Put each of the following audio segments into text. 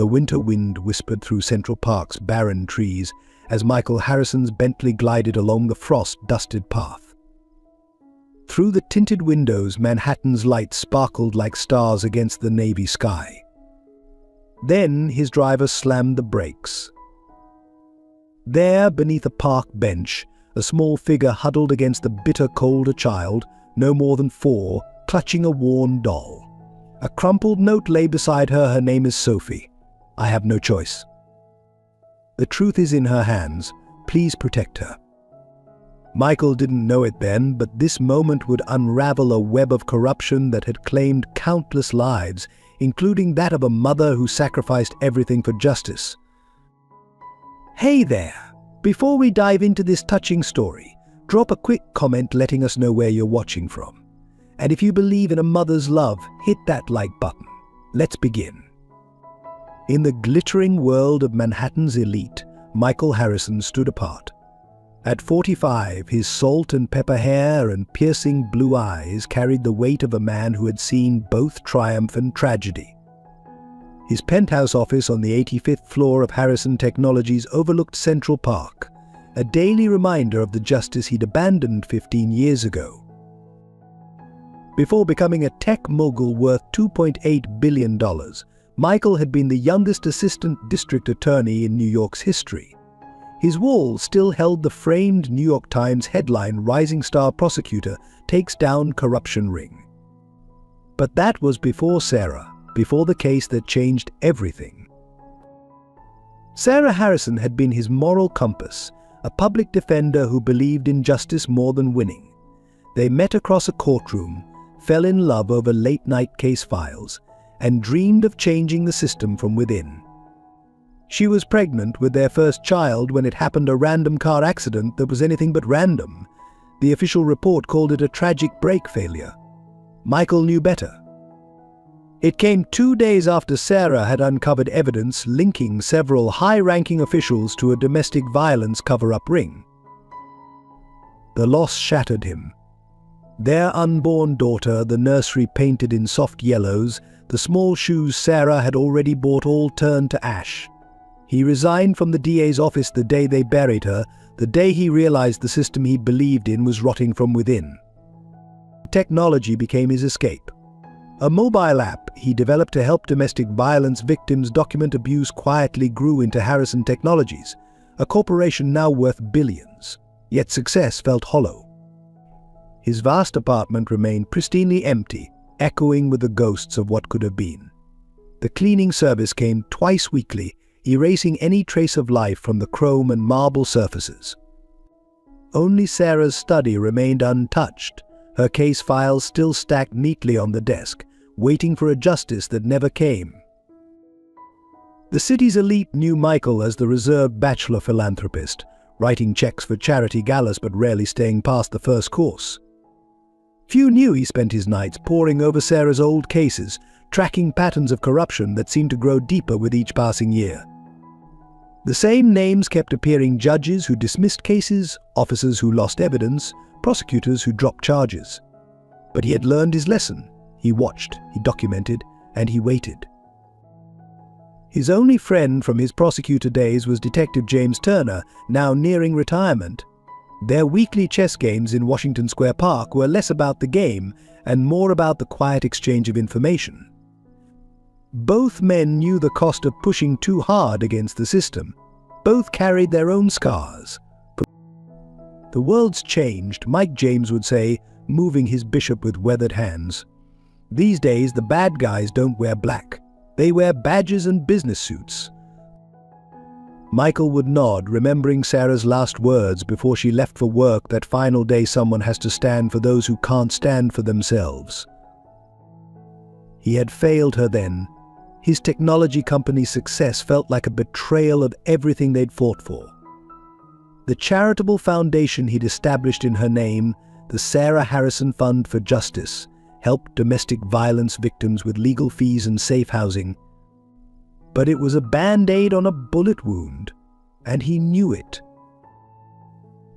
The winter wind whispered through Central Park's barren trees as Michael Harrison's Bentley glided along the frost-dusted path. Through the tinted windows, Manhattan's lights sparkled like stars against the navy sky. Then his driver slammed the brakes. There, beneath a park bench, a small figure huddled against the bitter cold, a child, no more than 4, clutching a worn doll. A crumpled note lay beside her. Her name is Sophie. I have no choice. The truth is in her hands. Please protect her. Michael didn't know it then, but this moment would unravel a web of corruption that had claimed countless lives, including that of a mother who sacrificed everything for justice. Hey there! Before we dive into this touching story, drop a quick comment letting us know where you're watching from. And if you believe in a mother's love, hit that like button. Let's begin. In the glittering world of Manhattan's elite, Michael Harrison stood apart. At 45, his salt and pepper hair and piercing blue eyes carried the weight of a man who had seen both triumph and tragedy. His penthouse office on the 85th floor of Harrison Technologies overlooked Central Park, a daily reminder of the justice he'd abandoned 15 years ago. Before becoming a tech mogul worth $2.8 billion, Michael had been the youngest assistant district attorney in New York's history. His wall still held the framed New York Times headline, "Rising Star Prosecutor Takes Down Corruption Ring." But that was before Sarah, before the case that changed everything. Sarah Harrison had been his moral compass, a public defender who believed in justice more than winning. They met across a courtroom, fell in love over late-night case files, and dreamed of changing the system from within. She was pregnant with their first child when it happened, a random car accident that was anything but random. The official report called it a tragic brake failure. Michael knew better. It came 2 days after Sarah had uncovered evidence linking several high-ranking officials to a domestic violence cover-up ring. The loss shattered him. Their unborn daughter, the nursery painted in soft yellows, the small shoes Sarah had already bought, all turned to ash. He resigned from the DA's office the day they buried her, the day he realized the system he believed in was rotting from within. Technology became his escape. A mobile app he developed to help domestic violence victims document abuse quietly grew into Harrison Technologies, a corporation now worth billions. Yet success felt hollow. His vast apartment remained pristinely empty, echoing with the ghosts of what could have been. The cleaning service came twice weekly, erasing any trace of life from the chrome and marble surfaces. Only Sarah's study remained untouched, her case files still stacked neatly on the desk, waiting for a justice that never came. The city's elite knew Michael as the reserved bachelor philanthropist, writing checks for charity galas but rarely staying past the first course. Few knew he spent his nights poring over Sarah's old cases, tracking patterns of corruption that seemed to grow deeper with each passing year. The same names kept appearing: judges who dismissed cases, officers who lost evidence, prosecutors who dropped charges. But he had learned his lesson. He watched, he documented, and he waited. His only friend from his prosecutor days was Detective James Turner, now nearing retirement. Their weekly chess games in Washington Square Park were less about the game and more about the quiet exchange of information. Both men knew the cost of pushing too hard against the system. Both carried their own scars. The world's changed, Mike James would say, moving his bishop with weathered hands. These days, the bad guys don't wear black. They wear badges and business suits. Michael would nod, remembering Sarah's last words before she left for work that final day: someone has to stand for those who can't stand for themselves. He had failed her then. His technology company's success felt like a betrayal of everything they'd fought for. The charitable foundation he'd established in her name, the Sarah Harrison Fund for Justice, helped domestic violence victims with legal fees and safe housing. But it was a band-aid on a bullet wound, and he knew it.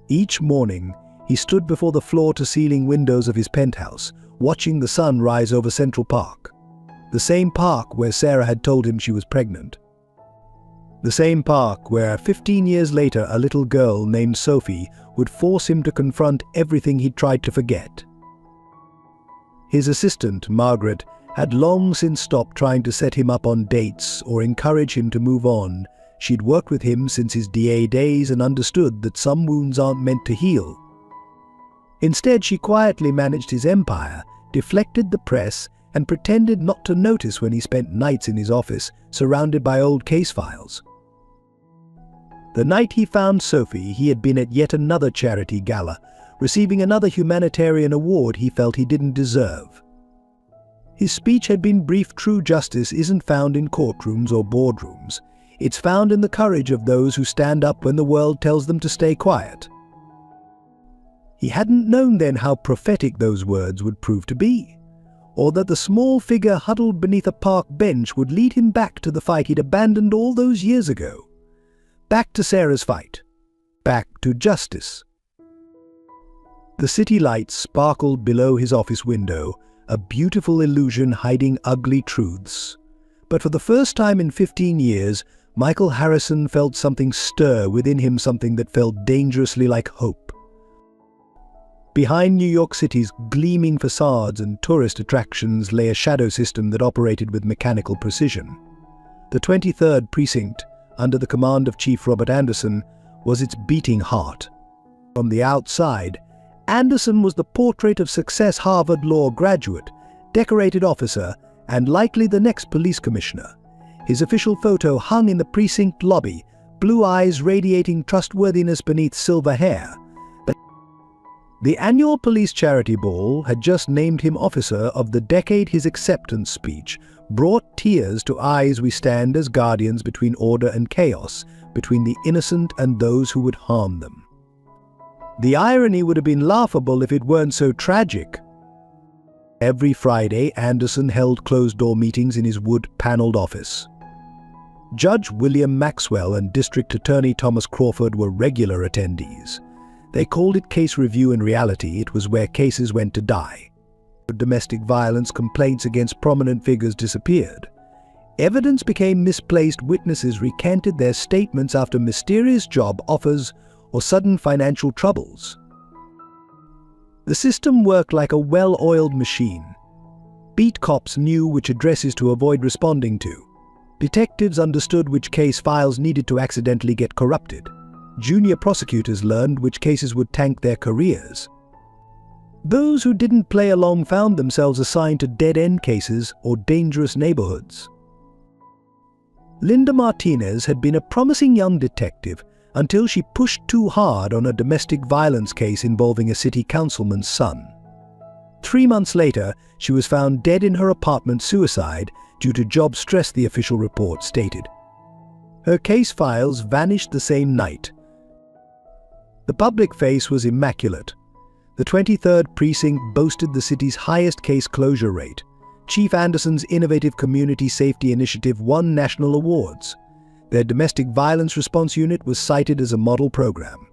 Each morning, he stood before the floor-to-ceiling windows of his penthouse, watching the sun rise over Central Park, the same park where Sarah had told him she was pregnant. The same park where 15 years later a little girl named Sophie would force him to confront everything he'd tried to forget. His assistant, Margaret, had long since stopped trying to set him up on dates or encourage him to move on. She'd worked with him since his DA days and understood that some wounds aren't meant to heal. Instead, she quietly managed his empire, deflected the press, and pretended not to notice when he spent nights in his office, surrounded by old case files. The night he found Sophie, he had been at yet another charity gala, receiving another humanitarian award he felt he didn't deserve. His speech had been brief. True justice isn't found in courtrooms or boardrooms. It's found in the courage of those who stand up when the world tells them to stay quiet. He hadn't known then how prophetic those words would prove to be, or that the small figure huddled beneath a park bench would lead him back to the fight he'd abandoned all those years ago. Back to Sarah's fight. Back to justice. The city lights sparkled below his office window, a beautiful illusion hiding ugly truths. But for the first time in 15 years, Michael Harrison felt something stir within him, something that felt dangerously like hope. Behind New York City's gleaming facades and tourist attractions lay a shadow system that operated with mechanical precision. The 23rd Precinct, under the command of Chief Robert Anderson, was its beating heart. From the outside, Anderson was the portrait of success Harvard Law graduate, decorated officer, and likely the next police commissioner. His official photo hung in the precinct lobby, blue eyes radiating trustworthiness beneath silver hair. But the annual police charity ball had just named him Officer of the Decade. His acceptance speech brought tears to eyes. We stand as guardians between order and chaos, between the innocent and those who would harm them. The irony would have been laughable if it weren't so tragic. Every Friday, Anderson held closed-door meetings in his wood-paneled office. Judge William Maxwell and District Attorney Thomas Crawford were regular attendees. They called it case review. In reality, it was where cases went to die. Domestic violence complaints against prominent figures disappeared. Evidence became misplaced. Witnesses recanted their statements after mysterious job offers or sudden financial troubles. The system worked like a well-oiled machine. Beat cops knew which addresses to avoid responding to. Detectives understood which case files needed to accidentally get corrupted. Junior prosecutors learned which cases would tank their careers. Those who didn't play along found themselves assigned to dead-end cases or dangerous neighborhoods. Linda Martinez had been a promising young detective until she pushed too hard on a domestic violence case involving a city councilman's son. 3 months later, she was found dead in her apartment, suicide due to job stress, the official report stated. Her case files vanished the same night. The public face was immaculate. The 23rd Precinct boasted the city's highest case closure rate. Chief Anderson's innovative community safety initiative won national awards. Their domestic violence response unit was cited as a model program.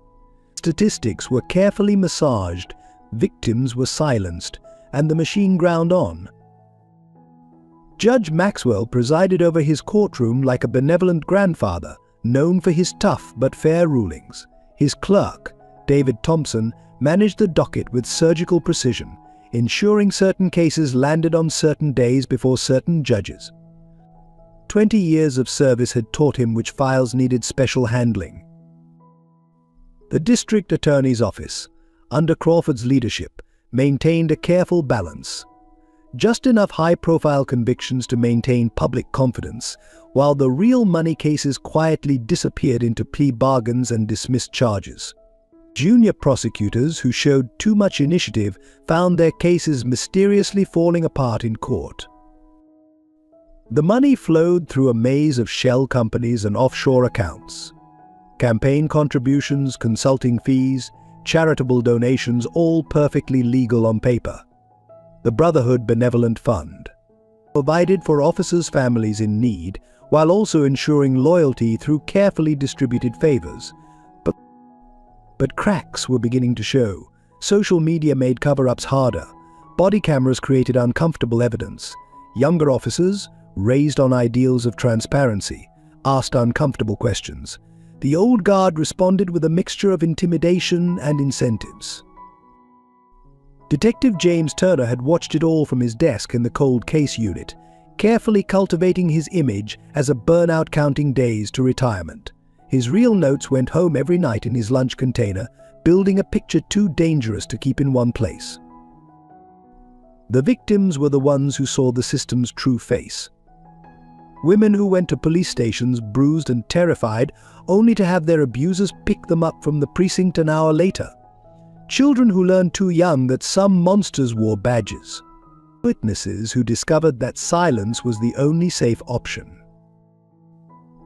Statistics were carefully massaged, victims were silenced, and the machine ground on. Judge Maxwell presided over his courtroom like a benevolent grandfather, known for his tough but fair rulings. His clerk, David Thompson, managed the docket with surgical precision, ensuring certain cases landed on certain days before certain judges. 20 years of service had taught him which files needed special handling. The district attorney's office, under Crawford's leadership, maintained a careful balance. Just enough high-profile convictions to maintain public confidence, while the real money cases quietly disappeared into plea bargains and dismissed charges. Junior prosecutors who showed too much initiative found their cases mysteriously falling apart in court. The money flowed through a maze of shell companies and offshore accounts. Campaign contributions, consulting fees, charitable donations, all perfectly legal on paper. The Brotherhood Benevolent Fund provided for officers' families in need while also ensuring loyalty through carefully distributed favors. But cracks were beginning to show. Social media made cover-ups harder. Body cameras created uncomfortable evidence. Younger officers, raised on ideals of transparency, asked uncomfortable questions. The old guard responded with a mixture of intimidation and incentives. Detective James Turner had watched it all from his desk in the cold case unit, carefully cultivating his image as a burnout counting days to retirement. His real notes went home every night in his lunch container, building a picture too dangerous to keep in one place. The victims were the ones who saw the system's true face. Women who went to police stations bruised and terrified, only to have their abusers pick them up from the precinct an hour later. Children who learned too young that some monsters wore badges. Witnesses who discovered that silence was the only safe option.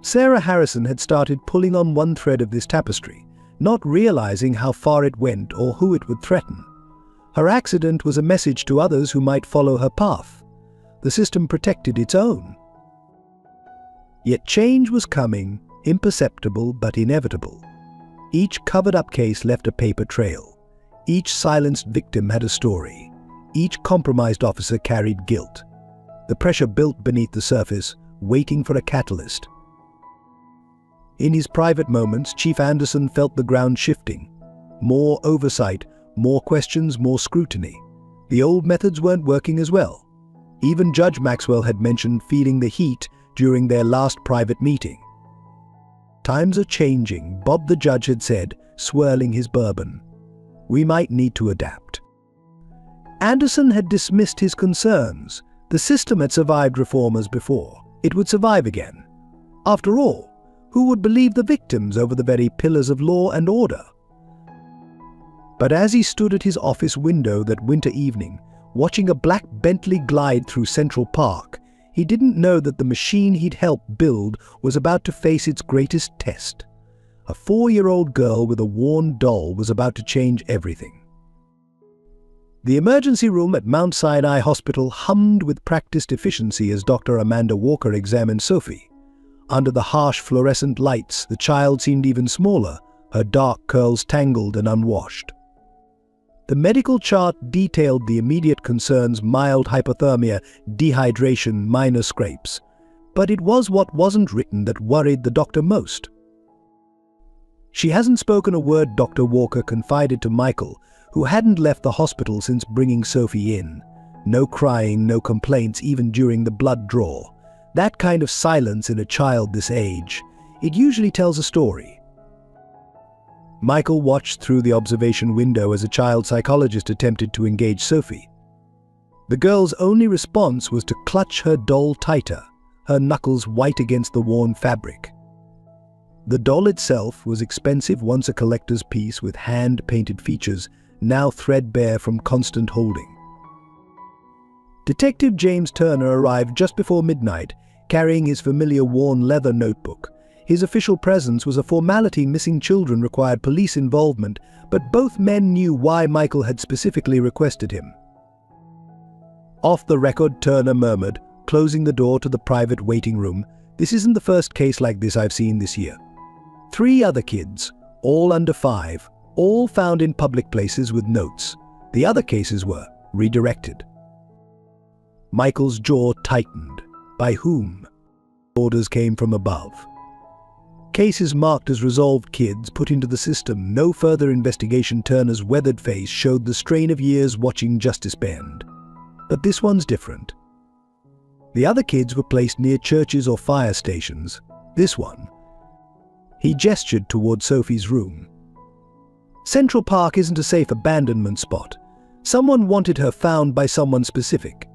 Sarah Harrison had started pulling on one thread of this tapestry, not realizing how far it went or who it would threaten. Her accident was a message to others who might follow her path. The system protected its own. Yet change was coming, imperceptible but inevitable. Each covered-up case left a paper trail. Each silenced victim had a story. Each compromised officer carried guilt. The pressure built beneath the surface, waiting for a catalyst. In his private moments, Chief Anderson felt the ground shifting. More oversight, more questions, more scrutiny. The old methods weren't working as well. Even Judge Maxwell had mentioned feeling the heat during their last private meeting. "Times are changing," Bob the judge had said, swirling his bourbon. "We might need to adapt." Anderson had dismissed his concerns. The system had survived reformers before. It would survive again. After all, who would believe the victims over the very pillars of law and order? But as he stood at his office window that winter evening, watching a black Bentley glide through Central Park, he didn't know that the machine he'd helped build was about to face its greatest test. A 4-year-old girl with a worn doll was about to change everything. The emergency room at Mount Sinai Hospital hummed with practiced efficiency as Dr. Amanda Walker examined Sophie. Under the harsh fluorescent lights, the child seemed even smaller, her dark curls tangled and unwashed. The medical chart detailed the immediate concerns: mild hypothermia, dehydration, minor scrapes. But it was what wasn't written that worried the doctor most. "She hasn't spoken a word," Dr. Walker confided to Michael, who hadn't left the hospital since bringing Sophie in. No crying, no complaints, even during the blood draw. That kind of silence in a child this age, it usually tells a story. Michael watched through the observation window as a child psychologist attempted to engage Sophie. The girl's only response was to clutch her doll tighter, her knuckles white against the worn fabric. The doll itself was expensive, once a collector's piece with hand-painted features, now threadbare from constant holding. Detective James Turner arrived just before midnight, carrying his familiar worn leather notebook. His official presence was a formality. Missing children required police involvement, but both men knew why Michael had specifically requested him. Off the record, Turner murmured, closing the door to the private waiting room, "This isn't the first case like this I've seen this year. 3 other kids, all under 5, all found in public places with notes. The other cases were redirected." Michael's jaw tightened. By whom? Orders came from above. Cases marked as resolved, kids put into the system. No further investigation. Turner's weathered face showed the strain of years watching justice bend. But this one's different. The other kids were placed near churches or fire stations. This one. He gestured toward Sophie's room. Central Park isn't a safe abandonment spot. Someone wanted her found by someone specific.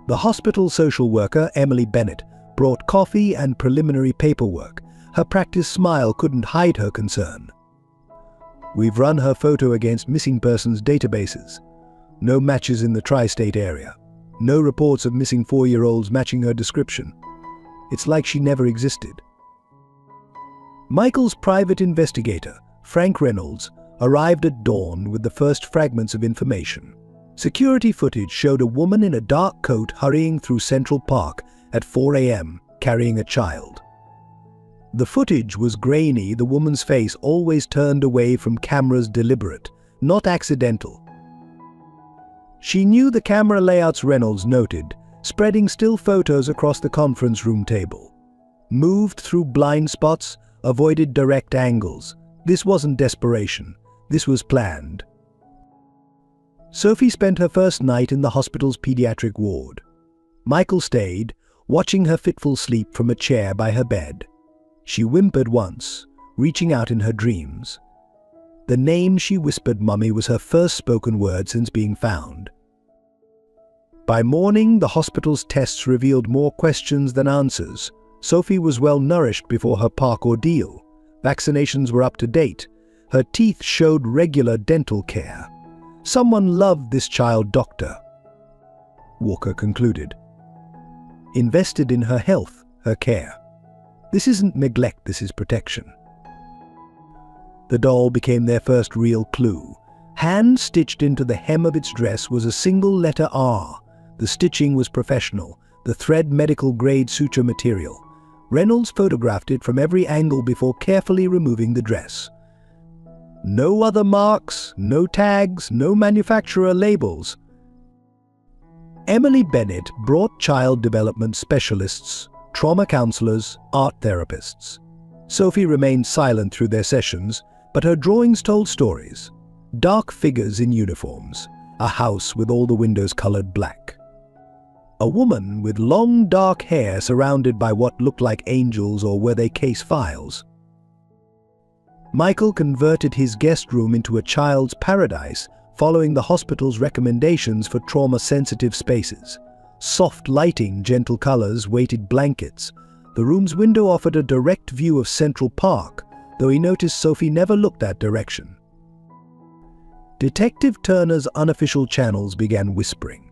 The hospital social worker, Emily Bennett, brought coffee and preliminary paperwork. Her practiced smile couldn't hide her concern. "We've run her photo against missing persons databases. No matches in the tri-state area. No reports of missing 4-year-olds matching her description. It's like she never existed." Michael's private investigator, Frank Reynolds, arrived at dawn with the first fragments of information. Security footage showed a woman in a dark coat hurrying through Central Park at 4 a.m., carrying a child. The footage was grainy, the woman's face always turned away from cameras, deliberate, not accidental. She knew the camera layouts, Reynolds noted, spreading still photos across the conference room table. moved through blind spots, avoided direct angles. This wasn't desperation. This was planned. Sophie spent her first night in the hospital's pediatric ward. Michael stayed, watching her fitful sleep from a chair by her bed. She whimpered once, reaching out in her dreams. The name she whispered, Mummy, was her first spoken word since being found. By morning, the hospital's tests revealed more questions than answers. Sophie was well nourished before her park ordeal. Vaccinations were up to date. Her teeth showed regular dental care. Someone loved this child, Doctor Walker concluded. Invested in her health, her care. This isn't neglect, this is protection. The doll became their first real clue. Hand-stitched into the hem of its dress was a single letter R. The stitching was professional, the thread medical-grade suture material. Reynolds photographed it from every angle before carefully removing the dress. No other marks, no tags, no manufacturer labels. Emily Bennett brought child development specialists, trauma counselors, art therapists. Sophie remained silent through their sessions, but her drawings told stories. Dark figures in uniforms, a house with all the windows colored black. A woman with long dark hair surrounded by what looked like angels, or were they case files? Michael converted his guest room into a child's paradise, following the hospital's recommendations for trauma-sensitive spaces. Soft lighting, gentle colors, weighted blankets. The room's window offered a direct view of Central Park, though he noticed Sophie never looked that direction. Detective Turner's unofficial channels began whispering.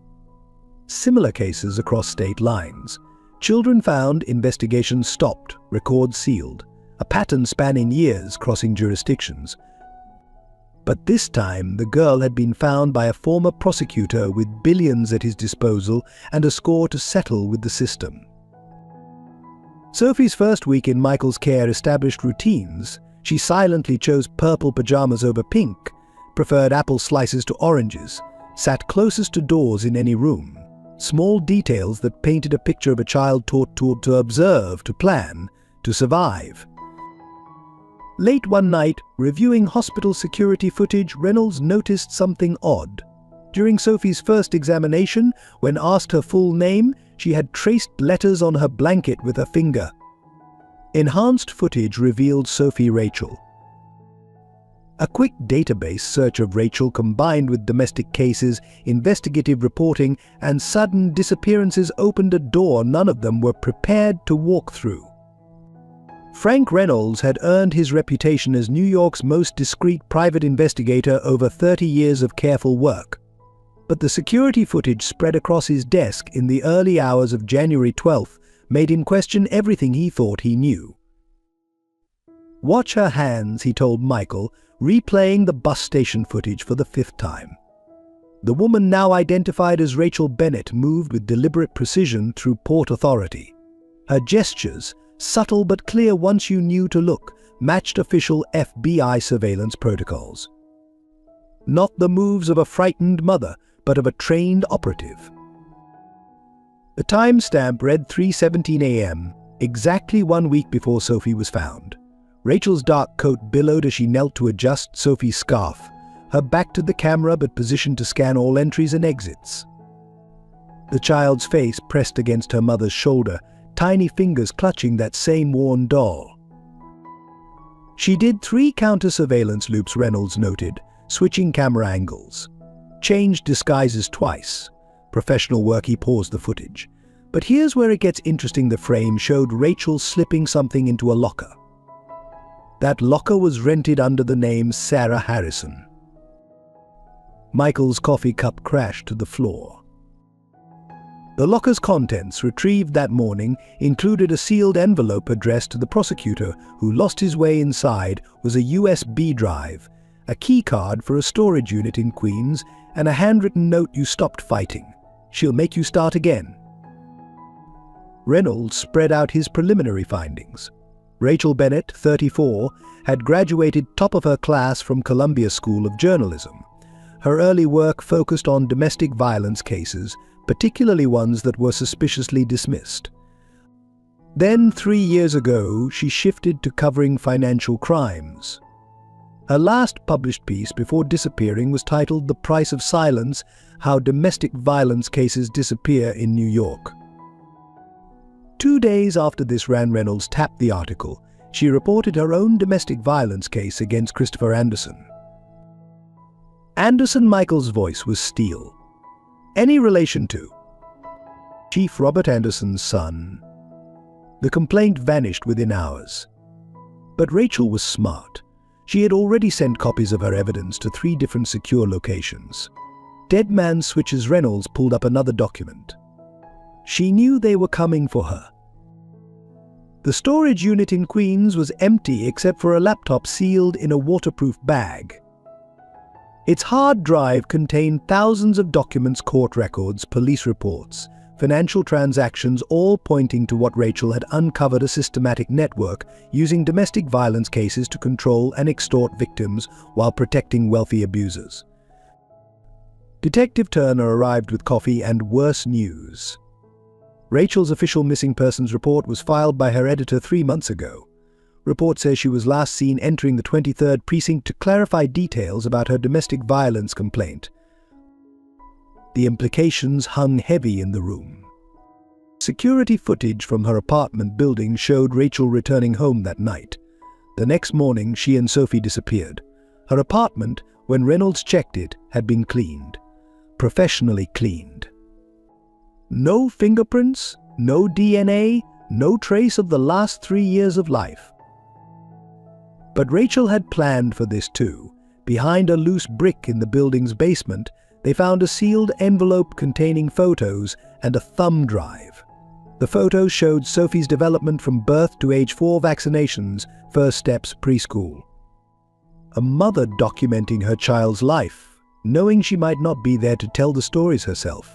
Similar cases across state lines. Children found, investigations stopped, records sealed. A pattern spanning years, crossing jurisdictions. But this time, the girl had been found by a former prosecutor with billions at his disposal and a score to settle with the system. Sophie's first week in Michael's care established routines. She silently chose purple pajamas over pink, preferred apple slices to oranges, sat closest to doors in any room. Small details that painted a picture of a child taught to observe, to plan, to survive. Late one night, reviewing hospital security footage, Reynolds noticed something odd. During Sophie's first examination, when asked her full name, she had traced letters on her blanket with her finger. Enhanced footage revealed Sophie Rachel. A quick database search of Rachel, combined with domestic cases, investigative reporting, and sudden disappearances, opened a door none of them were prepared to walk through. Frank Reynolds had earned his reputation as New York's most discreet private investigator over 30 years of careful work. But the security footage spread across his desk in the early hours of January 12th made him question everything he thought he knew. Watch her hands, he told Michael, replaying the bus station footage for the 5th time. The woman, now identified as Rachel Bennett, moved with deliberate precision through Port Authority. Her gestures, subtle but clear once you knew to look, matched official FBI surveillance protocols. Not the moves of a frightened mother, but of a trained operative. The timestamp read 3:17 a.m., exactly 1 week before Sophie was found. Rachel's dark coat billowed as she knelt to adjust Sophie's scarf, her back to the camera but positioned to scan all entries and exits. The child's face pressed against her mother's shoulder, tiny fingers clutching that same worn doll. She did 3 counter-surveillance loops, Reynolds noted, switching camera angles. Changed disguises twice. Professional work. He paused the footage. But here's where it gets interesting. The frame showed Rachel slipping something into a locker. That locker was rented under the name Sarah Harrison. Michael's coffee cup crashed to the floor. The locker's contents, retrieved that morning, included a sealed envelope addressed to the prosecutor, who lost his way inside was a USB drive, a key card for a storage unit in Queens, and a handwritten note: "You stopped fighting. She'll make you start again." Reynolds spread out his preliminary findings. Rachel Bennett, 34, had graduated top of her class from Columbia School of Journalism. Her early work focused on domestic violence cases, particularly ones that were suspiciously dismissed. Then, 3 years ago, she shifted to covering financial crimes. Her last published piece before disappearing was titled "The Price of Silence: How Domestic Violence Cases Disappear in New York." 2 days after this, Reynolds tapped the article. She reported her own domestic violence case against Christopher Anderson. Anderson Michael's voice was steel. Any relation to Chief Robert Anderson's son? The complaint vanished within hours. But Rachel was smart. She had already sent copies of her evidence to 3 different secure locations. Dead Man Switches Reynolds pulled up another document. She knew they were coming for her. The storage unit in Queens was empty except for a laptop sealed in a waterproof bag. Its hard drive contained thousands of documents, court records, police reports, financial transactions, all pointing to what Rachel had uncovered: a systematic network using domestic violence cases to control and extort victims while protecting wealthy abusers. Detective Turner arrived with coffee and worse news. Rachel's official missing persons report was filed by her editor 3 months ago. Report says she was last seen entering the 23rd precinct to clarify details about her domestic violence complaint. The implications hung heavy in the room. Security footage from her apartment building showed Rachel returning home that night. The next morning, she and Sophie disappeared. Her apartment, when Reynolds checked it, had been cleaned. Professionally cleaned. No fingerprints, no DNA, no trace of the last 3 years of life. But Rachel had planned for this too. Behind a loose brick in the building's basement, they found a sealed envelope containing photos and a thumb drive. The photos showed Sophie's development from birth to age 4, vaccinations, first steps, preschool. A mother documenting her child's life, knowing she might not be there to tell the stories herself.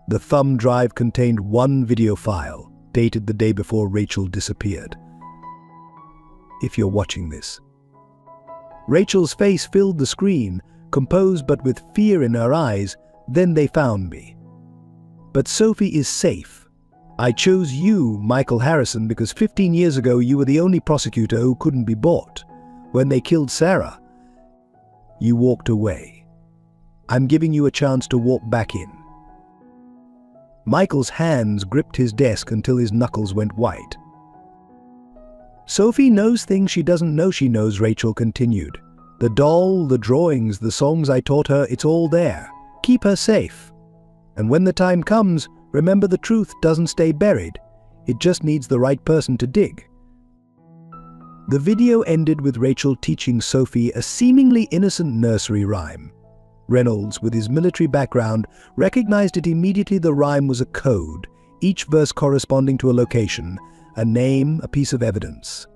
The thumb drive contained one video file, dated the day before Rachel disappeared. If you're watching this. Rachel's face filled the screen, composed but with fear in her eyes. Then they found me. But Sophie is safe. I chose you, Michael Harrison, because 15 years ago you were the only prosecutor who couldn't be bought. When they killed Sarah, you walked away. I'm giving you a chance to walk back in. Michael's hands gripped his desk until his knuckles went white. Sophie knows things she doesn't know she knows, Rachel continued. The doll, the drawings, the songs I taught her, it's all there. Keep her safe. And when the time comes, remember the truth doesn't stay buried. It just needs the right person to dig. The video ended with Rachel teaching Sophie a seemingly innocent nursery rhyme. Reynolds, with his military background, recognized it immediately. The rhyme was a code, each verse corresponding to a location, a name, a piece of evidence.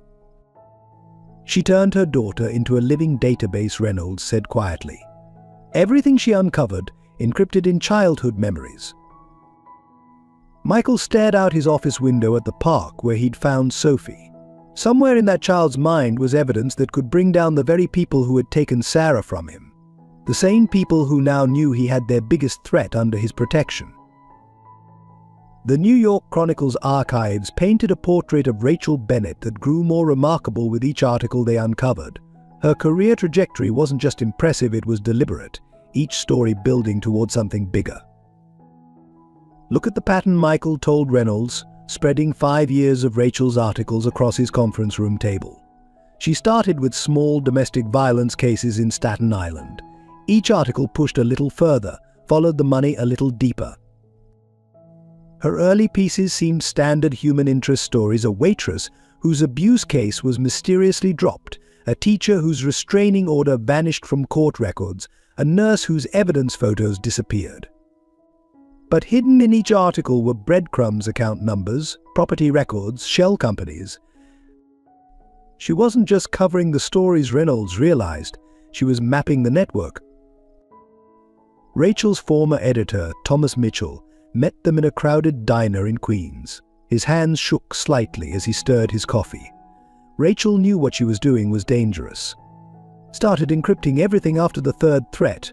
She turned her daughter into a living database, Reynolds said quietly. Everything she uncovered, encrypted in childhood memories. Michael stared out his office window at the park where he'd found Sophie. Somewhere in that child's mind was evidence that could bring down the very people who had taken Sarah from him. The same people who now knew he had their biggest threat under his protection. The New York Chronicle's archives painted a portrait of Rachel Bennett that grew more remarkable with each article they uncovered. Her career trajectory wasn't just impressive, it was deliberate, each story building toward something bigger. Look at the pattern, Michael told Reynolds, spreading 5 years of Rachel's articles across his conference room table. She started with small domestic violence cases in Staten Island. Each article pushed a little further, followed the money a little deeper. Her early pieces seemed standard human interest stories: a waitress whose abuse case was mysteriously dropped, a teacher whose restraining order vanished from court records, a nurse whose evidence photos disappeared. But hidden in each article were breadcrumbs, account numbers, property records, shell companies. She wasn't just covering the stories, Reynolds realized. She was mapping the network. Rachel's former editor, Thomas Mitchell, met them in a crowded diner in Queens. His hands shook slightly as he stirred his coffee. Rachel knew what she was doing was dangerous. Started encrypting everything after the 3rd threat.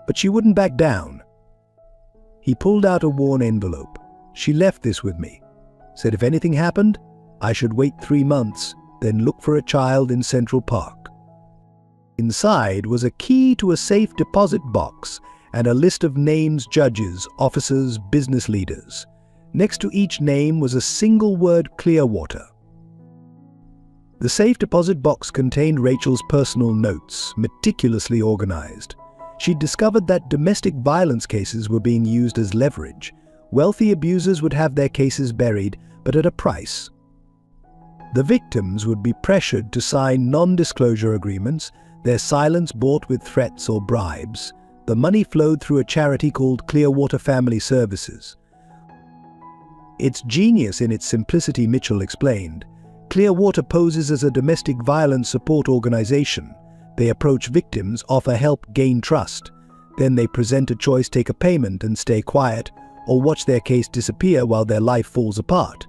But she wouldn't back down. He pulled out a worn envelope. She left this with me. said if anything happened, I should wait 3 months, then look for a child in Central Park. Inside was a key to a safe deposit box and a list of names: judges, officers, business leaders. Next to each name was a single word: Clearwater. The safe deposit box contained Rachel's personal notes, meticulously organized. She'd discovered that domestic violence cases were being used as leverage. Wealthy abusers would have their cases buried, but at a price. The victims would be pressured to sign non-disclosure agreements, their silence bought with threats or bribes. The money flowed through a charity called Clearwater Family Services. It's genius in its simplicity, Mitchell explained. Clearwater poses as a domestic violence support organization. They approach victims, offer help, gain trust. Then they present a choice: take a payment and stay quiet, or watch their case disappear while their life falls apart.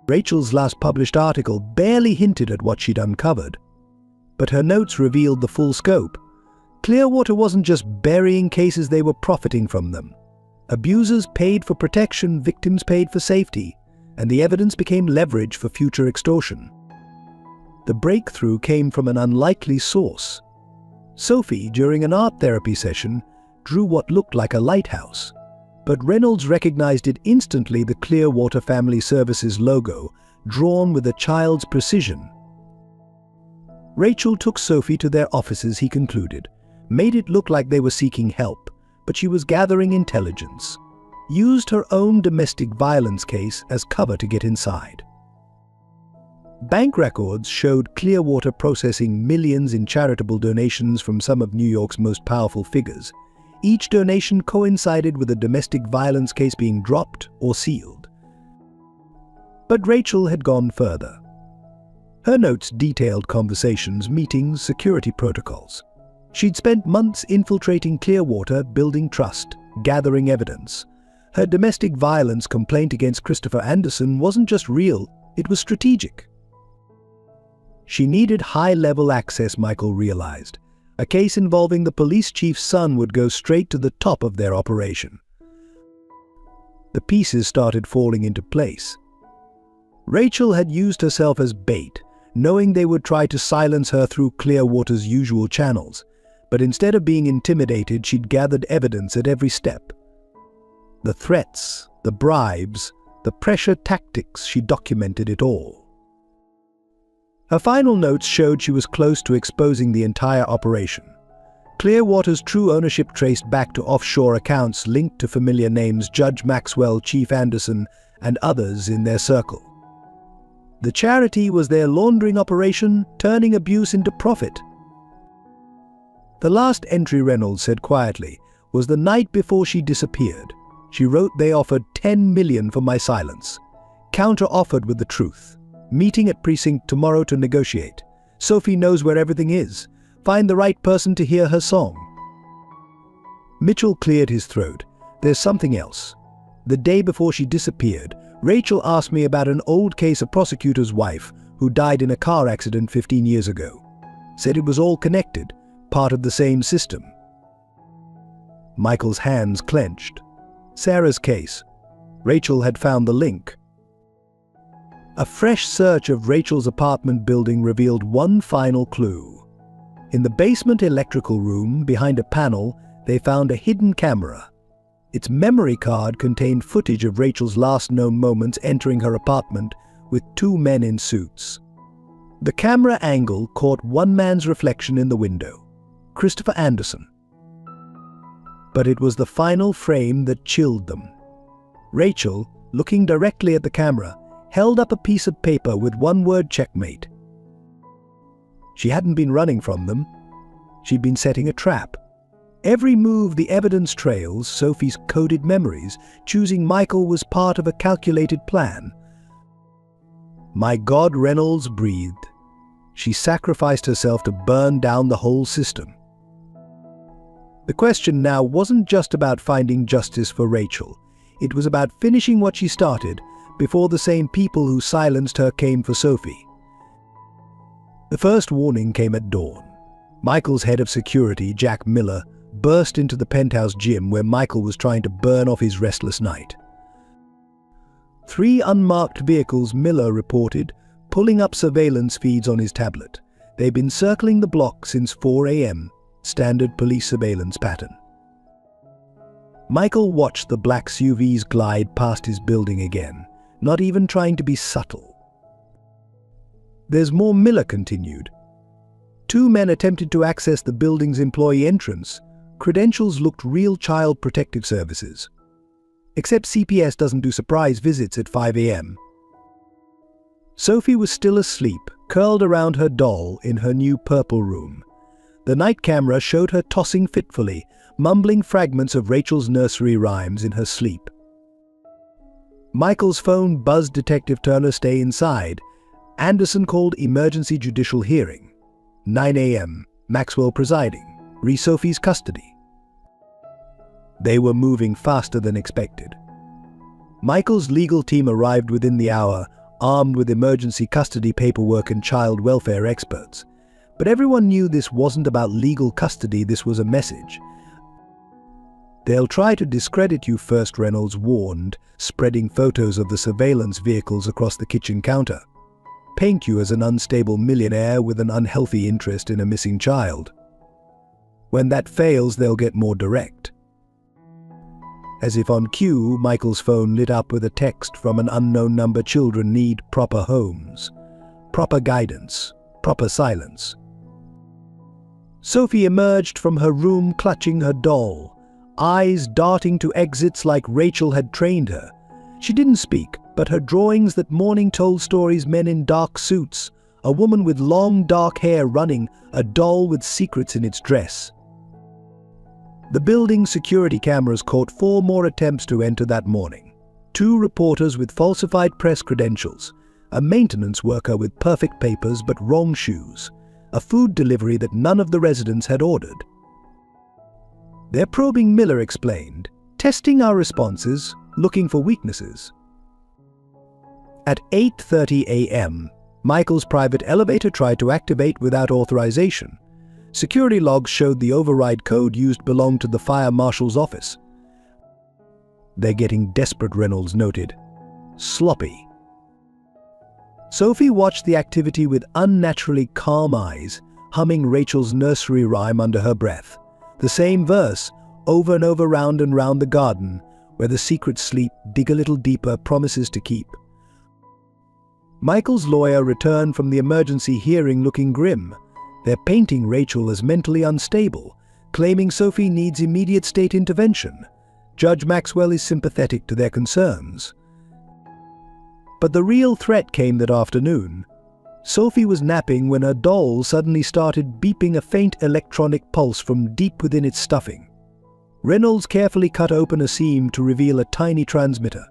Rachel's last published article barely hinted at what she'd uncovered, but her notes revealed the full scope. Clearwater wasn't just burying cases, they were profiting from them. Abusers paid for protection, victims paid for safety, and the evidence became leverage for future extortion. The breakthrough came from an unlikely source. Sophie, during an art therapy session, drew what looked like a lighthouse, but Reynolds recognized it instantly: the Clearwater Family Services logo, drawn with a child's precision. Rachel took Sophie to their offices, he concluded, made it look like they were seeking help, but she was gathering intelligence. Used her own domestic violence case as cover to get inside. Bank records showed Clearwater processing millions in charitable donations from some of New York's most powerful figures. Each donation coincided with a domestic violence case being dropped or sealed. But Rachel had gone further. Her notes detailed conversations, meetings, security protocols. She'd spent months infiltrating Clearwater, building trust, gathering evidence. Her domestic violence complaint against Christopher Anderson wasn't just real, it was strategic. She needed high-level access, Michael realized. A case involving the police chief's son would go straight to the top of their operation. The pieces started falling into place. Rachel had used herself as bait, knowing they would try to silence her through Clearwater's usual channels. But instead of being intimidated, she'd gathered evidence at every step. The threats, the bribes, the pressure tactics, she documented it all. Her final notes showed she was close to exposing the entire operation. Clearwater's true ownership traced back to offshore accounts linked to familiar names: Judge Maxwell, Chief Anderson, and others in their circle. The charity was their laundering operation, turning abuse into profit. The last entry, Reynolds said quietly, was the night before she disappeared. She wrote, "They offered $10 million for my silence. Counter-offered with the truth. Meeting at precinct tomorrow to negotiate. Sophie knows where everything is. Find the right person to hear her song." Mitchell cleared his throat. "There's something else. The day before she disappeared, Rachel asked me about an old case, a prosecutor's wife who died in a car accident 15 years ago. Said it was all connected, part of the same system." Michael's hands clenched. Sarah's case. Rachel had found the link. A fresh search of Rachel's apartment building revealed one final clue. In the basement electrical room, behind a panel, they found a hidden camera. Its memory card contained footage of Rachel's last known moments entering her apartment with 2 men in suits. The camera angle caught one man's reflection in the window, Christopher Anderson. But it was the final frame that chilled them. Rachel, looking directly at the camera, held up a piece of paper with one word: checkmate. She hadn't been running from them. She'd been setting a trap. Every move the evidence trails, Sophie's coded memories, choosing Michael was part of a calculated plan. "My God," Reynolds breathed. She sacrificed herself to burn down the whole system. The question now wasn't just about finding justice for Rachel. It was about finishing what she started before the same people who silenced her came for Sophie. The first warning came at dawn. Michael's head of security, Jack Miller, burst into the penthouse gym where Michael was trying to burn off his restless night. 3 unmarked vehicles, Miller reported, pulling up surveillance feeds on his tablet. They've been circling the block since 4 a.m., standard police surveillance pattern. Michael watched the black SUVs glide past his building again, not even trying to be subtle. "There's more," Miller continued. 2 men attempted to access the building's employee entrance. Credentials looked real Child Protective Services. Except CPS doesn't do surprise visits at 5 a.m. Sophie was still asleep, curled around her doll in her new purple room. The night camera showed her tossing fitfully, mumbling fragments of Rachel's nursery rhymes in her sleep. Michael's phone buzzed. Detective Turner, stay inside. Anderson called emergency judicial hearing. 9 a.m. Maxwell presiding. Sophie's custody. They were moving faster than expected. Michael's legal team arrived within the hour, armed with emergency custody paperwork and child welfare experts. But everyone knew this wasn't about legal custody, this was a message. "They'll try to discredit you first," Reynolds warned, spreading photos of the surveillance vehicles across the kitchen counter. "Paint you as an unstable millionaire with an unhealthy interest in a missing child. When that fails, they'll get more direct." As if on cue, Michael's phone lit up with a text from an unknown number. "Children need proper homes, proper guidance, proper silence." Sophie emerged from her room clutching her doll, eyes darting to exits like Rachel had trained her. She didn't speak, but her drawings that morning told stories: men in dark suits, a woman with long dark hair running, a doll with secrets in its dress. The building's security cameras caught 4 more attempts to enter that morning. 2 reporters with falsified press credentials, a maintenance worker with perfect papers but wrong shoes, a food delivery that none of the residents had ordered. "They're probing," Miller explained, "testing our responses, looking for weaknesses." At 8:30 a.m., Michael's private elevator tried to activate without authorization. Security logs showed the override code used belonged to the fire marshal's office. "They're getting desperate," Reynolds noted. "Sloppy." Sophie watched the activity with unnaturally calm eyes, humming Rachel's nursery rhyme under her breath. The same verse, over and over, round and round the garden, where the secrets sleep, dig a little deeper, promises to keep. Michael's lawyer returned from the emergency hearing looking grim. They're painting Rachel as mentally unstable, claiming Sophie needs immediate state intervention. Judge Maxwell is sympathetic to their concerns. But the real threat came that afternoon. Sophie was napping when her doll suddenly started beeping, a faint electronic pulse from deep within its stuffing. Reynolds carefully cut open a seam to reveal a tiny transmitter.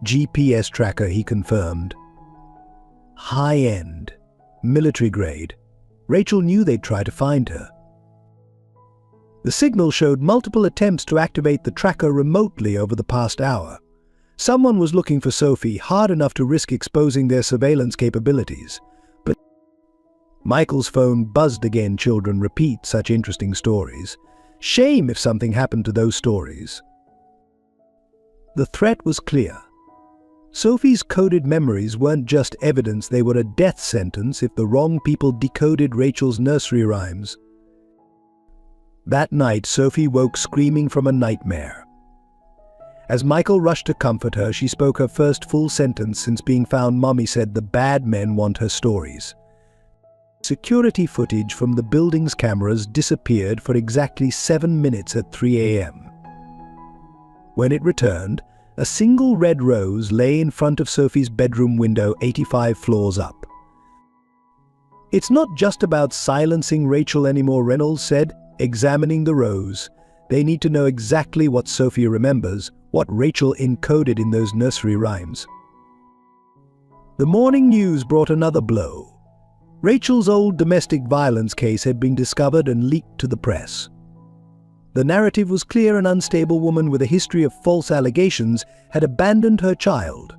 "GPS tracker," he confirmed. "High-end. Military grade." Rachel knew they'd try to find her. The signal showed multiple attempts to activate the tracker remotely over the past hour. Someone was looking for Sophie hard enough to risk exposing their surveillance capabilities. But Michael's phone buzzed again. "Children repeat such interesting stories. Shame if something happened to those stories." The threat was clear. Sophie's coded memories weren't just evidence, they were a death sentence if the wrong people decoded Rachel's nursery rhymes. That night, Sophie woke screaming from a nightmare. As Michael rushed to comfort her, she spoke her first full sentence since being found. "Mommy said the bad men want her stories." Security footage from the building's cameras disappeared for exactly 7 minutes at 3 a.m. When it returned, a single red rose lay in front of Sophie's bedroom window 85 floors up. "It's not just about silencing Rachel anymore," Reynolds said, examining the rose. "They need to know exactly what Sophie remembers, what Rachel encoded in those nursery rhymes." The morning news brought another blow. Rachel's old domestic violence case had been discovered and leaked to the press. The narrative was clear: an unstable woman with a history of false allegations had abandoned her child.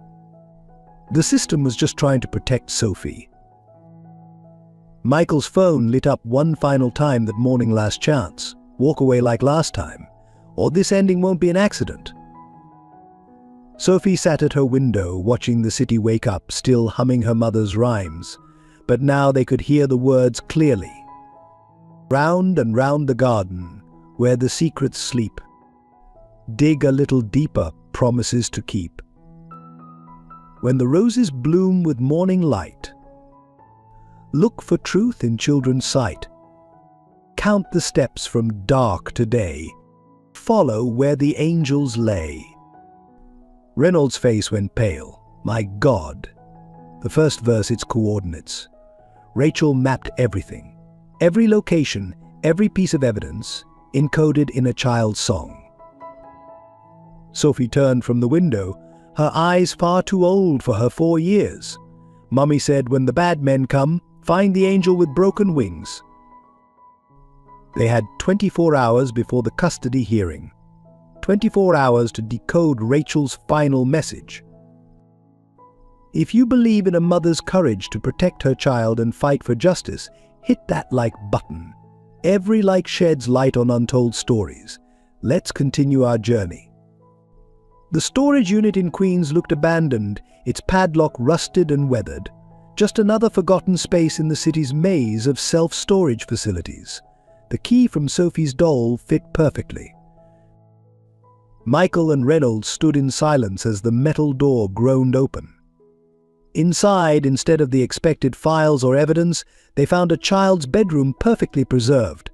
The system was just trying to protect Sophie. Michael's phone lit up one final time that morning. "Last chance. Walk away like last time, or this ending won't be an accident." Sophie sat at her window, watching the city wake up, still humming her mother's rhymes. But now they could hear the words clearly. Round and round the garden, where the secrets sleep. Dig a little deeper, promises to keep. When the roses bloom with morning light, look for truth in children's sight. Count the steps from dark to day. Follow where the angels lay. Reynolds' face went pale. My God. The first verse, its coordinates. Rachel mapped everything. Every location, every piece of evidence, encoded in a child's song. Sophie turned from the window, her eyes far too old for her 4 years. Mummy said, when the bad men come, find the angel with broken wings. They had 24 hours before the custody hearing. 24 hours to decode Rachel's final message. If you believe in a mother's courage to protect her child and fight for justice, hit that like button. Every like sheds light on untold stories. Let's continue our journey. The storage unit in Queens looked abandoned, its padlock rusted and weathered. Just another forgotten space in the city's maze of self-storage facilities. The key from Sophie's doll fit perfectly. Michael and Reynolds stood in silence as the metal door groaned open. Inside, instead of the expected files or evidence, they found a child's bedroom perfectly preserved.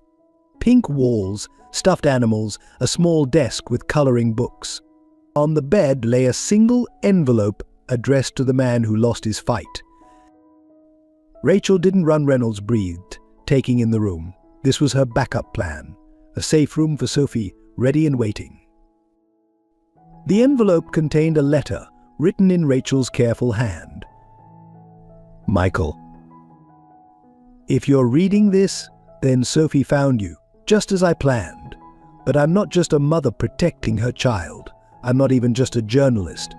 Pink walls, stuffed animals, a small desk with coloring books. On the bed lay a single envelope addressed to the man who lost his fight. Rachel didn't run. Reynolds breathed, taking in the room. This was her backup plan. A safe room for Sophie, ready and waiting. The envelope contained a letter, written in Rachel's careful hand. Michael. If you're reading this, then Sophie found you, just as I planned. But I'm not just a mother protecting her child. I'm not even just a journalist.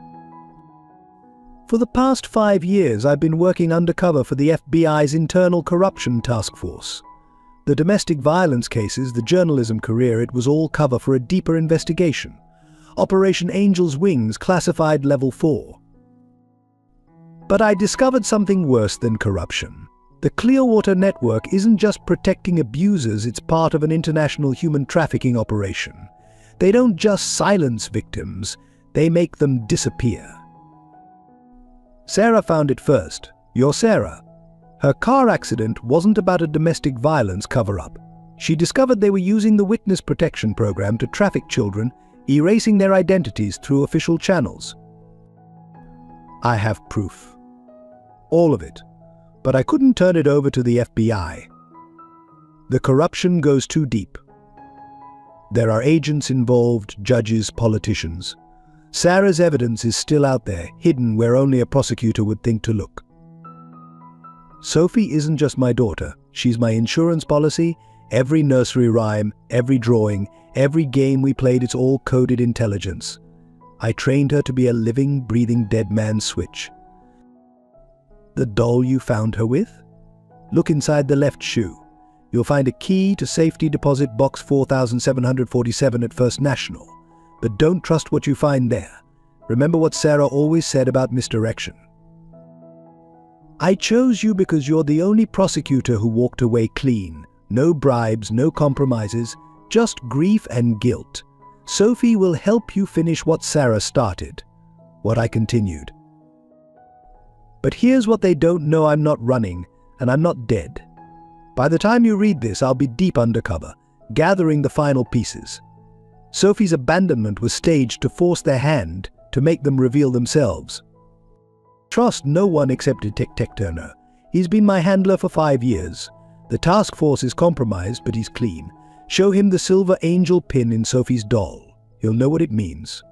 For the past 5 years, I've been working undercover for the FBI's Internal Corruption Task Force. The domestic violence cases, the journalism career, it was all cover for a deeper investigation. Operation Angel's Wings, classified Level 4. But I discovered something worse than corruption. The Clearwater Network isn't just protecting abusers, it's part of an international human trafficking operation. They don't just silence victims, they make them disappear. Sarah found it first. You're Sarah. Her car accident wasn't about a domestic violence cover-up. She discovered they were using the witness protection program to traffic children, erasing their identities through official channels. I have proof. All of it. But I couldn't turn it over to the FBI. The corruption goes too deep. There are agents involved, judges, politicians. Sarah's evidence is still out there, hidden where only a prosecutor would think to look. Sophie isn't just my daughter. She's my insurance policy. Every nursery rhyme, every drawing, every game we played, it's all coded intelligence. I trained her to be a living, breathing dead man's switch. The doll you found her with? Look inside the left shoe. You'll find a key to safety deposit box 4747 at First National. But don't trust what you find there. Remember what Sarah always said about misdirection. I chose you because you're the only prosecutor who walked away clean. No bribes, no compromises, just grief and guilt. Sophie will help you finish what Sarah started, what I continued. But here's what they don't know: I'm not running, and I'm not dead. By the time you read this, I'll be deep undercover, gathering the final pieces. Sophie's abandonment was staged to force their hand, to make them reveal themselves. Trust no one except Detective Turner. He's been my handler for 5 years. The task force is compromised, but he's clean. Show him the silver angel pin in Sophie's doll. He'll know what it means.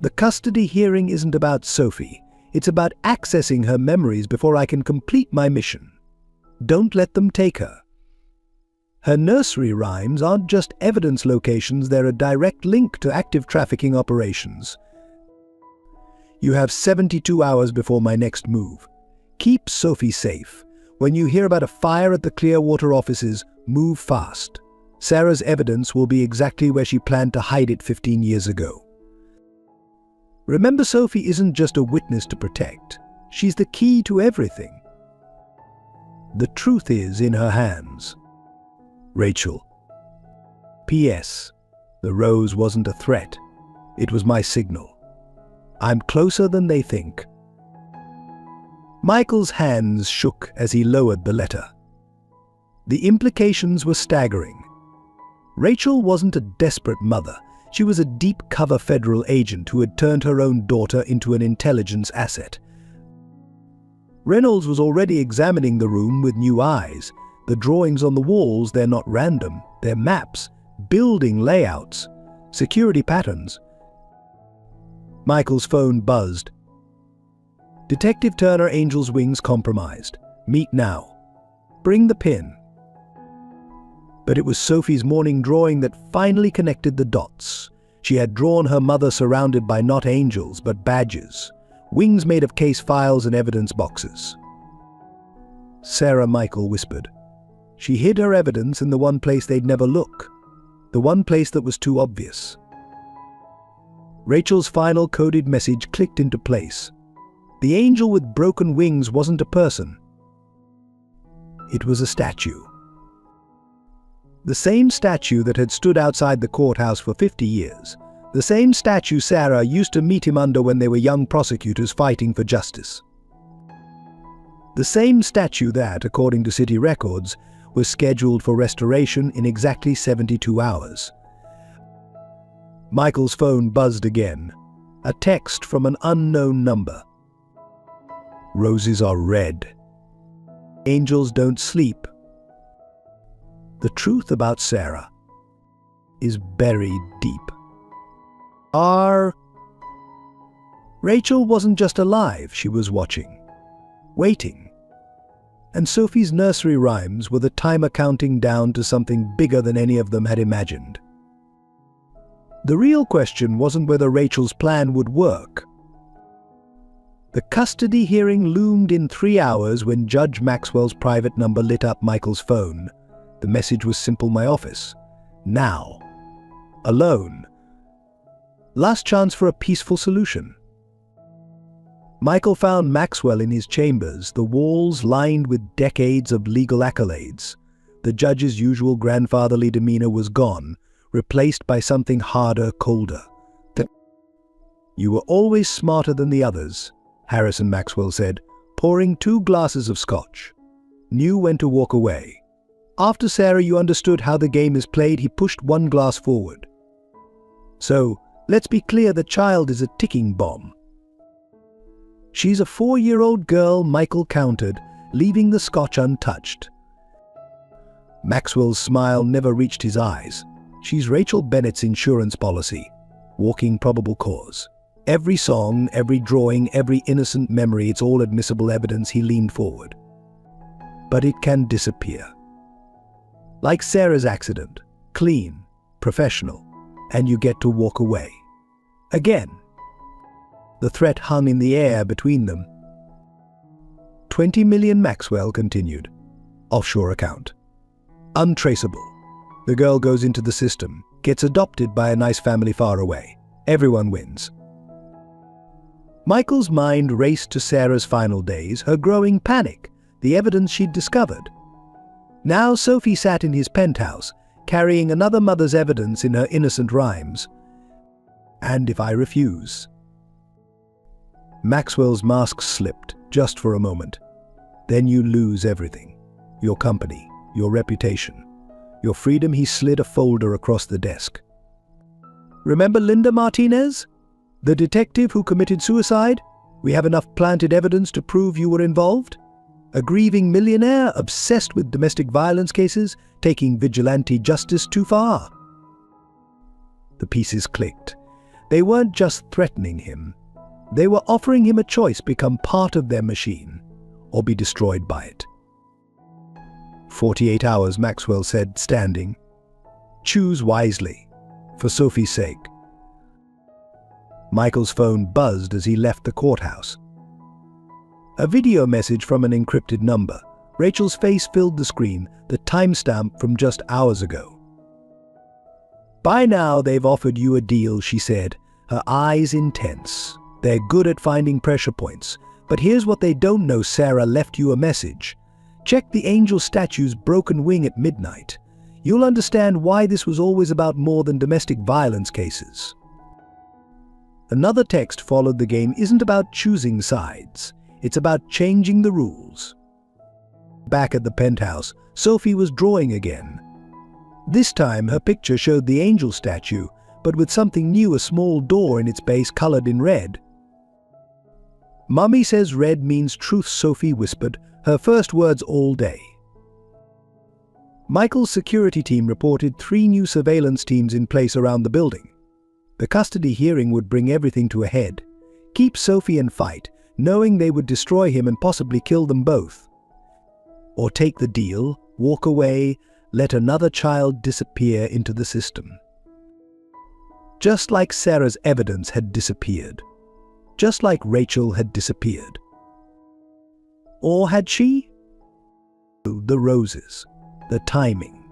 The custody hearing isn't about Sophie. It's about accessing her memories before I can complete my mission. Don't let them take her. Her nursery rhymes aren't just evidence locations, they're a direct link to active trafficking operations. You have 72 hours before my next move. Keep Sophie safe. When you hear about a fire at the Clearwater offices, move fast. Sarah's evidence will be exactly where she planned to hide it 15 years ago. Remember, Sophie isn't just a witness to protect. She's the key to everything. The truth is in her hands. Rachel. P.S. The rose wasn't a threat. It was my signal. I'm closer than they think. Michael's hands shook as he lowered the letter. The implications were staggering. Rachel wasn't a desperate mother. She was a deep-cover federal agent who had turned her own daughter into an intelligence asset. Reynolds was already examining the room with new eyes. The drawings on the walls, they're not random. They're maps, building layouts, security patterns. Michael's phone buzzed. Detective Turner, Angel's Wings compromised. Meet now. Bring the pin. But it was Sophie's morning drawing that finally connected the dots. She had drawn her mother surrounded by not angels, but badges. Wings made of case files and evidence boxes. Sarah, Michael whispered. She hid her evidence in the one place they'd never look. The one place that was too obvious. Rachel's final coded message clicked into place. The angel with broken wings wasn't a person. It was a statue. The same statue that had stood outside the courthouse for 50 years. The same statue Sarah used to meet him under when they were young prosecutors fighting for justice. The same statue that, according to city records, was scheduled for restoration in exactly 72 hours. Michael's phone buzzed again. A text from an unknown number. Roses are red. Angels don't sleep. The truth about Sarah is buried deep. Rachel wasn't just alive, she was watching, waiting. And Sophie's nursery rhymes were the timer counting down to something bigger than any of them had imagined. The real question wasn't whether Rachel's plan would work. The custody hearing loomed in 3 hours when Judge Maxwell's private number lit up Michael's phone. The message was simple: my office. Now. Alone. Last chance for a peaceful solution. Michael found Maxwell in his chambers, the walls lined with decades of legal accolades. The judge's usual grandfatherly demeanor was gone, replaced by something harder, colder. You were always smarter than the others, Harrison Maxwell said, pouring 2 glasses of scotch. Knew when to walk away. After Sarah, you understood how the game is played. He pushed 1 glass forward. So, let's be clear, the child is a ticking bomb. She's a 4-year-old girl, Michael countered, leaving the scotch untouched. Maxwell's smile never reached his eyes. She's Rachel Bennett's insurance policy. Walking probable cause. Every song, every drawing, every innocent memory, it's all admissible evidence. He leaned forward. But it can disappear. Like Sarah's accident. Clean, professional, and you get to walk away. Again. The threat hung in the air between them. 20 million, Maxwell continued. Offshore account. Untraceable. The girl goes into the system, gets adopted by a nice family far away. Everyone wins. Michael's mind raced to Sarah's final days, her growing panic, the evidence she'd discovered. Now Sophie sat in his penthouse, carrying another mother's evidence in her innocent rhymes. And if I refuse? Maxwell's mask slipped, just for a moment. Then you lose everything. Your company, your reputation, your freedom. He slid a folder across the desk. Remember Linda Martinez? The detective who committed suicide? We have enough planted evidence to prove you were involved? A grieving millionaire obsessed with domestic violence cases, taking vigilante justice too far. The pieces clicked. They weren't just threatening him. They were offering him a choice: become part of their machine, or be destroyed by it. 48 hours, Maxwell said, standing. Choose wisely, for Sophie's sake. Michael's phone buzzed as he left the courthouse. A video message from an encrypted number. Rachel's face filled the screen, the timestamp from just hours ago. By now they've offered you a deal, she said. her eyes intense. They're good at finding pressure points. But here's what they don't know: Sarah left you a message. Check the angel statue's broken wing at midnight. You'll understand why this was always about more than domestic violence cases. Another text followed. The game isn't about choosing sides. It's about changing the rules. Back at the penthouse, Sophie was drawing again. This time her picture showed the angel statue, but with something new: a small door in its base colored in red. "Mummy says red means truth," Sophie whispered, her first words all day. Michael's security team reported 3 new surveillance teams in place around the building. The custody hearing would bring everything to a head. Keep Sophie and fight, knowing they would destroy him and possibly kill them both. Or take the deal, walk away, let another child disappear into the system. Just like Sarah's evidence had disappeared. Just like Rachel had disappeared. Or had she? The roses, the timing,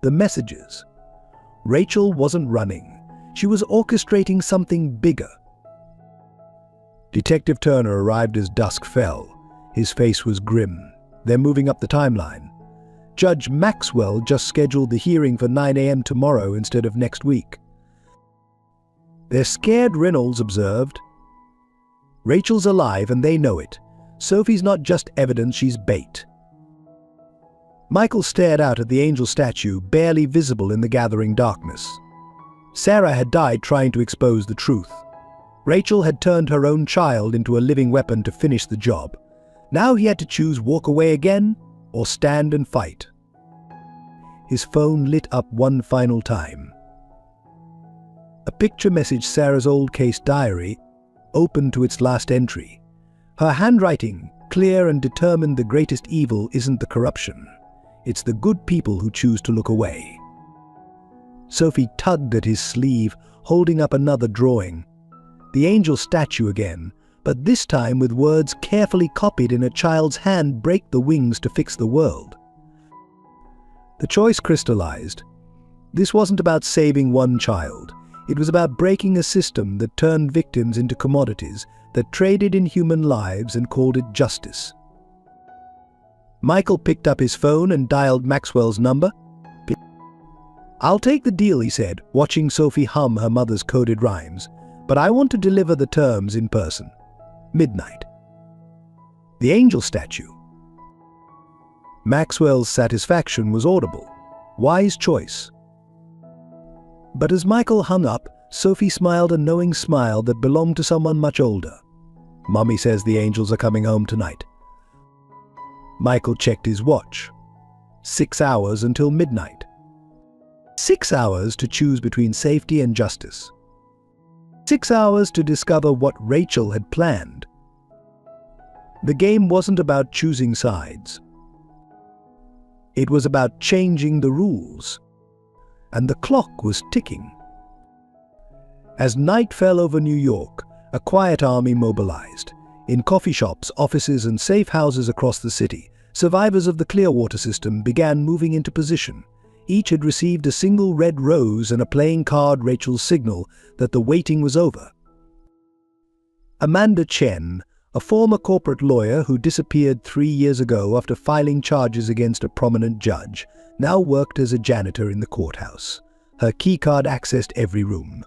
the messages. Rachel wasn't running. She was orchestrating something bigger. Detective Turner arrived as dusk fell. His face was grim. They're moving up the timeline. Judge Maxwell just scheduled the hearing for 9 a.m. tomorrow instead of next week. "They're scared," Reynolds observed. "Rachel's alive and they know it. Sophie's not just evidence, she's bait." Michael stared out at the angel statue, barely visible in the gathering darkness. Sarah had died trying to expose the truth. Rachel had turned her own child into a living weapon to finish the job. Now he had to choose: walk away again or stand and fight. His phone lit up one final time. A picture message: Sarah's old case diary, open to its last entry. Her handwriting, clear and determined: the greatest evil isn't the corruption. It's the good people who choose to look away. Sophie tugged at his sleeve, holding up another drawing. The angel statue again, but this time with words carefully copied in a child's hand: break the wings to fix the world. The choice crystallized. This wasn't about saving one child. It was about breaking a system that turned victims into commodities, that traded in human lives and called it justice. Michael picked up his phone and dialed Maxwell's number. "I'll take the deal," he said, watching Sophie hum her mother's coded rhymes, "but I want to deliver the terms in person. Midnight." The angel statue. Maxwell's satisfaction was audible. Wise choice. But as Michael hung up, Sophie smiled a knowing smile that belonged to someone much older. "Mummy says the angels are coming home tonight." Michael checked his watch. 6 hours until midnight. 6 hours to choose between safety and justice. 6 hours to discover what Rachel had planned. The game wasn't about choosing sides. It was about changing the rules. And the clock was ticking. As night fell over New York, a quiet army mobilized. In coffee shops, offices, and safe houses across the city, survivors of the Clearwater system began moving into position. Each had received a single red rose and a playing card, Rachel's signal that the waiting was over. Amanda Chen, a former corporate lawyer who disappeared 3 years ago after filing charges against a prominent judge, now worked as a janitor in the courthouse. Her keycard accessed every room.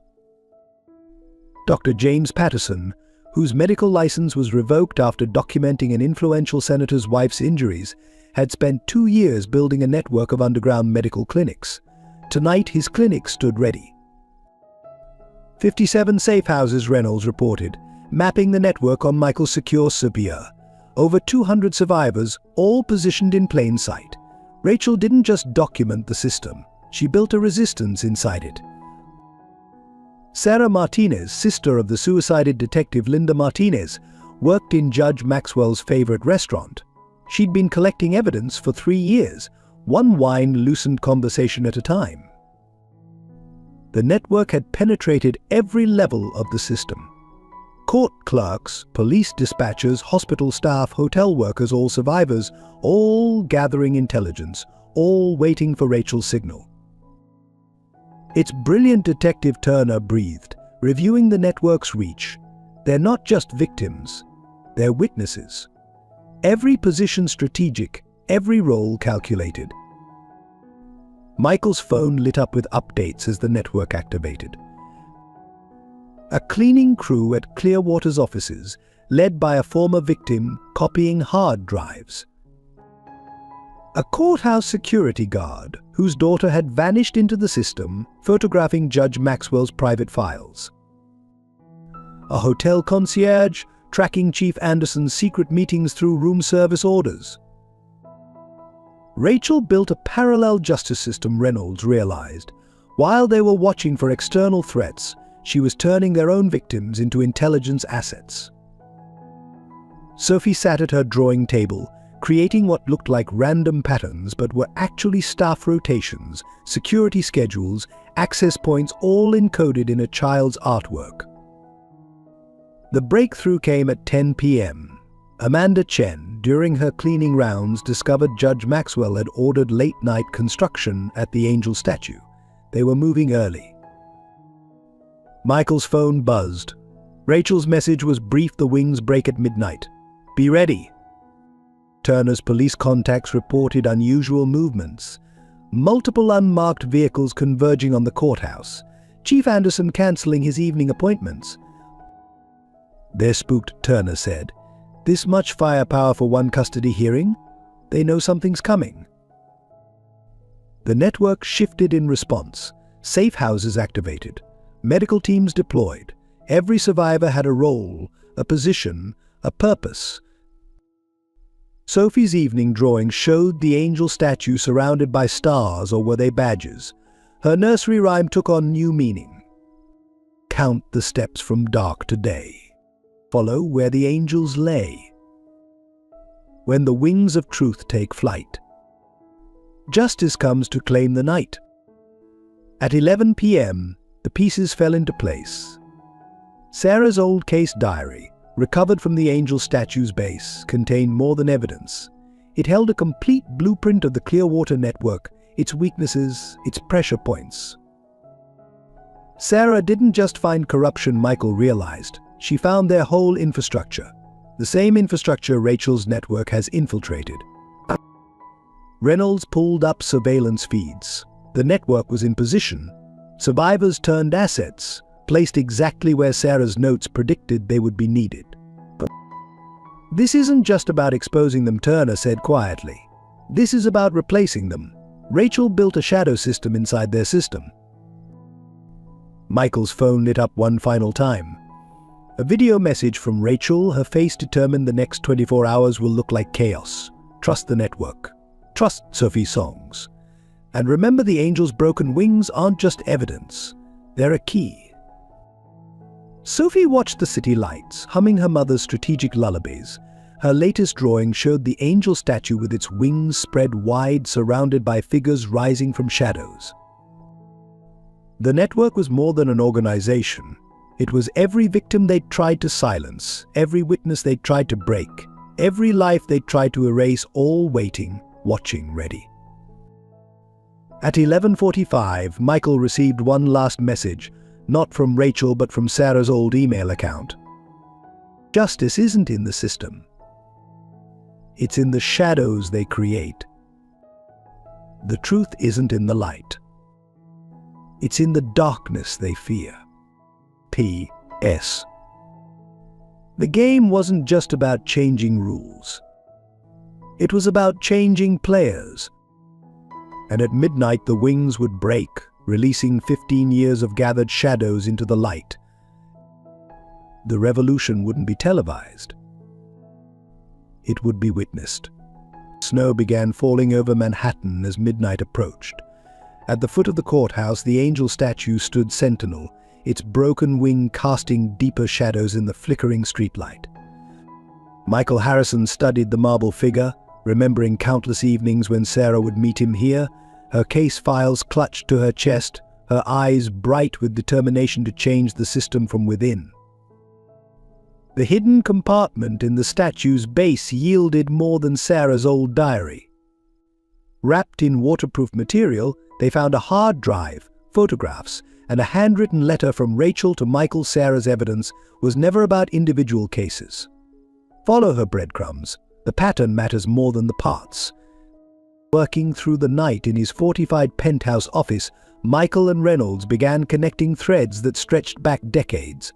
Dr. James Patterson, whose medical license was revoked after documenting an influential senator's wife's injuries, had spent 2 years building a network of underground medical clinics. Tonight, his clinic stood ready. 57 safe houses, Reynolds reported, mapping the network on Michael's secure Serbia. Over 200 survivors, all positioned in plain sight. Rachel didn't just document the system, she built a resistance inside it. Sarah Martinez, sister of the suicided detective Linda Martinez, worked in Judge Maxwell's favorite restaurant. She'd been collecting evidence for 3 years, one wine-loosened conversation at a time. The network had penetrated every level of the system. Court clerks, police dispatchers, hospital staff, hotel workers, all survivors, all gathering intelligence, all waiting for Rachel's signal. Its brilliant detective Turner breathed, reviewing the network's reach. They're not just victims, they're witnesses. Every position strategic, every role calculated. Michael's phone lit up with updates as the network activated. A cleaning crew at Clearwater's offices, led by a former victim, copying hard drives. A courthouse security guard, whose daughter had vanished into the system, photographing Judge Maxwell's private files. A hotel concierge, tracking Chief Anderson's secret meetings through room service orders. Rachel built a parallel justice system, Reynolds realized. While they were watching for external threats, she was turning their own victims into intelligence assets. Sophie sat at her drawing table, creating what looked like random patterns but were actually staff rotations, security schedules, access points, all encoded in a child's artwork. The breakthrough came at 10 p.m. Amanda Chen, during her cleaning rounds, discovered Judge Maxwell had ordered late-night construction at the angel statue. They were moving early. Michael's phone buzzed. Rachel's message was brief: the wings break at midnight. Be ready. Turner's police contacts reported unusual movements. Multiple unmarked vehicles converging on the courthouse. Chief Anderson cancelling his evening appointments. They're spooked, Turner said. This much firepower for one custody hearing? They know something's coming. The network shifted in response. Safe houses activated. Medical teams deployed. Every survivor had a role, a position, a purpose. Sophie's evening drawing showed the angel statue surrounded by stars, or were they badges? Her nursery rhyme took on new meaning. Count the steps from dark to day. Follow where the angels lay. When the wings of truth take flight, justice comes to claim the night. At 11 p.m., the pieces fell into place. Sarah's old case diary, recovered from the angel statue's base, contained more than evidence. It held a complete blueprint of the Clearwater network, its weaknesses, its pressure points. Sarah didn't just find corruption, Michael realized. She found their whole infrastructure, the same infrastructure Rachel's network has infiltrated. Reynolds pulled up surveillance feeds. The network was in position. Survivors turned assets, placed exactly where Sarah's notes predicted they would be needed. This isn't just about exposing them, Turner said quietly. This is about replacing them. Rachel built a shadow system inside their system. Michael's phone lit up one final time. A video message from Rachel, her face determined the next 24 hours will look like chaos. Trust the network. Trust Sophie's songs. And remember, the angel's broken wings aren't just evidence. They're a key. Sophie watched the city lights, humming her mother's strategic lullabies. Her latest drawing showed the angel statue with its wings spread wide, surrounded by figures rising from shadows. The network was more than an organization. It was every victim they'd tried to silence, every witness they'd tried to break, every life they'd tried to erase, all waiting, watching, ready. At 11:45, Michael received one last message, not from Rachel but from Sarah's old email account. Justice isn't in the system. It's in the shadows they create. The truth isn't in the light. It's in the darkness they fear. P.S. The game wasn't just about changing rules. It was about changing players. And at midnight the wings would break, releasing 15 years of gathered shadows into the light. The revolution wouldn't be televised. It would be witnessed. Snow began falling over Manhattan as midnight approached. At the foot of the courthouse, the angel statue stood sentinel, its broken wing casting deeper shadows in the flickering streetlight. Michael Harrison studied the marble figure, remembering countless evenings when Sarah would meet him here, her case files clutched to her chest, her eyes bright with determination to change the system from within. The hidden compartment in the statue's base yielded more than Sarah's old diary. Wrapped in waterproof material, they found a hard drive, photographs, and a handwritten letter from Rachel to Michael. Sarah's evidence was never about individual cases. Follow her breadcrumbs. The pattern matters more than the parts. Working through the night in his fortified penthouse office, Michael and Reynolds began connecting threads that stretched back decades.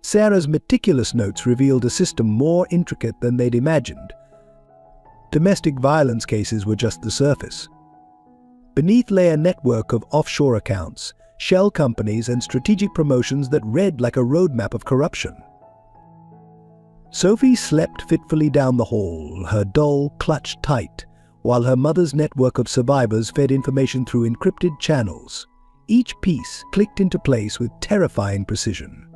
Sarah's meticulous notes revealed a system more intricate than they'd imagined. Domestic violence cases were just the surface. Beneath lay a network of offshore accounts, shell companies, and strategic promotions that read like a roadmap of corruption. Sophie slept fitfully down the hall, her doll clutched tight, while her mother's network of survivors fed information through encrypted channels. Each piece clicked into place with terrifying precision.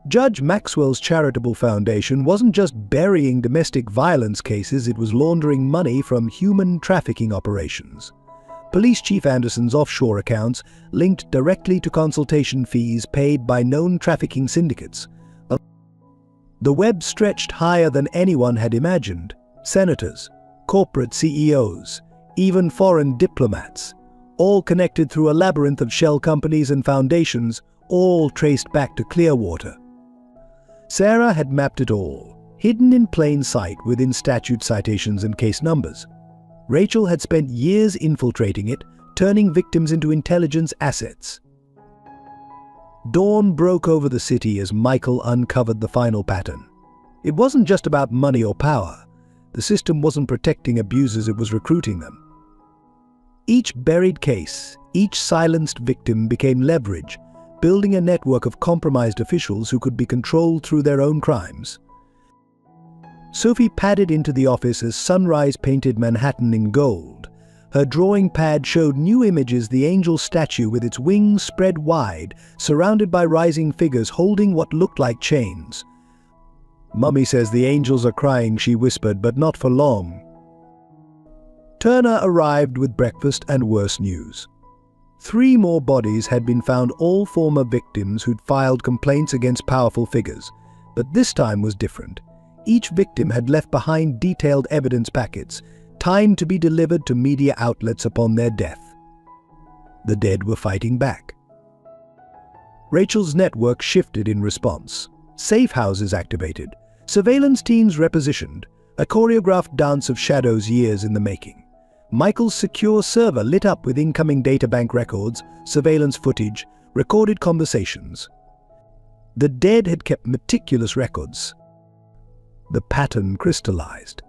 Judge Maxwell's charitable foundation wasn't just burying domestic violence cases, it was laundering money from human trafficking operations. Police Chief Anderson's offshore accounts linked directly to consultation fees paid by known trafficking syndicates. The web stretched higher than anyone had imagined. Senators, corporate CEOs, even foreign diplomats, all connected through a labyrinth of shell companies and foundations, all traced back to Clearwater. Sarah had mapped it all, hidden in plain sight within statute citations and case numbers. Rachel had spent years infiltrating it, turning victims into intelligence assets. Dawn broke over the city as Michael uncovered the final pattern. It wasn't just about money or power. The system wasn't protecting abusers, it was recruiting them. Each buried case, each silenced victim became leverage, building a network of compromised officials who could be controlled through their own crimes. Sophie padded into the office as sunrise painted Manhattan in gold. Her drawing pad showed new images: the angel statue with its wings spread wide, surrounded by rising figures holding what looked like chains. "Mummy says the angels are crying," she whispered, "but not for long." Turner arrived with breakfast and worse news. 3 more bodies had been found, all former victims who'd filed complaints against powerful figures. But this time was different. Each victim had left behind detailed evidence packets, timed to be delivered to media outlets upon their death. The dead were fighting back. Rachel's network shifted in response. Safe houses activated, surveillance teams repositioned, a choreographed dance of shadows years in the making. Michael's secure server lit up with incoming databank records, surveillance footage, recorded conversations. The dead had kept meticulous records. The pattern crystallized.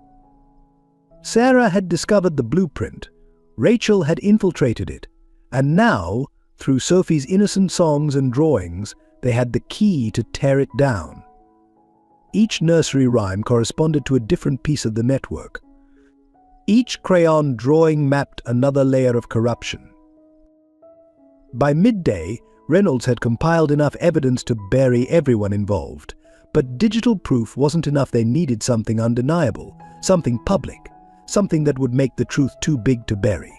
Sarah had discovered the blueprint. Rachel had infiltrated it. And now, through Sophie's innocent songs and drawings, they had the key to tear it down. Each nursery rhyme corresponded to a different piece of the network. Each crayon drawing mapped another layer of corruption. By midday, Reynolds had compiled enough evidence to bury everyone involved. But digital proof wasn't enough. They needed something undeniable, something public, something that would make the truth too big to bury.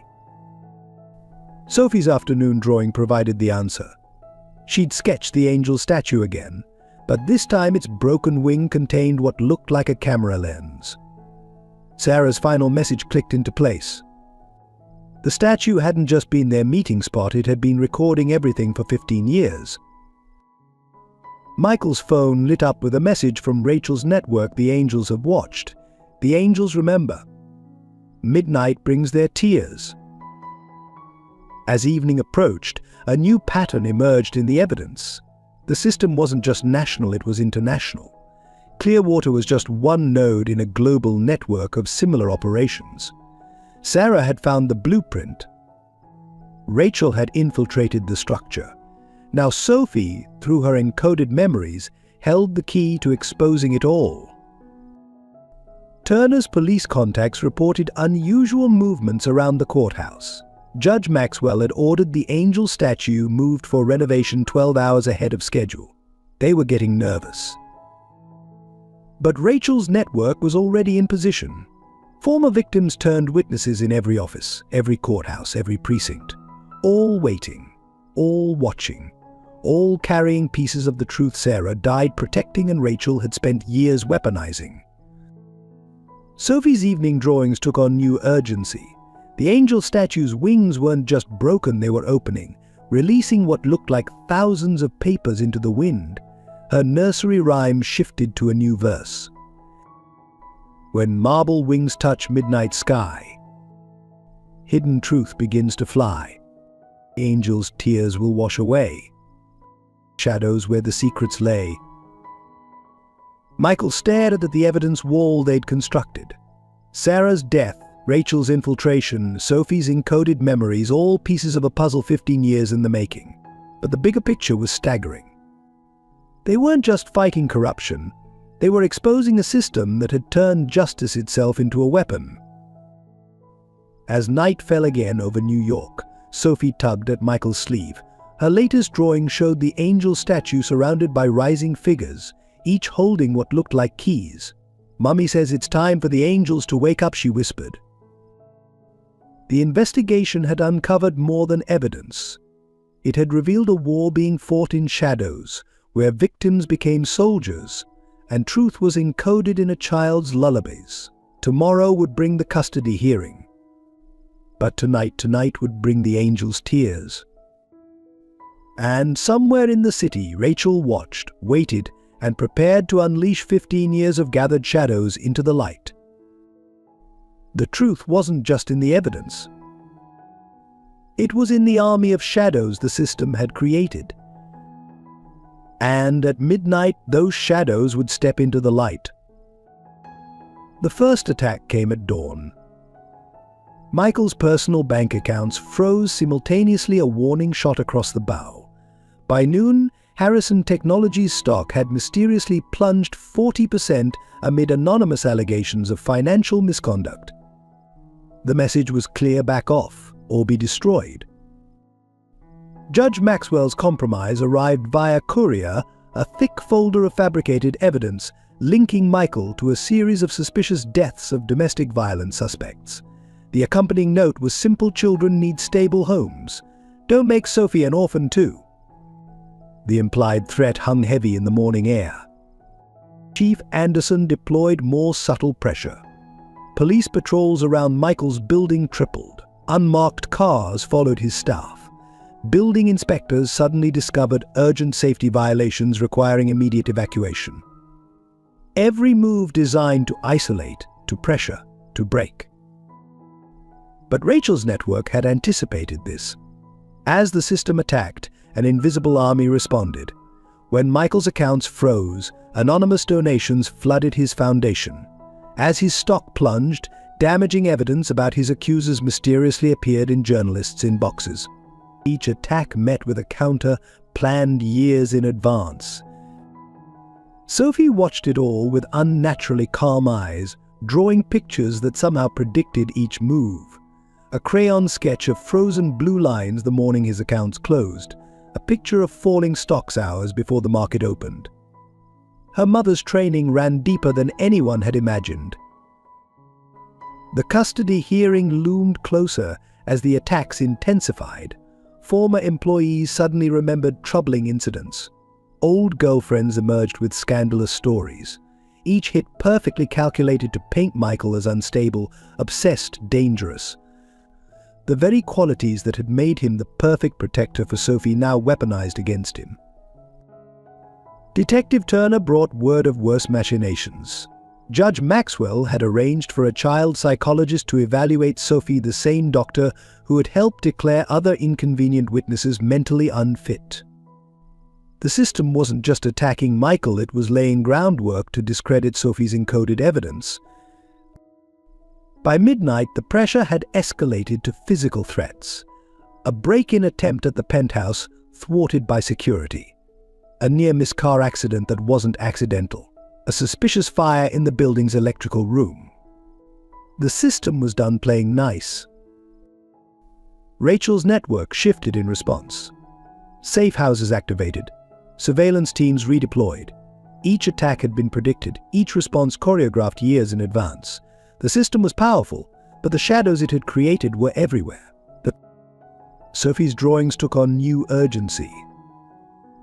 Sophie's afternoon drawing provided the answer. She'd sketched the angel statue again, but this time its broken wing contained what looked like a camera lens. Sarah's final message clicked into place. The statue hadn't just been their meeting spot, it had been recording everything for 15 years. Michael's phone lit up with a message from Rachel's network. "The angels have watched. The angels remember. Midnight brings their tears." As evening approached, a new pattern emerged in the evidence. The system wasn't just national, it was international. Clearwater was just one node in a global network of similar operations. Sarah had found the blueprint. Rachel had infiltrated the structure. Now Sophie, through her encoded memories, held the key to exposing it all. Turner's police contacts reported unusual movements around the courthouse. Judge Maxwell had ordered the angel statue moved for renovation 12 hours ahead of schedule. They were getting nervous. But Rachel's network was already in position. Former victims turned witnesses in every office, every courthouse, every precinct. All waiting, all watching, all carrying pieces of the truth Sarah died protecting and Rachel had spent years weaponizing. Sophie's evening drawings took on new urgency. The angel statue's wings weren't just broken, they were opening, Releasing what looked like thousands of papers into the wind, her nursery rhyme shifted to a new verse. When marble wings touch midnight sky, hidden truth begins to fly. Angels' tears will wash away shadows where the secrets lay. Michael stared at the evidence wall they'd constructed. Sarah's death, Rachel's infiltration, Sophie's encoded memories, all pieces of a puzzle 15 years in the making. But the bigger picture was staggering. They weren't just fighting corruption, they were exposing a system that had turned justice itself into a weapon. As night fell again over New York, Sophie tugged at Michael's sleeve. Her latest drawing showed the angel statue surrounded by rising figures, each holding what looked like keys. "Mummy says it's time for the angels to wake up," she whispered. The investigation had uncovered more than evidence. It had revealed a war being fought in shadows, where victims became soldiers, and truth was encoded in a child's lullabies. Tomorrow would bring the custody hearing. But tonight would bring the angel's tears. And somewhere in the city, Rachel watched, waited, and prepared to unleash 15 years of gathered shadows into the light. The truth wasn't just in the evidence. It was in the army of shadows the system had created. And at midnight, those shadows would step into the light. The first attack came at dawn. Michael's personal bank accounts froze simultaneously, a warning shot across the bow. By noon, Harrison Technologies stock had mysteriously plunged 40% amid anonymous allegations of financial misconduct. The message was clear: back off, or be destroyed. Judge Maxwell's compromise arrived via courier, a thick folder of fabricated evidence linking Michael to a series of suspicious deaths of domestic violence suspects. The accompanying note was simple: children need stable homes. Don't make Sophie an orphan too. The implied threat hung heavy in the morning air. Chief Anderson deployed more subtle pressure. Police patrols around Michael's building tripled. Unmarked cars followed his staff. Building inspectors suddenly discovered urgent safety violations requiring immediate evacuation. Every move designed to isolate, to pressure, to break. But Rachel's network had anticipated this. As the system attacked, an invisible army responded. When Michael's accounts froze, anonymous donations flooded his foundation. As his stock plunged, damaging evidence about his accusers mysteriously appeared in journalists' inboxes. Each attack met with a counter planned years in advance. Sophie watched it all with unnaturally calm eyes, drawing pictures that somehow predicted each move. A crayon sketch of frozen blue lines the morning his accounts closed, a picture of falling stocks hours before the market opened. Her mother's training ran deeper than anyone had imagined. The custody hearing loomed closer as the attacks intensified. Former employees suddenly remembered troubling incidents. Old girlfriends emerged with scandalous stories. Each hit perfectly calculated to paint Michael as unstable, obsessed, dangerous. The very qualities that had made him the perfect protector for Sophie now weaponized against him. Detective Turner brought word of worse machinations. Judge Maxwell had arranged for a child psychologist to evaluate Sophie, the same doctor who had helped declare other inconvenient witnesses mentally unfit. The system wasn't just attacking Michael, it was laying groundwork to discredit Sophie's encoded evidence. By midnight, the pressure had escalated to physical threats. A break-in attempt at the penthouse thwarted by security. A near-miss car accident that wasn't accidental. A suspicious fire in the building's electrical room. The system was done playing nice. Rachel's network shifted in response. Safe houses activated. Surveillance teams redeployed. Each attack had been predicted, each response choreographed years in advance. The system was powerful, but the shadows it had created were everywhere. Sophie's drawings took on new urgency.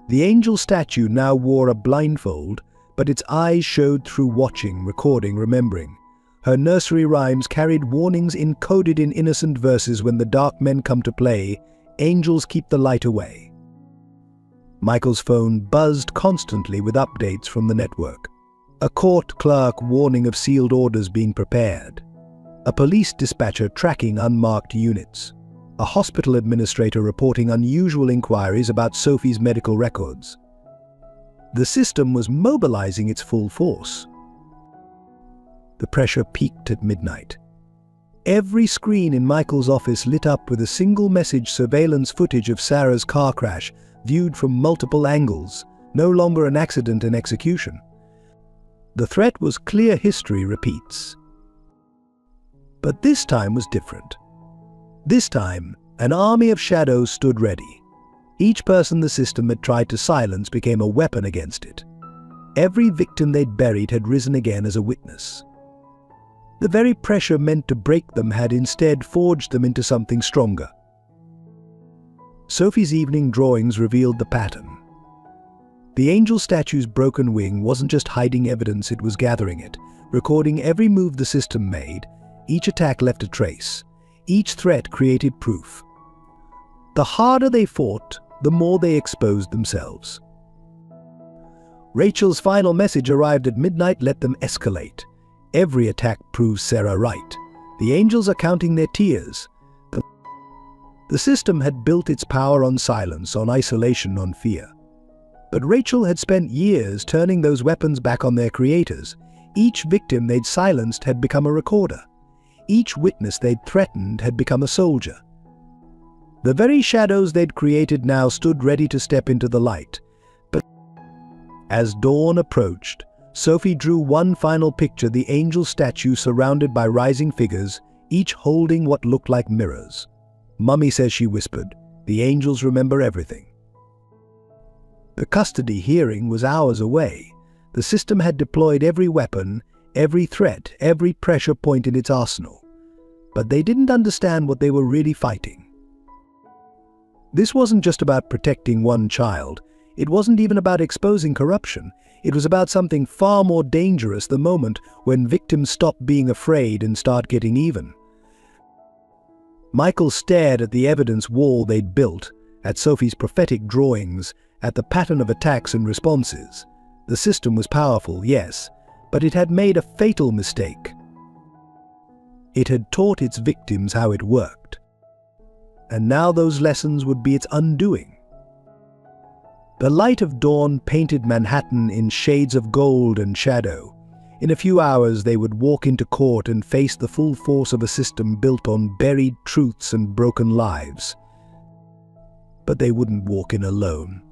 The angel statue now wore a blindfold, but its eyes showed through watching, recording, remembering. Her nursery rhymes carried warnings encoded in innocent verses: when the dark men come to play, Angels keep the light away. Michael's phone buzzed constantly with updates from the network. A court clerk warning of sealed orders being prepared. A police dispatcher tracking unmarked units. A hospital administrator reporting unusual inquiries about Sophie's medical records. The system was mobilizing its full force. The pressure peaked at midnight. Every screen in Michael's office lit up with a single message surveillance footage of Sarah's car crash, viewed from multiple angles, no longer an accident and execution. The threat was clear: history repeats. But this time was different. This time, an army of shadows stood ready. Each person the system had tried to silence became a weapon against it. Every victim they'd buried had risen again as a witness. The very pressure meant to break them had instead forged them into something stronger. Sophie's evening drawings revealed the pattern. The angel statue's broken wing wasn't just hiding evidence, it was gathering it, recording every move the system made. Each attack left a trace. Each threat created proof. The harder they fought, the more they exposed themselves. Rachel's final message arrived at midnight: let them escalate. Every attack proves Sarah right. The angels are counting their tears. The system had built its power on silence, on isolation, on fear. But Rachel had spent years turning those weapons back on their creators. Each victim they'd silenced had become a recorder. Each witness they'd threatened had become a soldier. The very shadows they'd created now stood ready to step into the light. But as dawn approached, Sophie drew one final picture: the angel statue surrounded by rising figures, each holding what looked like mirrors. "Mummy says," she whispered, "the angels remember everything." The custody hearing was hours away. The system had deployed every weapon, every threat, every pressure point in its arsenal. But they didn't understand what they were really fighting. This wasn't just about protecting one child. It wasn't even about exposing corruption. It was about something far more dangerous: the moment when victims stop being afraid and start getting even. Michael stared at the evidence wall they'd built, at Sophie's prophetic drawings, at the pattern of attacks and responses. The system was powerful, yes, but it had made a fatal mistake. It had taught its victims how it worked. And now those lessons would be its undoing. The light of dawn painted Manhattan in shades of gold and shadow. In a few hours they would walk into court and face the full force of a system built on buried truths and broken lives. But they wouldn't walk in alone.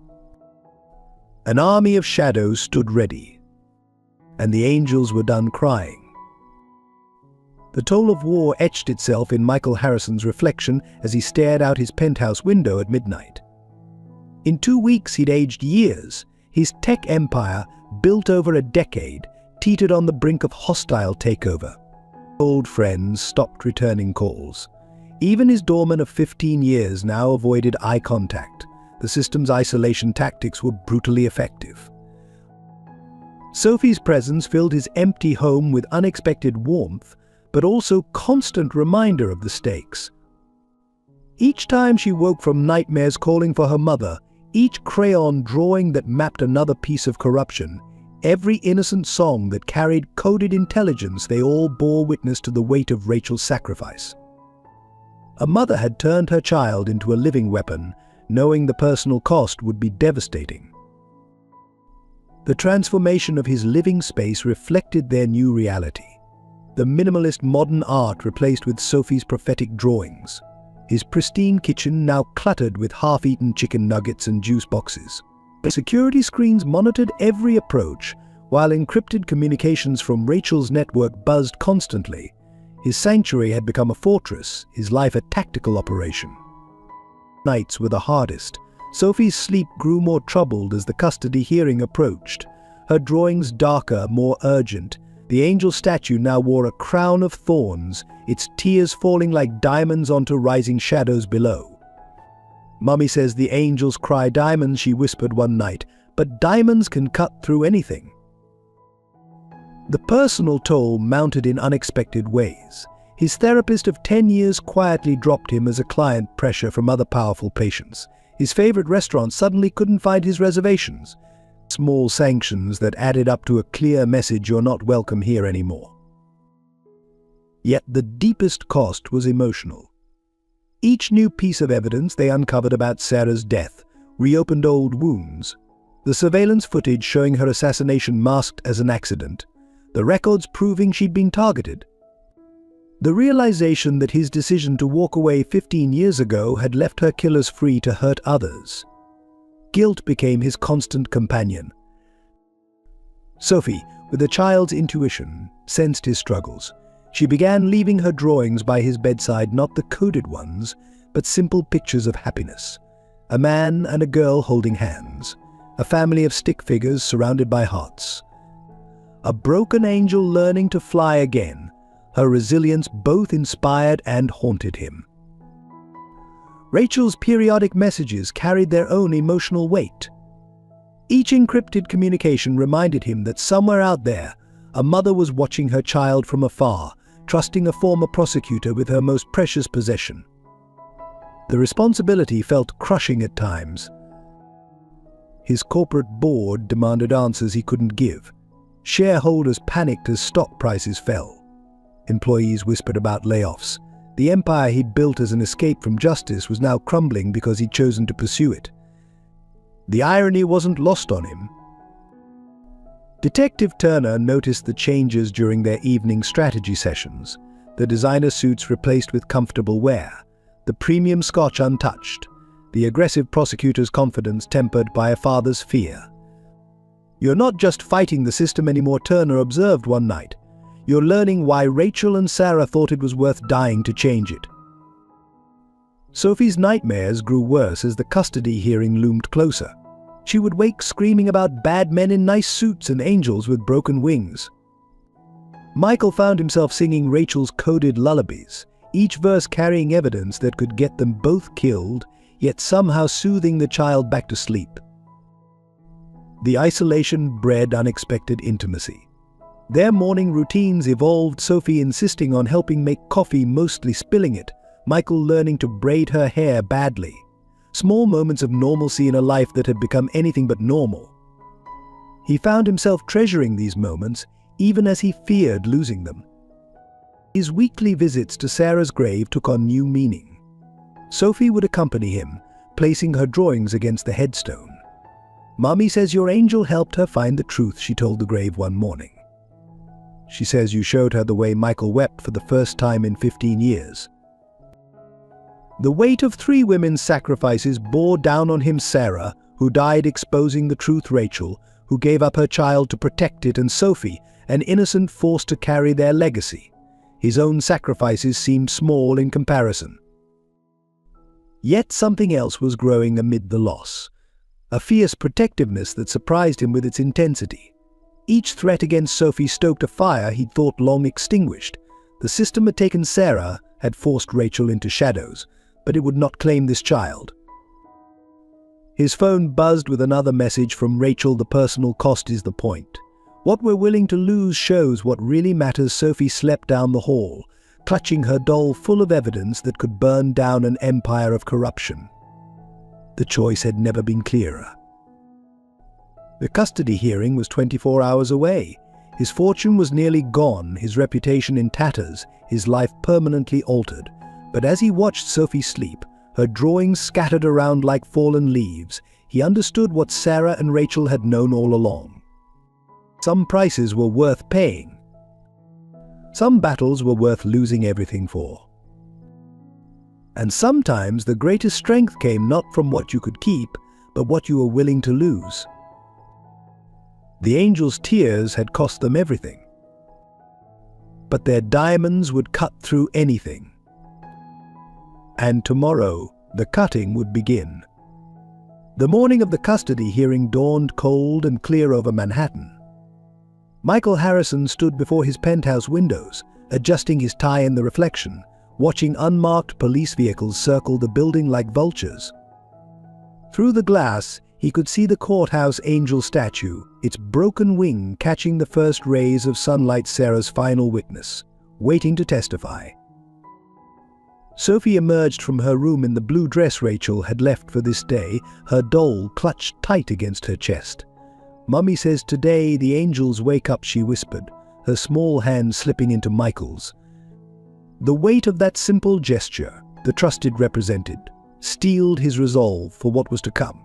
An army of shadows stood ready, and the angels were done crying. The toll of war etched itself in Michael Harrison's reflection as he stared out his penthouse window at midnight. In 2 weeks he'd aged years. His tech empire, built over a decade, teetered on the brink of hostile takeover. Old friends stopped returning calls. Even his doorman of 15 years now avoided eye contact. The system's isolation tactics were brutally effective. Sophie's presence filled his empty home with unexpected warmth, but also constant reminder of the stakes. Each time she woke from nightmares calling for her mother, each crayon drawing that mapped another piece of corruption, every innocent song that carried coded intelligence, they all bore witness to the weight of Rachel's sacrifice. A mother had turned her child into a living weapon, knowing the personal cost would be devastating. The transformation of his living space reflected their new reality. The minimalist modern art replaced with Sophie's prophetic drawings. His pristine kitchen now cluttered with half-eaten chicken nuggets and juice boxes. Security screens monitored every approach, while encrypted communications from Rachel's network buzzed constantly. His sanctuary had become a fortress, his life a tactical operation. Nights were the hardest. Sophie's sleep grew more troubled as the custody hearing approached. Her drawings darker, more urgent. The angel statue now wore a crown of thorns, its tears falling like diamonds onto rising shadows below. "Mummy says the angels cry diamonds," she whispered one night, "but diamonds can cut through anything." The personal toll mounted in unexpected ways. His therapist of 10 years quietly dropped him as a client pressure from other powerful patients. His favorite restaurant suddenly couldn't find his reservations. Small sanctions that added up to a clear message: you're not welcome here anymore. Yet the deepest cost was emotional. Each new piece of evidence they uncovered about Sarah's death reopened old wounds. The surveillance footage showing her assassination masked as an accident. The records proving she'd been targeted. The realization that his decision to walk away 15 years ago had left her killers free to hurt others. Guilt became his constant companion. Sophie, with a child's intuition, sensed his struggles. She began leaving her drawings by his bedside, not the coded ones, but simple pictures of happiness. A man and a girl holding hands. A family of stick figures surrounded by hearts. A broken angel learning to fly again. Her resilience both inspired and haunted him. Rachel's periodic messages carried their own emotional weight. Each encrypted communication reminded him that somewhere out there, a mother was watching her child from afar, trusting a former prosecutor with her most precious possession. The responsibility felt crushing at times. His corporate board demanded answers he couldn't give. Shareholders panicked as stock prices fell. Employees whispered about layoffs. The empire he'd built as an escape from justice was now crumbling because he'd chosen to pursue it. The irony wasn't lost on him. Detective Turner noticed the changes during their evening strategy sessions. The designer suits replaced with comfortable wear. The premium scotch untouched. The aggressive prosecutor's confidence tempered by a father's fear. "You're not just fighting the system anymore," Turner observed one night. "You're learning why Rachel and Sarah thought it was worth dying to change it." Sophie's nightmares grew worse as the custody hearing loomed closer. She would wake screaming about bad men in nice suits and angels with broken wings. Michael found himself singing Rachel's coded lullabies, each verse carrying evidence that could get them both killed, yet somehow soothing the child back to sleep. The isolation bred unexpected intimacy. Their morning routines evolved, Sophie insisting on helping make coffee, mostly spilling it, Michael learning to braid her hair badly. Small moments of normalcy in a life that had become anything but normal. He found himself treasuring these moments, even as he feared losing them. His weekly visits to Sarah's grave took on new meaning. Sophie would accompany him, placing her drawings against the headstone. "Mommy says your angel helped her find the truth," she told the grave one morning. "She says you showed her the way Michael wept for the first time in 15 years. The weight of 3 women's sacrifices bore down on him: Sarah, who died exposing the truth; Rachel, who gave up her child to protect it; and Sophie, an innocent forced to carry their legacy. His own sacrifices seemed small in comparison. Yet something else was growing amid the loss. A fierce protectiveness that surprised him with its intensity. Each threat against Sophie stoked a fire he'd thought long extinguished. The system had taken Sarah, had forced Rachel into shadows, but it would not claim this child. His phone buzzed with another message from Rachel: "The personal cost is the point. What we're willing to lose shows what really matters." Sophie slept down the hall, clutching her doll full of evidence that could burn down an empire of corruption. The choice had never been clearer. The custody hearing was 24 hours away. His fortune was nearly gone, his reputation in tatters, his life permanently altered. But as he watched Sophie sleep, her drawings scattered around like fallen leaves, he understood what Sarah and Rachel had known all along. Some prices were worth paying. Some battles were worth losing everything for. And sometimes the greatest strength came not from what you could keep, but what you were willing to lose. The angels' tears had cost them everything. But their diamonds would cut through anything. And tomorrow, the cutting would begin. The morning of the custody hearing dawned cold and clear over Manhattan. Michael Harrison stood before his penthouse windows, adjusting his tie in the reflection, watching unmarked police vehicles circle the building like vultures. Through the glass, he could see the courthouse angel statue, its broken wing catching the first rays of sunlight, Sarah's final witness, waiting to testify. Sophie emerged from her room in the blue dress Rachel had left for this day, her doll clutched tight against her chest. "Mummy says today the angels wake up," she whispered, her small hand slipping into Michael's. The weight of that simple gesture, the trusted represented, steeled his resolve for what was to come.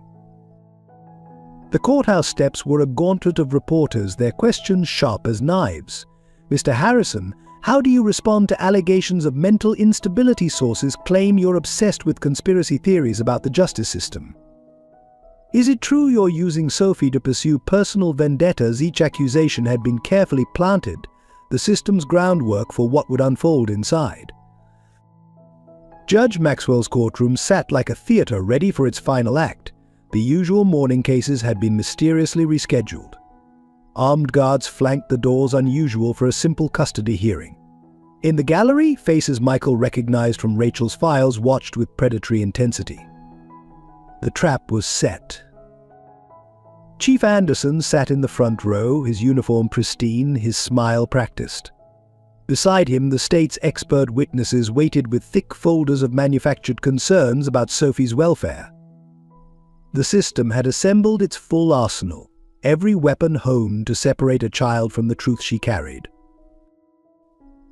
The courthouse steps were a gauntlet of reporters, their questions sharp as knives. "Mr. Harrison, how do you respond to allegations of mental instability? Sources claim you're obsessed with conspiracy theories about the justice system. Is it true you're using Sophie to pursue personal vendettas?" Each accusation had been carefully planted, the system's groundwork for what would unfold inside. Judge Maxwell's courtroom sat like a theater ready for its final act. The usual morning cases had been mysteriously rescheduled. Armed guards flanked the doors, unusual for a simple custody hearing. In the gallery, faces Michael recognized from Rachel's files watched with predatory intensity. The trap was set. Chief Anderson sat in the front row, his uniform pristine, his smile practiced. Beside him, the state's expert witnesses waited with thick folders of manufactured concerns about Sophie's welfare. The system had assembled its full arsenal, every weapon honed to separate a child from the truth she carried.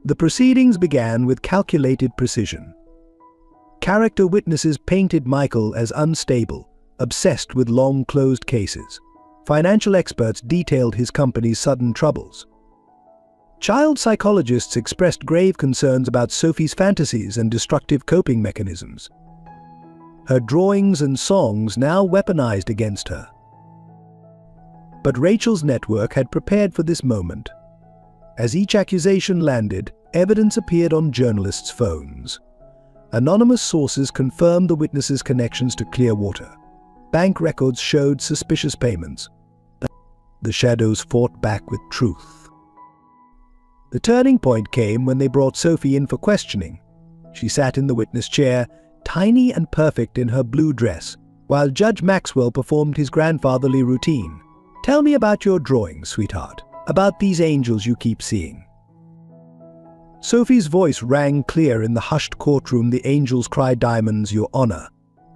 The proceedings began with calculated precision. Character witnesses painted Michael as unstable, obsessed with long-closed cases. Financial experts detailed his company's sudden troubles. Child psychologists expressed grave concerns about Sophie's fantasies and destructive coping mechanisms. Her drawings and songs now weaponized against her. But Rachel's network had prepared for this moment. As each accusation landed, evidence appeared on journalists' phones. Anonymous sources confirmed the witnesses' connections to Clearwater. Bank records showed suspicious payments. The shadows fought back with truth. The turning point came when they brought Sophie in for questioning. She sat in the witness chair, tiny and perfect in her blue dress, while Judge Maxwell performed his grandfatherly routine. "Tell me about your drawings, sweetheart, about these angels you keep seeing." Sophie's voice rang clear in the hushed courtroom. "The angels cry diamonds, Your Honor."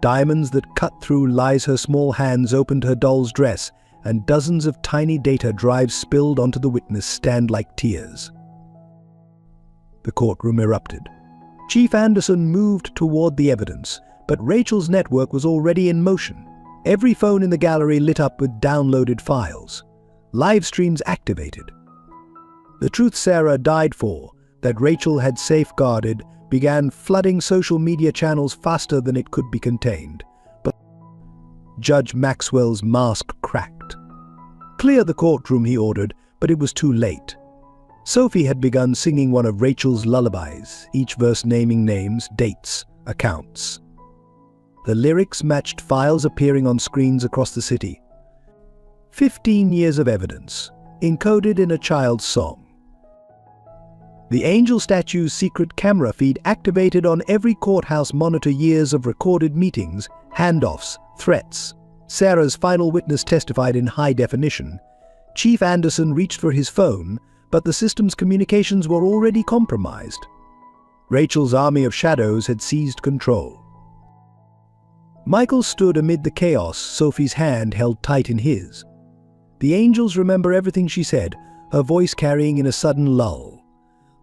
Diamonds that cut through lies. Her small hands opened her doll's dress, and dozens of tiny data drives spilled onto the witness stand like tears. The courtroom erupted. Chief Anderson moved toward the evidence, but Rachel's network was already in motion. Every phone in the gallery lit up with downloaded files. Live streams activated. The truth Sarah died for, that Rachel had safeguarded, began flooding social media channels faster than it could be contained. But Judge Maxwell's mask cracked. "Clear the courtroom," he ordered, but it was too late. Sophie had begun singing one of Rachel's lullabies, each verse naming names, dates, accounts. The lyrics matched files appearing on screens across the city. 15 years of evidence, encoded in a child's song. The angel statue's secret camera feed activated on every courthouse monitor. Years of recorded meetings, handoffs, threats. Sarah's final witness testified in high definition. Chief Anderson reached for his phone, but the system's communications were already compromised. Rachel's army of shadows had seized control. Michael stood amid the chaos, Sophie's hand held tight in his. The angels remember everything she said, her voice carrying in a sudden lull.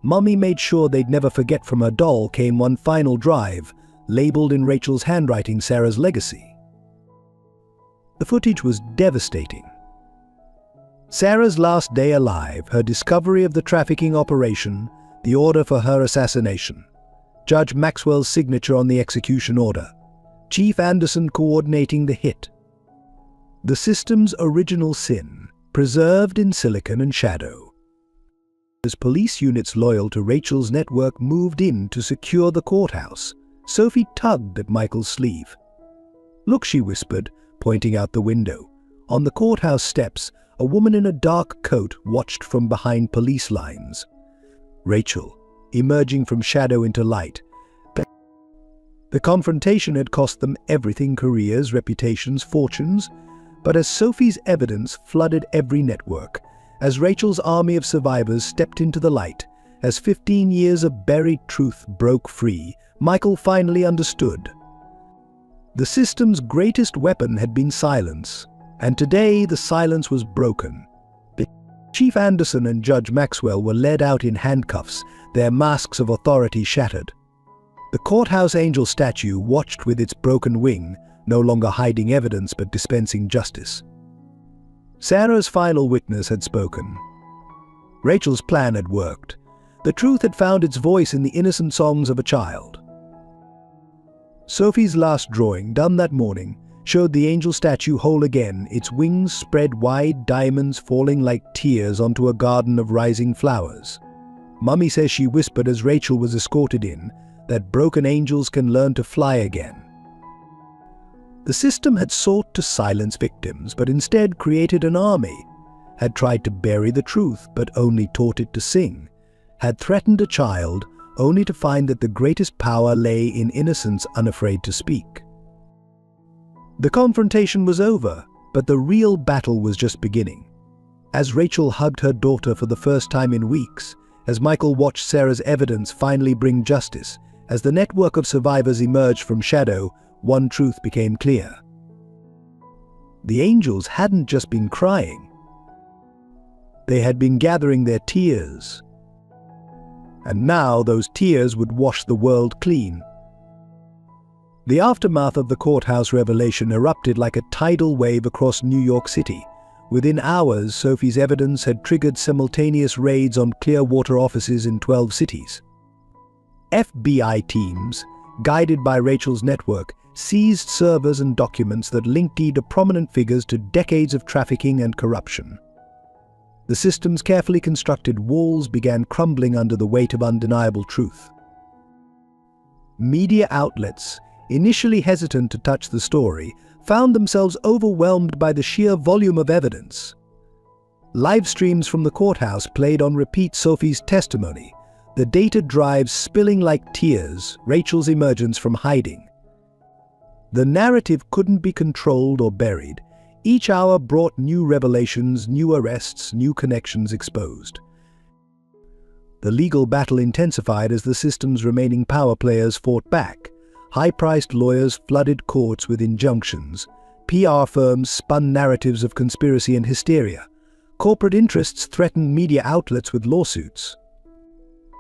Mummy made sure they'd never forget. From her doll came one final drive, labeled in Rachel's handwriting, Sarah's legacy. The footage was devastating. Sarah's last day alive, her discovery of the trafficking operation, the order for her assassination. Judge Maxwell's signature on the execution order. Chief Anderson coordinating the hit. The system's original sin, preserved in silicon and shadow. As police units loyal to Rachel's network moved in to secure the courthouse, Sophie tugged at Michael's sleeve. "Look," she whispered, pointing out the window. On the courthouse steps, a woman in a dark coat watched from behind police lines. Rachel, emerging from shadow into light. The confrontation had cost them everything: careers, reputations, fortunes. But as Sophie's evidence flooded every network, as Rachel's army of survivors stepped into the light, As 15 years of buried truth broke free, Michael finally understood. The system's greatest weapon had been silence, and today the silence was broken. Chief Anderson and Judge Maxwell were led out in handcuffs, their masks of authority shattered. The courthouse angel statue watched with its broken wing, no longer hiding evidence but dispensing justice. Sarah's final witness had spoken. Rachel's plan had worked. The truth had found its voice in the innocent songs of a child. Sophie's last drawing, done that morning, showed the angel statue whole again, its wings spread wide, diamonds falling like tears onto a garden of rising flowers. Mummy says she whispered as Rachel was escorted in, that broken angels can learn to fly again. The system had sought to silence victims, but instead created an army, had tried to bury the truth, but only taught it to sing, had threatened a child, only to find that the greatest power lay in innocence unafraid to speak. The confrontation was over, but the real battle was just beginning. As Rachel hugged her daughter for the first time in weeks, as Michael watched Sarah's evidence finally bring justice, as the network of survivors emerged from shadow, one truth became clear. The angels hadn't just been crying. They had been gathering their tears. And now those tears would wash the world clean. The aftermath of the courthouse revelation erupted like a tidal wave across New York City. Within hours, Sophie's evidence had triggered simultaneous raids on Clearwater offices in 12 cities. FBI teams, guided by Rachel's network, seized servers and documents that linked either prominent figures to decades of trafficking and corruption. The system's carefully constructed walls began crumbling under the weight of undeniable truth. Media outlets, initially hesitant to touch the story, found themselves overwhelmed by the sheer volume of evidence. Live streams from the courthouse played on repeat Sophie's testimony, the data drives spilling like tears, Rachel's emergence from hiding. The narrative couldn't be controlled or buried. Each hour brought new revelations, new arrests, new connections exposed. The legal battle intensified as the system's remaining power players fought back. High-priced lawyers flooded courts with injunctions. PR firms spun narratives of conspiracy and hysteria. Corporate interests threatened media outlets with lawsuits.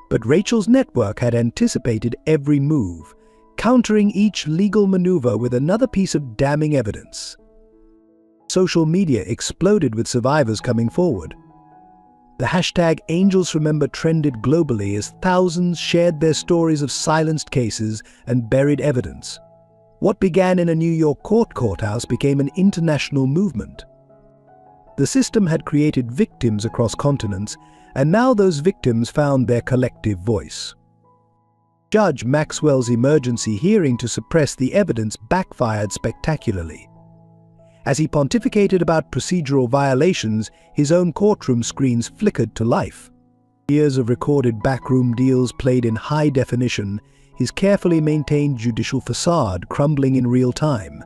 But Rachel's network had anticipated every move, countering each legal maneuver with another piece of damning evidence. Social media exploded with survivors coming forward. The hashtag #AngelsRemember trended globally as thousands shared their stories of silenced cases and buried evidence. What began in a New York courthouse became an international movement. The system had created victims across continents, and now those victims found their collective voice. Judge Maxwell's emergency hearing to suppress the evidence backfired spectacularly. As he pontificated about procedural violations, his own courtroom screens flickered to life. Years of recorded backroom deals played in high definition, his carefully maintained judicial facade crumbling in real time.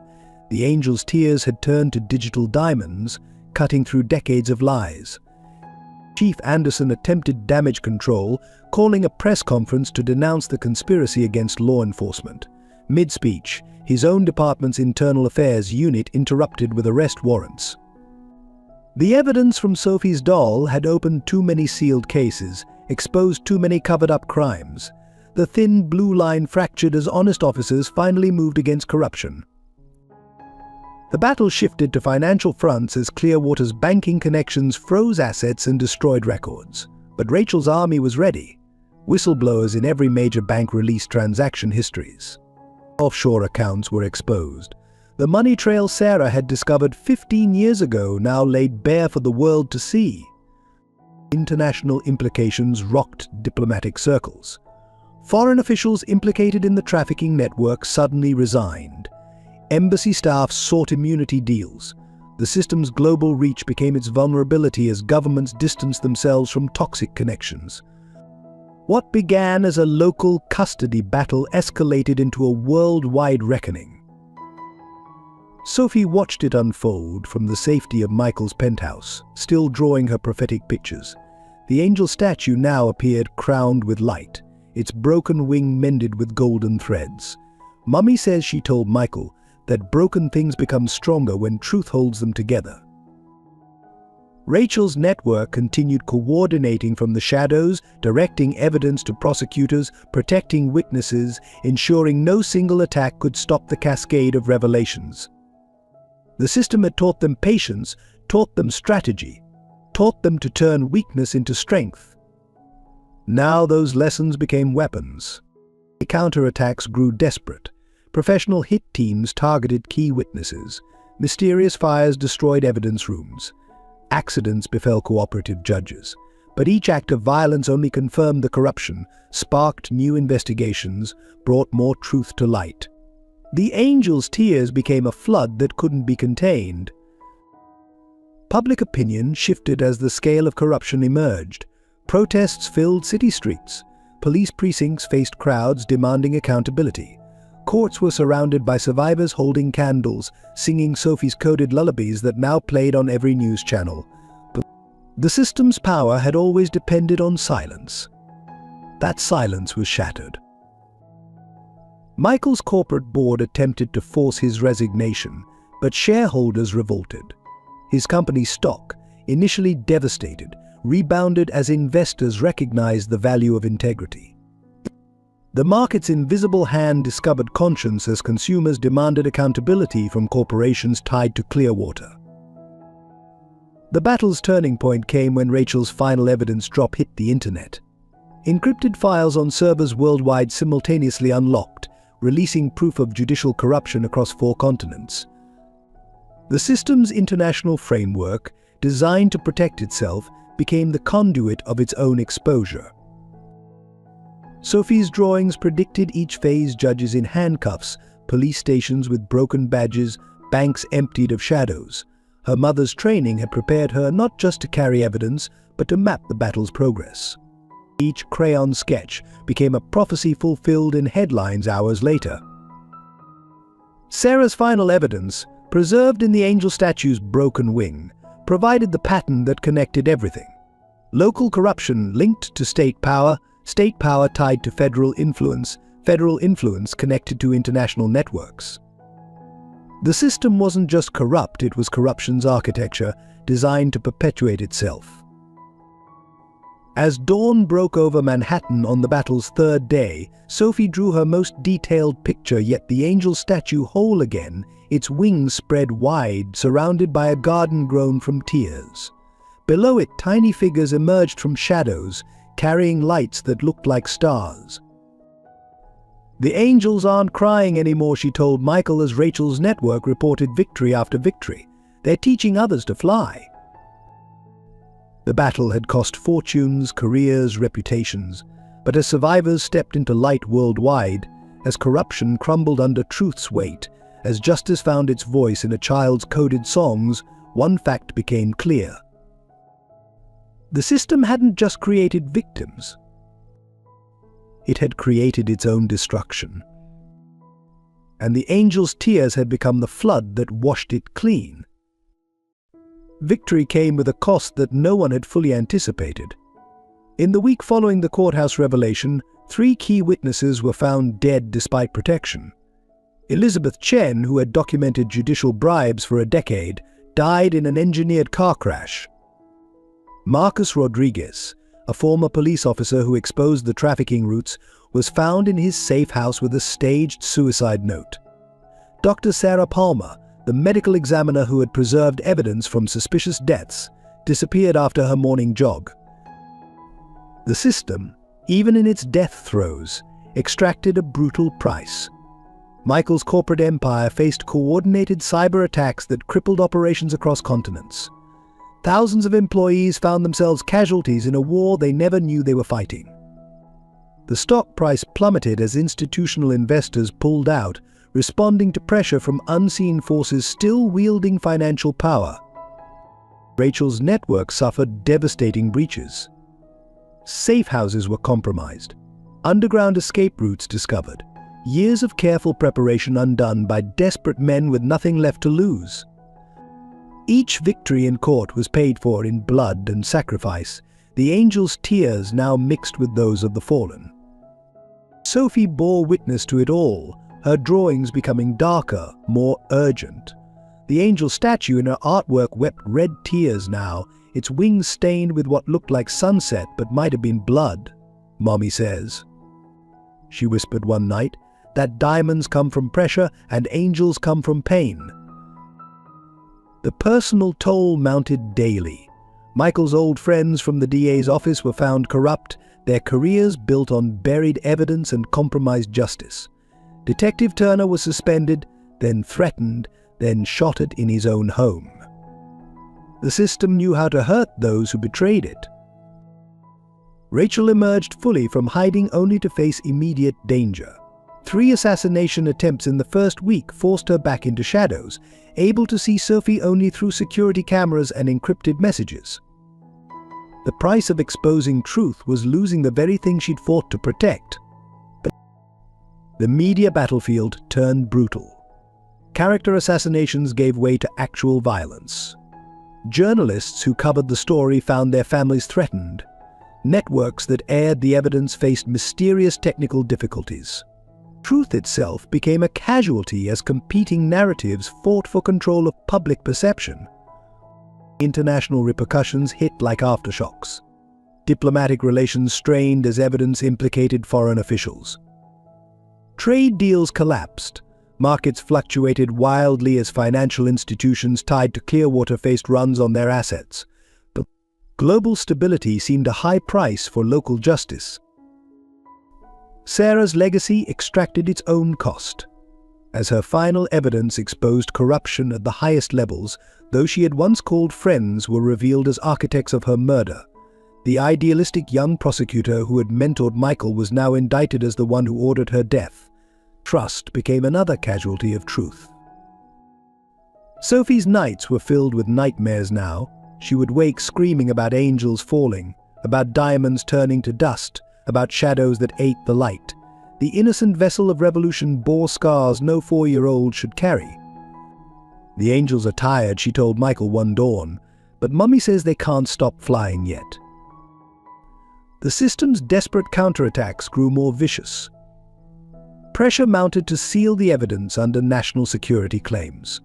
The angel's tears had turned to digital diamonds, cutting through decades of lies. Chief Anderson attempted damage control, calling a press conference to denounce the conspiracy against law enforcement. Mid-speech, his own department's internal affairs unit interrupted with arrest warrants. The evidence from Sophie's doll had opened too many sealed cases, exposed too many covered-up crimes. The thin blue line fractured as honest officers finally moved against corruption. The battle shifted to financial fronts as Clearwater's banking connections froze assets and destroyed records. But Rachel's army was ready. Whistleblowers in every major bank released transaction histories. Offshore accounts were exposed. The money trail Sarah had discovered 15 years ago now laid bare for the world to see. International implications rocked diplomatic circles. Foreign officials implicated in the trafficking network suddenly resigned. Embassy staff sought immunity deals. The system's global reach became its vulnerability as governments distanced themselves from toxic connections. What began as a local custody battle escalated into a worldwide reckoning. Sophie watched it unfold from the safety of Michael's penthouse, still drawing her prophetic pictures. The angel statue now appeared crowned with light, its broken wing mended with golden threads. Mummy says she told Michael that broken things become stronger when truth holds them together. Rachel's network continued coordinating from the shadows, directing evidence to prosecutors, protecting witnesses, ensuring no single attack could stop the cascade of revelations. The system had taught them patience, taught them strategy, taught them to turn weakness into strength. Now those lessons became weapons. The counterattacks grew desperate. Professional hit teams targeted key witnesses. Mysterious fires destroyed evidence rooms. Accidents befell cooperative judges. But each act of violence only confirmed the corruption, sparked new investigations, brought more truth to light. The angel's tears became a flood that couldn't be contained. Public opinion shifted as the scale of corruption emerged. Protests filled city streets. Police precincts faced crowds demanding accountability. Courts were surrounded by survivors holding candles, singing Sophie's coded lullabies that now played on every news channel. But the system's power had always depended on silence. That silence was shattered. Michael's corporate board attempted to force his resignation, but shareholders revolted. His company's stock, initially devastated, rebounded as investors recognized the value of integrity. The market's invisible hand discovered conscience as consumers demanded accountability from corporations tied to Clearwater. The battle's turning point came when Rachel's final evidence drop hit the internet. Encrypted files on servers worldwide simultaneously unlocked, releasing proof of judicial corruption across 4 continents. The system's international framework, designed to protect itself, became the conduit of its own exposure. Sophie's drawings predicted each phase: judges in handcuffs, police stations with broken badges, banks emptied of shadows. Her mother's training had prepared her not just to carry evidence, but to map the battle's progress. Each crayon sketch became a prophecy fulfilled in headlines hours later. Sarah's final evidence, preserved in the angel statue's broken wing, provided the pattern that connected everything. Local corruption linked to state power tied to federal influence connected to international networks. The system wasn't just corrupt, it was corruption's architecture, designed to perpetuate itself. As dawn broke over Manhattan on the battle's 3rd day, Sophie drew her most detailed picture, yet the angel statue whole again, its wings spread wide, surrounded by a garden grown from tears. Below it, tiny figures emerged from shadows, carrying lights that looked like stars. "The angels aren't crying anymore," she told Michael as Rachel's network reported victory after victory. "They're teaching others to fly." The battle had cost fortunes, careers, reputations, but as survivors stepped into light worldwide, as corruption crumbled under truth's weight, as justice found its voice in a child's coded songs, one fact became clear. The system hadn't just created victims. It had created its own destruction. And the angel's tears had become the flood that washed it clean. Victory came with a cost that no one had fully anticipated. In the week following the courthouse revelation, 3 key witnesses were found dead despite protection. Elizabeth Chen, who had documented judicial bribes for a decade, died in an engineered car crash. Marcus Rodriguez, a former police officer who exposed the trafficking routes, was found in his safe house with a staged suicide note. Dr. Sarah Palmer, the medical examiner who had preserved evidence from suspicious deaths, disappeared after her morning jog. The system, even in its death throes, extracted a brutal price. Michael's corporate empire faced coordinated cyber attacks that crippled operations across continents. Thousands of employees found themselves casualties in a war they never knew they were fighting. The stock price plummeted as institutional investors pulled out, responding to pressure from unseen forces still wielding financial power. Rachel's network suffered devastating breaches. Safe houses were compromised, underground escape routes discovered, years of careful preparation undone by desperate men with nothing left to lose. Each victory in court was paid for in blood and sacrifice, the angels' tears now mixed with those of the fallen. Sophie bore witness to it all, her drawings becoming darker, more urgent. The angel statue in her artwork wept red tears now, its wings stained with what looked like sunset but might have been blood. "Mommy says," she whispered one night, "that diamonds come from pressure and angels come from pain." The personal toll mounted daily. Michael's old friends from the DA's office were found corrupt, their careers built on buried evidence and compromised justice. Detective Turner was suspended, then threatened, then shot at in his own home. The system knew how to hurt those who betrayed it. Rachel emerged fully from hiding only to face immediate danger. 3 assassination attempts in the first week forced her back into shadows, able to see Sophie only through security cameras and encrypted messages. The price of exposing truth was losing the very thing she'd fought to protect. But the media battlefield turned brutal. Character assassinations gave way to actual violence. Journalists who covered the story found their families threatened. Networks that aired the evidence faced mysterious technical difficulties. Truth itself became a casualty as competing narratives fought for control of public perception. International repercussions hit like aftershocks. Diplomatic relations strained as evidence implicated foreign officials. Trade deals collapsed. Markets fluctuated wildly as financial institutions tied to Clearwater faced runs on their assets. But global stability seemed a high price for local justice. Sarah's legacy extracted its own cost. As her final evidence exposed corruption at the highest levels, those she had once called friends were revealed as architects of her murder. The idealistic young prosecutor who had mentored Michael was now indicted as the one who ordered her death. Trust became another casualty of truth. Sophie's nights were filled with nightmares now. She would wake screaming about angels falling, about diamonds turning to dust, about shadows that ate the light. The innocent vessel of revolution bore scars no 4-year-old should carry. "The angels are tired," she told Michael one dawn, "but Mummy says they can't stop flying yet." The system's desperate counterattacks grew more vicious. Pressure mounted to seal the evidence under national security claims.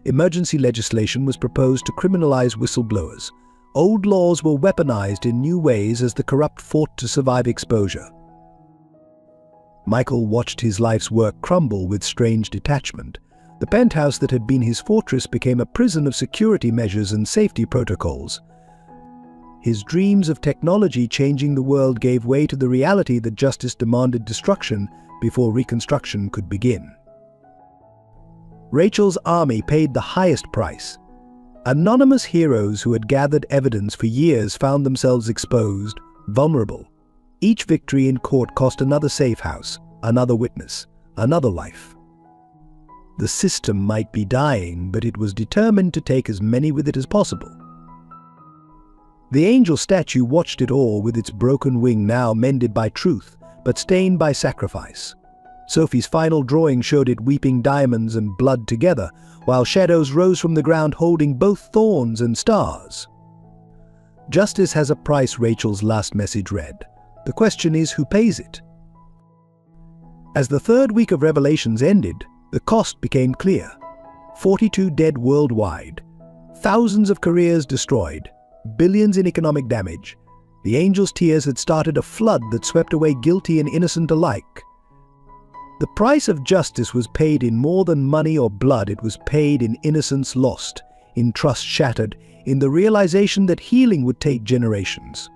Emergency legislation was proposed to criminalize whistleblowers. Old laws were weaponized in new ways as the corrupt fought to survive exposure. Michael watched his life's work crumble with strange detachment. The penthouse that had been his fortress became a prison of security measures and safety protocols. His dreams of technology changing the world gave way to the reality that justice demanded destruction before reconstruction could begin. Rachel's army paid the highest price. Anonymous heroes who had gathered evidence for years found themselves exposed, vulnerable. Each victory in court cost another safe house, another witness, another life. The system might be dying, but it was determined to take as many with it as possible. The angel statue watched it all with its broken wing now mended by truth, but stained by sacrifice. Sophie's final drawing showed it weeping diamonds and blood together, while shadows rose from the ground holding both thorns and stars. "Justice has a price," Rachel's last message read. "The question is, who pays it?" As the 3rd week of revelations ended, the cost became clear. 42 dead worldwide, thousands of careers destroyed, billions in economic damage. The angel's tears had started a flood that swept away guilty and innocent alike. The price of justice was paid in more than money or blood. It was paid in innocence lost, in trust shattered, in the realization that healing would take generations.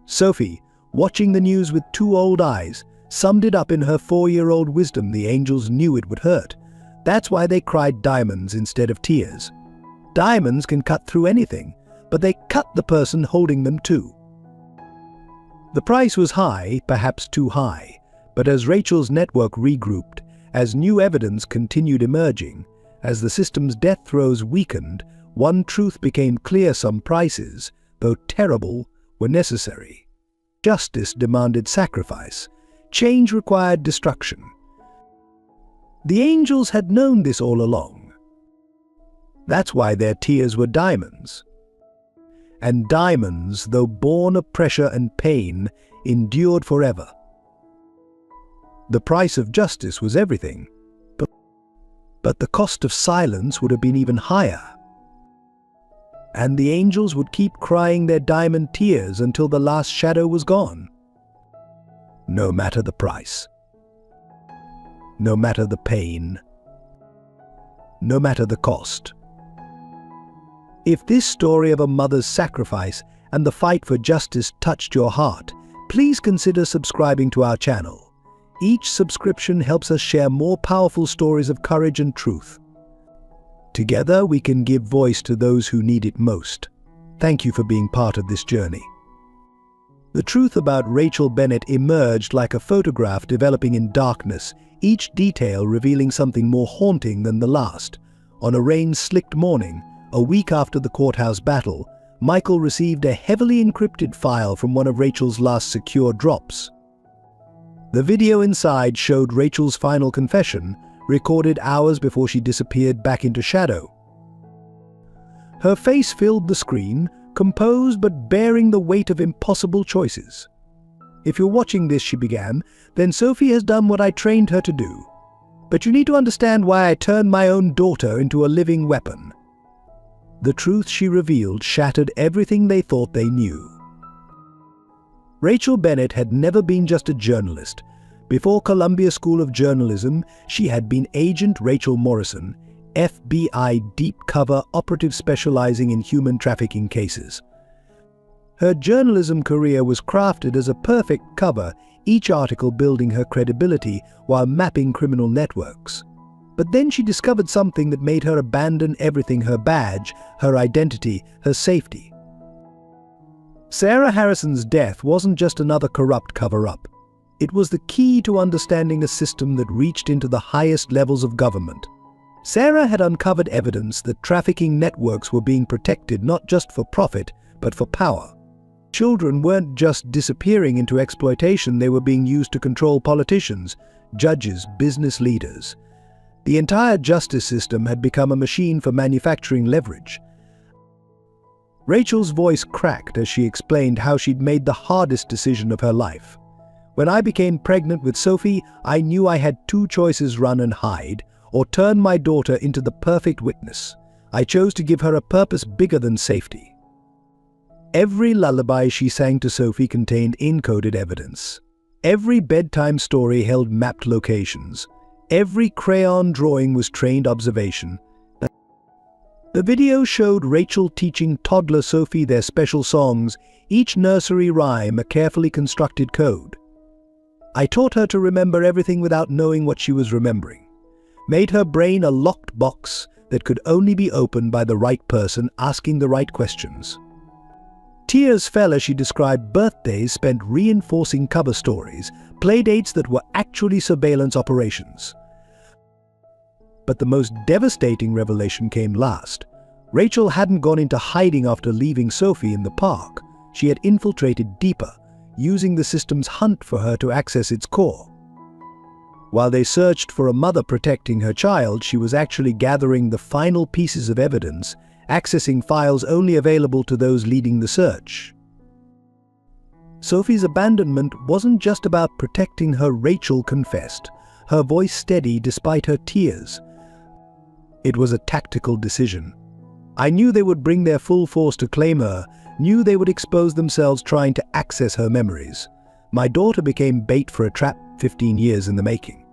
Sophie, watching the news with 2 old eyes, summed it up in her 4-year-old wisdom. The angels knew it would hurt. That's why they cried diamonds instead of tears. Diamonds can cut through anything, but they cut the person holding them too. The price was high, perhaps too high, but as Rachel's network regrouped, as new evidence continued emerging, as the system's death throes weakened, one truth became clear: some prices, though terrible, were necessary. Justice demanded sacrifice. Change required destruction. The angels had known this all along. That's why their tears were diamonds. and diamonds, though born of pressure and pain, endured forever. The price of justice was everything, but the cost of silence would have been even higher. And the angels would keep crying their diamond tears until the last shadow was gone. No matter the price, no matter the pain, no matter the cost. If this story of a mother's sacrifice and the fight for justice touched your heart, please consider subscribing to our channel. Each subscription helps us share more powerful stories of courage and truth. Together, we can give voice to those who need it most. Thank you for being part of this journey. The truth about Rachel Bennett emerged like a photograph developing in darkness, each detail revealing something more haunting than the last. On a rain-slicked morning, a week after the courthouse battle, Michael received a heavily encrypted file from one of Rachel's last secure drops. The video inside showed Rachel's final confession, recorded hours before she disappeared back into shadow. Her face filled the screen, composed but bearing the weight of impossible choices. "If you're watching this," she began, "then Sophie has done what I trained her to do. But you need to understand why I turned my own daughter into a living weapon." The truth she revealed shattered everything they thought they knew. Rachel Bennett had never been just a journalist. Before Columbia School of Journalism, she had been Agent Rachel Morrison, FBI deep-cover operative specializing in human trafficking cases. Her journalism career was crafted as a perfect cover, each article building her credibility while mapping criminal networks. But then she discovered something that made her abandon everything: her badge, her identity, her safety. Sarah Harrison's death wasn't just another corrupt cover-up. It was the key to understanding a system that reached into the highest levels of government. Sarah had uncovered evidence that trafficking networks were being protected not just for profit, but for power. Children weren't just disappearing into exploitation, they were being used to control politicians, judges, business leaders. The entire justice system had become a machine for manufacturing leverage. Rachel's voice cracked as she explained how she'd made the hardest decision of her life. "When I became pregnant with Sophie, I knew I had two choices: run and hide, or turn my daughter into the perfect witness. I chose to give her a purpose bigger than safety." Every lullaby she sang to Sophie contained encoded evidence. Every bedtime story held mapped locations. Every crayon drawing was trained observation. The video showed Rachel teaching toddler Sophie their special songs, each nursery rhyme a carefully constructed code. "I taught her to remember everything without knowing what she was remembering. Made her brain a locked box that could only be opened by the right person asking the right questions." Tears fell as she described birthdays spent reinforcing cover stories, playdates that were actually surveillance operations. But the most devastating revelation came last. Rachel hadn't gone into hiding after leaving Sophie in the park. She had infiltrated deeper, using the system's hunt for her to access its core. While they searched for a mother protecting her child, she was actually gathering the final pieces of evidence, accessing files only available to those leading the search. Sophie's abandonment wasn't just about protecting her, Rachel confessed, her voice steady despite her tears. "It was a tactical decision. I knew they would bring their full force to claim her, knew they would expose themselves trying to access her memories. My daughter became bait for a trap 15 years in the making."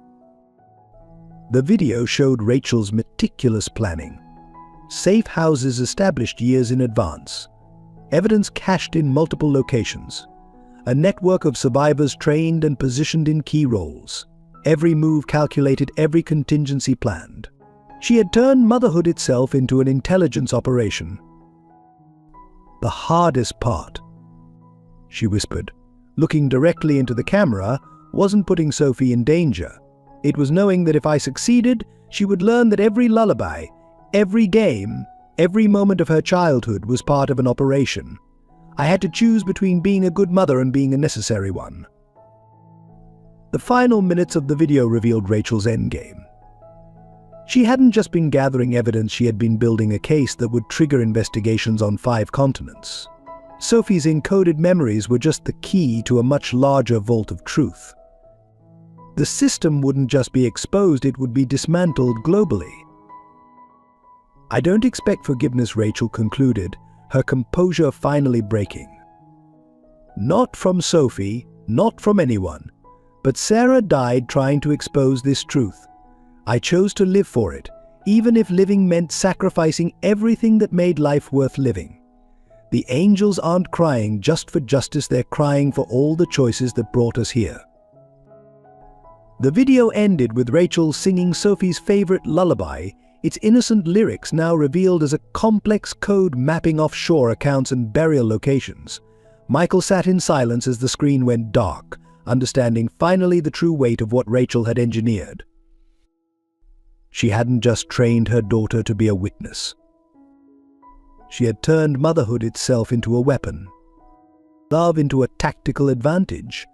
The video showed Rachel's meticulous planning. Safe houses established years in advance. Evidence cached in multiple locations. A network of survivors trained and positioned in key roles. Every move calculated, every contingency planned. She had turned motherhood itself into an intelligence operation. "The hardest part," she whispered, looking directly into the camera, "wasn't putting Sophie in danger. It was knowing that if I succeeded, she would learn that every lullaby, every game, every moment of her childhood was part of an operation. I had to choose between being a good mother and being a necessary one." The final minutes of the video revealed Rachel's endgame. She hadn't just been gathering evidence, she had been building a case that would trigger investigations on 5 continents. Sophie's encoded memories were just the key to a much larger vault of truth. The system wouldn't just be exposed, it would be dismantled globally. "I don't expect forgiveness," Rachel concluded, her composure finally breaking. "Not from Sophie, not from anyone. But Sarah died trying to expose this truth. I chose to live for it, even if living meant sacrificing everything that made life worth living. The angels aren't crying just for justice, they're crying for all the choices that brought us here." The video ended with Rachel singing Sophie's favorite lullaby, its innocent lyrics now revealed as a complex code mapping offshore accounts and burial locations. Michael sat in silence as the screen went dark, understanding finally the true weight of what Rachel had engineered. She hadn't just trained her daughter to be a witness. She had turned motherhood itself into a weapon, love into a tactical advantage,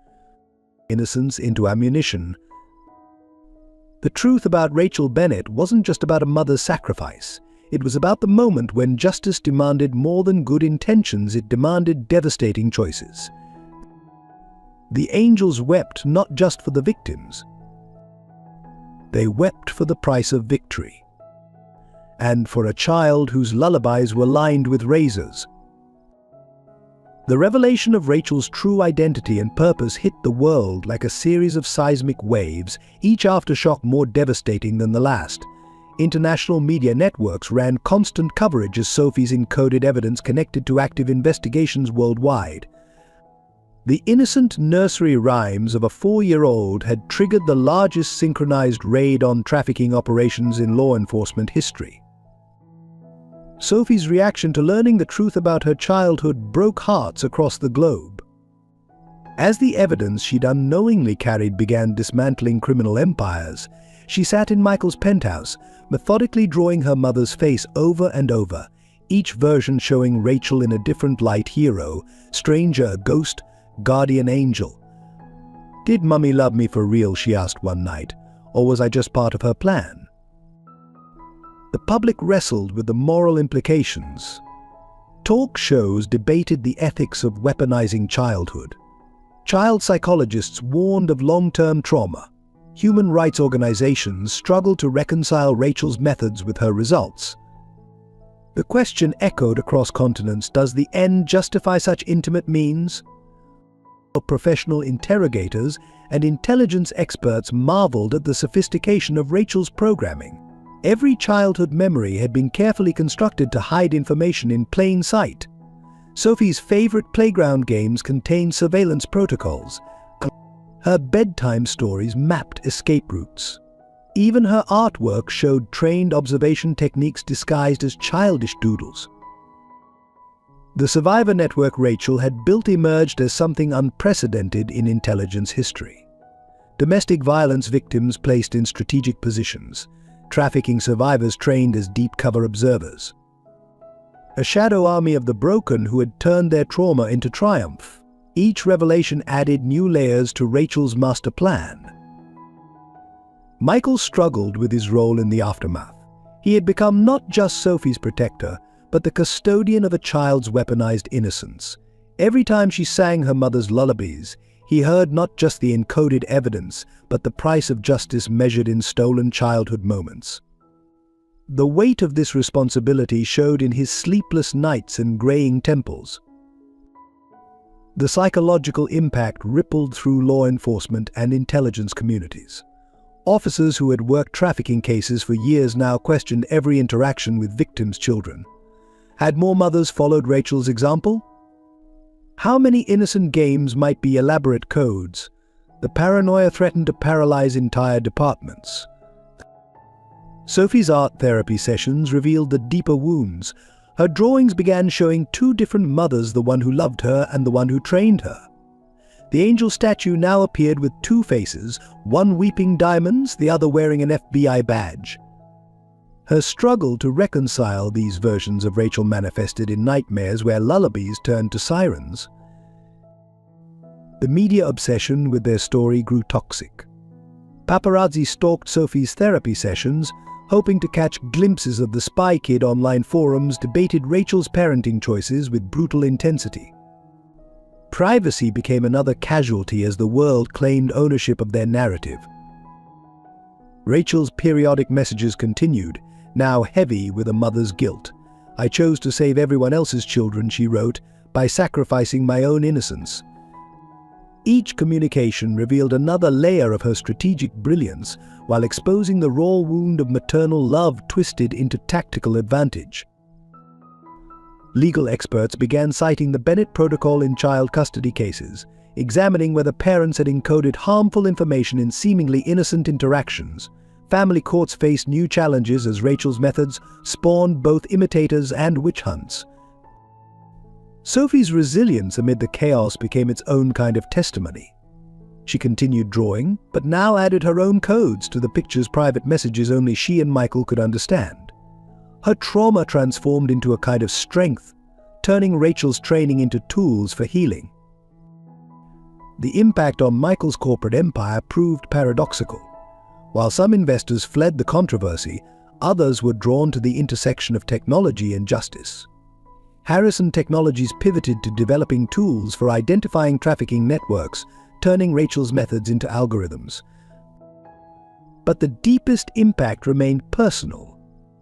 innocence into ammunition. The truth about Rachel Bennett wasn't just about a mother's sacrifice. It was about the moment when justice demanded more than good intentions, it demanded devastating choices. The angels wept not just for the victims. They wept for the price of victory. And for a child whose lullabies were lined with razors. The revelation of Rachel's true identity and purpose hit the world like a series of seismic waves, each aftershock more devastating than the last. International media networks ran constant coverage as Sophie's encoded evidence connected to active investigations worldwide. The innocent nursery rhymes of a 4-year-old had triggered the largest synchronized raid on trafficking operations in law enforcement history. Sophie's reaction to learning the truth about her childhood broke hearts across the globe. As the evidence she'd unknowingly carried began dismantling criminal empires, she sat in Michael's penthouse, methodically drawing her mother's face over and over, each version showing Rachel in a different light: hero, stranger, ghost, guardian angel. "Did Mummy love me for real?" she asked one night, "or was I just part of her plan?" The public wrestled with the moral implications. Talk shows debated the ethics of weaponizing childhood. Child psychologists warned of long-term trauma. Human rights organizations struggled to reconcile Rachel's methods with her results. The question echoed across continents: does the end justify such intimate means? Professional interrogators and intelligence experts marveled at the sophistication of Rachel's programming. Every childhood memory had been carefully constructed to hide information in plain sight. Sophie's favorite playground games contained surveillance protocols. Her bedtime stories mapped escape routes. Even her artwork showed trained observation techniques disguised as childish doodles. The survivor network Rachel had built emerged as something unprecedented in intelligence history. Domestic violence victims placed in strategic positions, trafficking survivors trained as deep cover observers. A shadow army of the broken who had turned their trauma into triumph. Each revelation added new layers to Rachel's master plan. Michael struggled with his role in the aftermath. He had become not just Sophie's protector, but the custodian of a child's weaponized innocence. Every time she sang her mother's lullabies, he heard not just the encoded evidence, but the price of justice measured in stolen childhood moments. The weight of this responsibility showed in his sleepless nights and graying temples. The psychological impact rippled through law enforcement and intelligence communities. Officers who had worked trafficking cases for years now questioned every interaction with victims' children. Had more mothers followed Rachel's example? How many innocent games might be elaborate codes? The paranoia threatened to paralyze entire departments. Sophie's art therapy sessions revealed the deeper wounds. Her drawings began showing two different mothers, the one who loved her and the one who trained her. The angel statue now appeared with two faces, one weeping diamonds, the other wearing an FBI badge. Her struggle to reconcile these versions of Rachel manifested in nightmares where lullabies turned to sirens. The media obsession with their story grew toxic. Paparazzi stalked Sophie's therapy sessions, hoping to catch glimpses of the spy kid. Online forums debated Rachel's parenting choices with brutal intensity. Privacy became another casualty as the world claimed ownership of their narrative. Rachel's periodic messages continued, now heavy with a mother's guilt. "I chose to save everyone else's children," she wrote, "by sacrificing my own innocence." Each communication revealed another layer of her strategic brilliance, while exposing the raw wound of maternal love twisted into tactical advantage. Legal experts began citing the Bennett Protocol in child custody cases, examining whether parents had encoded harmful information in seemingly innocent interactions. Family courts faced new challenges as Rachel's methods spawned both imitators and witch hunts. Sophie's resilience amid the chaos became its own kind of testimony. She continued drawing, but now added her own codes to the picture's private messages only she and Michael could understand. Her trauma transformed into a kind of strength, turning Rachel's training into tools for healing. The impact on Michael's corporate empire proved paradoxical. While some investors fled the controversy, others were drawn to the intersection of technology and justice. Harrison Technologies pivoted to developing tools for identifying trafficking networks, turning Rachel's methods into algorithms. But the deepest impact remained personal.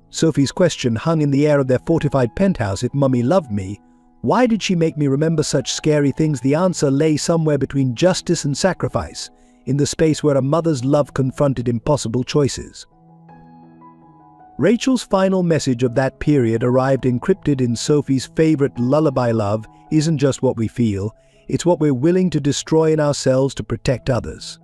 Sophie's question hung in the air of their fortified penthouse: "If Mummy loved me, why did she make me remember such scary things?" The answer lay somewhere between justice and sacrifice, in the space where a mother's love confronted impossible choices. Rachel's final message of that period arrived encrypted in Sophie's favorite lullaby: "Love isn't just what we feel, it's what we're willing to destroy in ourselves to protect others."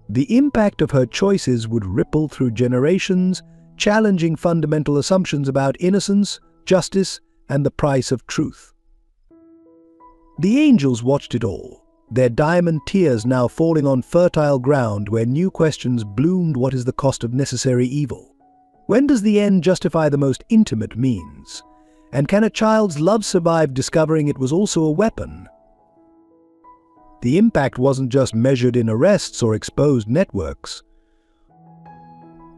The impact of her choices would ripple through generations, challenging fundamental assumptions about innocence, justice, and the price of truth. The angels watched it all, their diamond tears now falling on fertile ground where new questions bloomed. What is the cost of necessary evil? When does the end justify the most intimate means? And can a child's love survive discovering it was also a weapon? The impact wasn't just measured in arrests or exposed networks.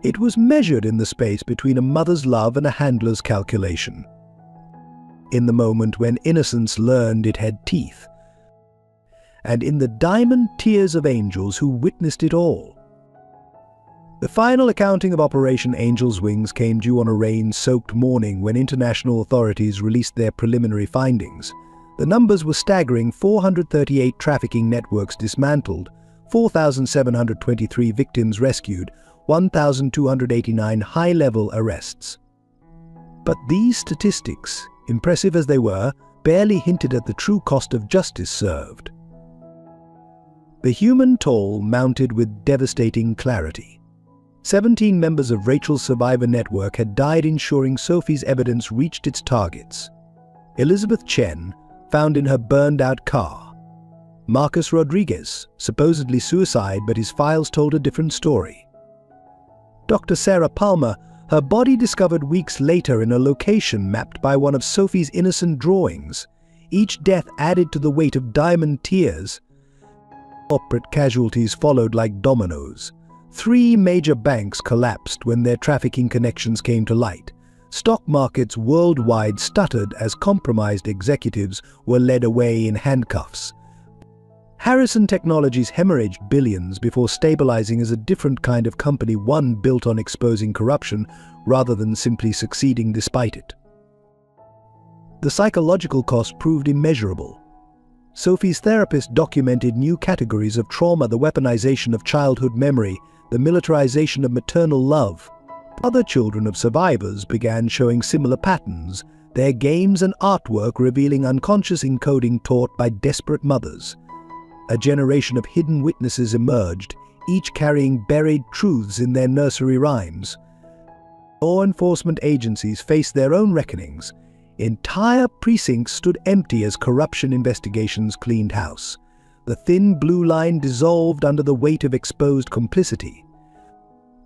It was measured in the space between a mother's love and a handler's calculation. In the moment when innocence learned it had teeth. And in the diamond tears of angels who witnessed it all. The final accounting of Operation Angel's Wings came due on a rain-soaked morning when international authorities released their preliminary findings. The numbers were staggering: 438 trafficking networks dismantled, 4,723 victims rescued, 1,289 high-level arrests. But these statistics, impressive as they were, barely hinted at the true cost of justice served. The human toll mounted with devastating clarity. 17 members of Rachel's survivor network had died ensuring Sophie's evidence reached its targets. Elizabeth Chen, found in her burned-out car. Marcus Rodriguez, supposedly suicide, but his files told a different story. Dr. Sarah Palmer, her body discovered weeks later in a location mapped by one of Sophie's innocent drawings. Each death added to the weight of diamond tears. Corporate casualties followed like dominoes. 3 major banks collapsed when their trafficking connections came to light. Stock markets worldwide stuttered as compromised executives were led away in handcuffs. Harrison Technologies hemorrhaged billions before stabilizing as a different kind of company, one built on exposing corruption rather than simply succeeding despite it. The psychological cost proved immeasurable. Sophie's therapist documented new categories of trauma: the weaponization of childhood memory, the militarization of maternal love. Other children of survivors began showing similar patterns, their games and artwork revealing unconscious encoding taught by desperate mothers. A generation of hidden witnesses emerged, each carrying buried truths in their nursery rhymes. Law enforcement agencies faced their own reckonings. Entire precincts stood empty as corruption investigations cleaned house. The thin blue line dissolved under the weight of exposed complicity.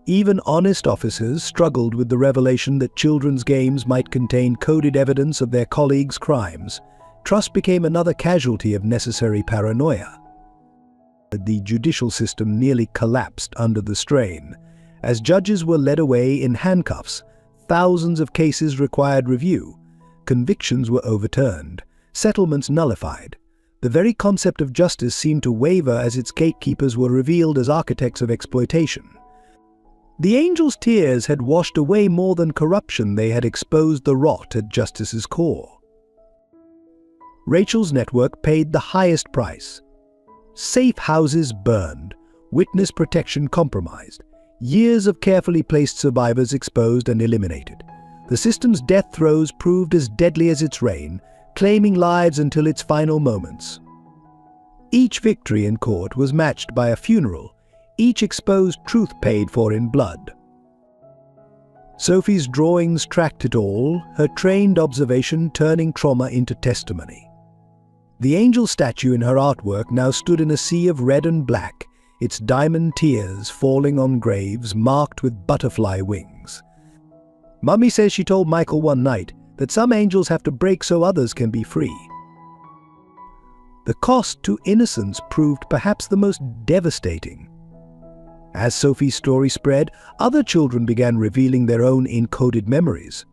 Even honest officers struggled with the revelation that children's games might contain coded evidence of their colleagues' crimes. Trust became another casualty of necessary paranoia. The judicial system nearly collapsed under the strain. As judges were led away in handcuffs, thousands of cases required review. Convictions were overturned, settlements nullified. The very concept of justice seemed to waver as its gatekeepers were revealed as architects of exploitation. The angels' tears had washed away more than corruption, they had exposed the rot at justice's core. Rachel's network paid the highest price. Safe houses burned, witness protection compromised, years of carefully placed survivors exposed and eliminated. The system's death throes proved as deadly as its reign, claiming lives until its final moments. Each victory in court was matched by a funeral, each exposed truth paid for in blood. Sophie's drawings tracked it all, her trained observation turning trauma into testimony. The angel statue in her artwork now stood in a sea of red and black, its diamond tears falling on graves marked with butterfly wings. Mummy says she told Michael one night that some angels have to break so others can be free. The cost to innocence proved perhaps the most devastating. As Sophie's story spread, other children began revealing their own encoded memories.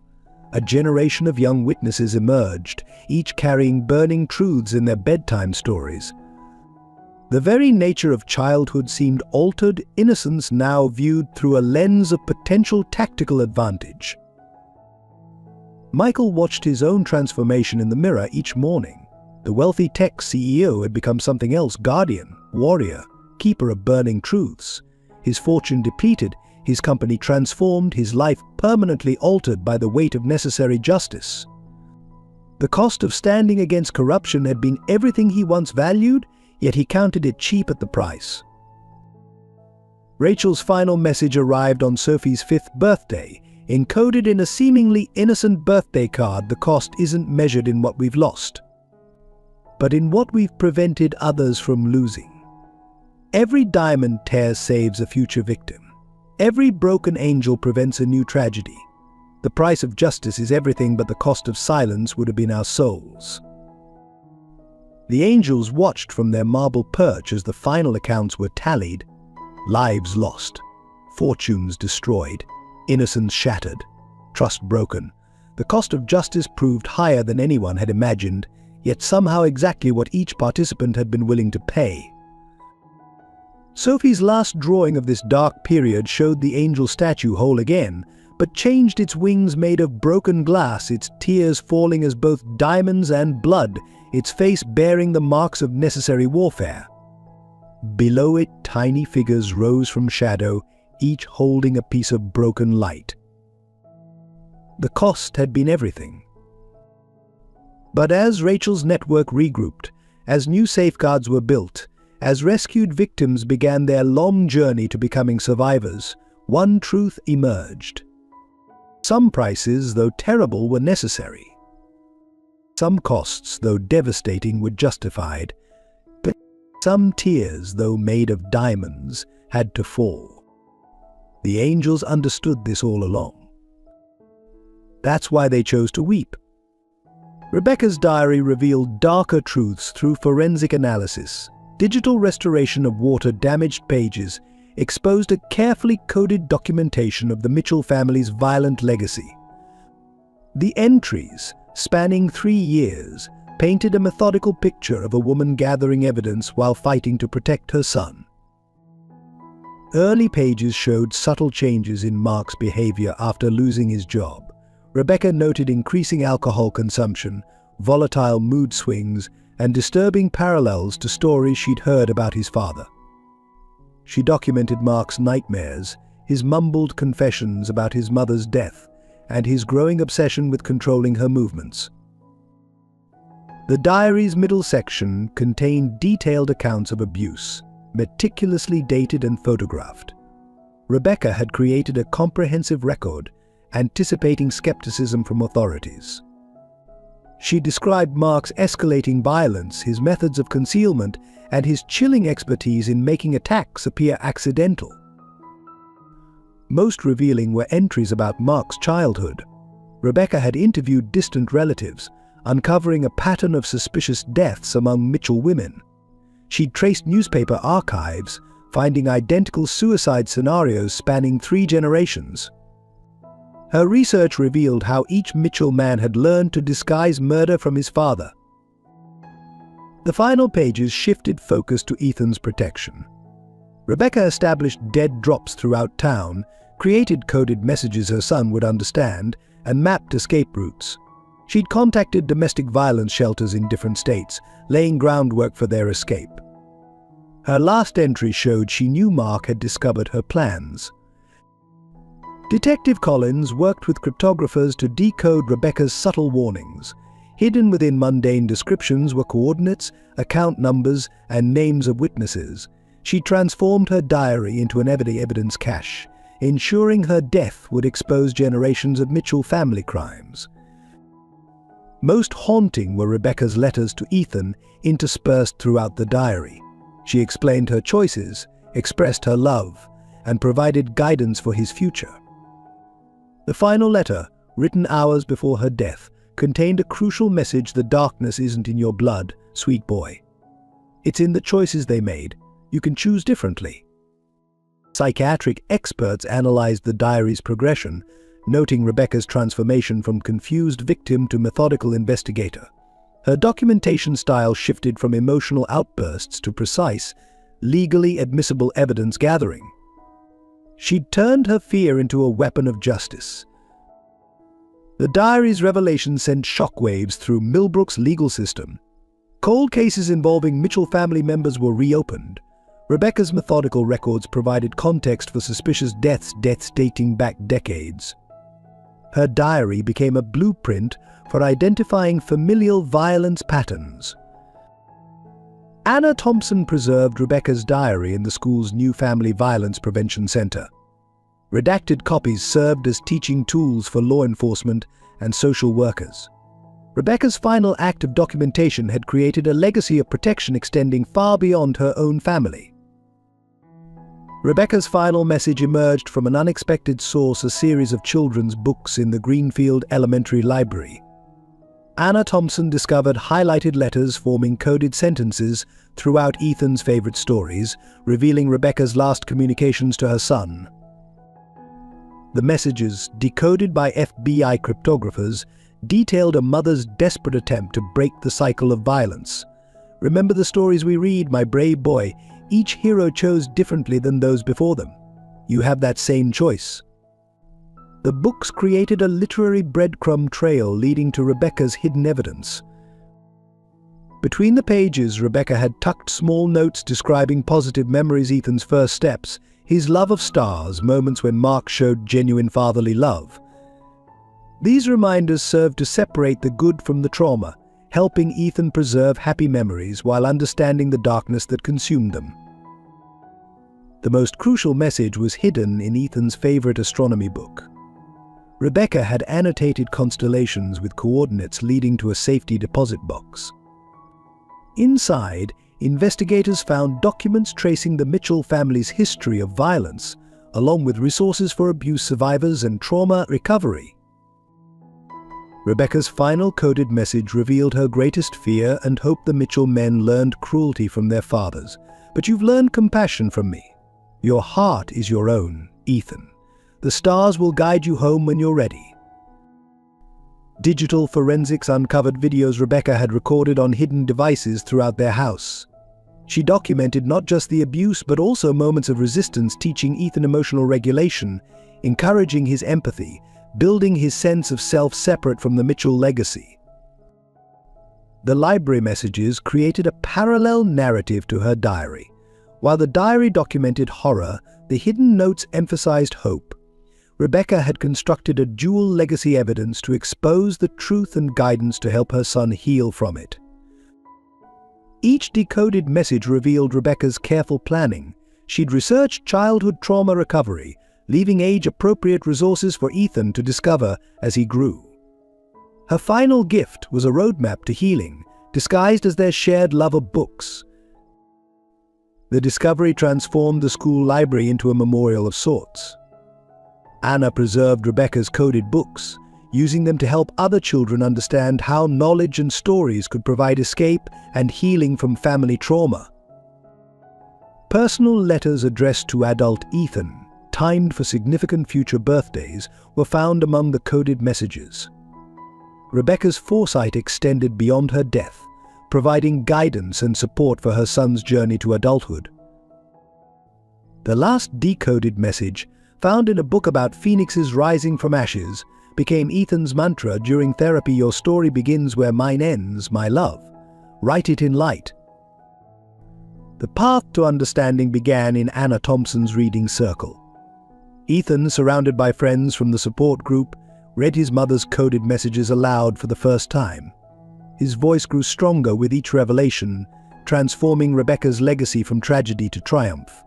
A generation of young witnesses emerged, each carrying burning truths in their bedtime stories. The very nature of childhood seemed altered, innocence now viewed through a lens of potential tactical advantage. Michael watched his own transformation in the mirror each morning. The wealthy tech CEO had become something else: guardian, warrior, keeper of burning truths. His fortune depleted, his company transformed, his life permanently altered by the weight of necessary justice. The cost of standing against corruption had been everything he once valued, yet he counted it cheap at the price. Rachel's final message arrived on Sophie's 5th birthday. Encoded in a seemingly innocent birthday card, the cost isn't measured in what we've lost, but in what we've prevented others from losing. Every diamond tear saves a future victim. Every broken angel prevents a new tragedy. The price of justice is everything, but the cost of silence would have been our souls. The angels watched from their marble perch as the final accounts were tallied. Lives lost, fortunes destroyed, innocence shattered, trust broken. The cost of justice proved higher than anyone had imagined, yet somehow exactly what each participant had been willing to pay. Sophie's last drawing of this dark period showed the angel statue whole again, but changed its wings made of broken glass, its tears falling as both diamonds and blood, its face bearing the marks of necessary warfare. Below it, tiny figures rose from shadow, each holding a piece of broken light. The cost had been everything. But as Rachel's network regrouped, as new safeguards were built, as rescued victims began their long journey to becoming survivors, one truth emerged. Some prices, though terrible, were necessary. Some costs, though devastating, were justified. But some tears, though made of diamonds, had to fall. The angels understood this all along. That's why they chose to weep. Rebecca's diary revealed darker truths through forensic analysis. Digital restoration of water-damaged pages exposed a carefully coded documentation of the Mitchell family's violent legacy. The entries, spanning 3 years, painted a methodical picture of a woman gathering evidence while fighting to protect her son. Early pages showed subtle changes in Mark's behavior after losing his job. Rebecca noted increasing alcohol consumption, volatile mood swings, and disturbing parallels to stories she'd heard about his father. She documented Mark's nightmares, his mumbled confessions about his mother's death, and his growing obsession with controlling her movements. The diary's middle section contained detailed accounts of abuse, meticulously dated and photographed. Rebecca had created a comprehensive record, anticipating skepticism from authorities. She described Mark's escalating violence, his methods of concealment, and his chilling expertise in making attacks appear accidental. Most revealing were entries about Mark's childhood. Rebecca had interviewed distant relatives, uncovering a pattern of suspicious deaths among Mitchell women. She'd traced newspaper archives, finding identical suicide scenarios spanning 3 generations. Her research revealed how each Mitchell man had learned to disguise murder from his father. The final pages shifted focus to Ethan's protection. Rebecca established dead drops throughout town, created coded messages her son would understand, and mapped escape routes. She'd contacted domestic violence shelters in different states, laying groundwork for their escape. Her last entry showed she knew Mark had discovered her plans. Detective Collins worked with cryptographers to decode Rebecca's subtle warnings. Hidden within mundane descriptions were coordinates, account numbers, and names of witnesses. She transformed her diary into an evidence cache, ensuring her death would expose generations of Mitchell family crimes. Most haunting were Rebecca's letters to Ethan, interspersed throughout the diary. She explained her choices, expressed her love, and provided guidance for his future. The final letter, written hours before her death, contained a crucial message: the darkness isn't in your blood, sweet boy. It's in the choices they made. You can choose differently. Psychiatric experts analyzed the diary's progression, noting Rebecca's transformation from confused victim to methodical investigator. Her documentation style shifted from emotional outbursts to precise, legally admissible evidence gathering. She'd turned her fear into a weapon of justice. The diary's revelation sent shockwaves through Millbrook's legal system. Cold cases involving Mitchell family members were reopened. Rebecca's methodical records provided context for suspicious deaths dating back decades. Her diary became a blueprint for identifying familial violence patterns. Anna Thompson preserved Rebecca's diary in the school's new Family Violence Prevention Center. Redacted copies served as teaching tools for law enforcement and social workers. Rebecca's final act of documentation had created a legacy of protection extending far beyond her own family. Rebecca's final message emerged from an unexpected source: a series of children's books in the Greenfield Elementary Library. Anna Thompson discovered highlighted letters forming coded sentences throughout Ethan's favorite stories, revealing Rebecca's last communications to her son. The messages, decoded by FBI cryptographers, detailed a mother's desperate attempt to break the cycle of violence. Remember the stories we read, my brave boy. Each hero chose differently than those before them. You have that same choice. The books created a literary breadcrumb trail leading to Rebecca's hidden evidence. Between the pages, Rebecca had tucked small notes describing positive memories: Ethan's first steps, his love of stars, moments when Mark showed genuine fatherly love. These reminders served to separate the good from the trauma, helping Ethan preserve happy memories while understanding the darkness that consumed them. The most crucial message was hidden in Ethan's favorite astronomy book. Rebecca had annotated constellations with coordinates leading to a safety deposit box. Inside, investigators found documents tracing the Mitchell family's history of violence, along with resources for abuse survivors and trauma recovery. Rebecca's final coded message revealed her greatest fear and hope: the Mitchell men learned cruelty from their fathers, but you've learned compassion from me. Your heart is your own, Ethan. The stars will guide you home when you're ready. Digital forensics uncovered videos Rebecca had recorded on hidden devices throughout their house. She documented not just the abuse but also moments of resistance, teaching Ethan emotional regulation, encouraging his empathy, building his sense of self separate from the Mitchell legacy. The library messages created a parallel narrative to her diary. While the diary documented horror, the hidden notes emphasized hope. Rebecca had constructed a dual legacy: evidence to expose the truth and guidance to help her son heal from it. Each decoded message revealed Rebecca's careful planning. She'd researched childhood trauma recovery, leaving age-appropriate resources for Ethan to discover as he grew. Her final gift was a roadmap to healing, disguised as their shared love of books. The discovery transformed the school library into a memorial of sorts. Anna preserved Rebecca's coded books, using them to help other children understand how knowledge and stories could provide escape and healing from family trauma. Personal letters addressed to adult Ethan, timed for significant future birthdays, were found among the coded messages. Rebecca's foresight extended beyond her death, providing guidance and support for her son's journey to adulthood. The last decoded message, found in a book about phoenixes rising from ashes, became Ethan's mantra during therapy: "Your story begins where mine ends, my love. Write it in light." The path to understanding began in Anna Thompson's reading circle. Ethan, surrounded by friends from the support group, read his mother's coded messages aloud for the first time. His voice grew stronger with each revelation, transforming Rebecca's legacy from tragedy to triumph.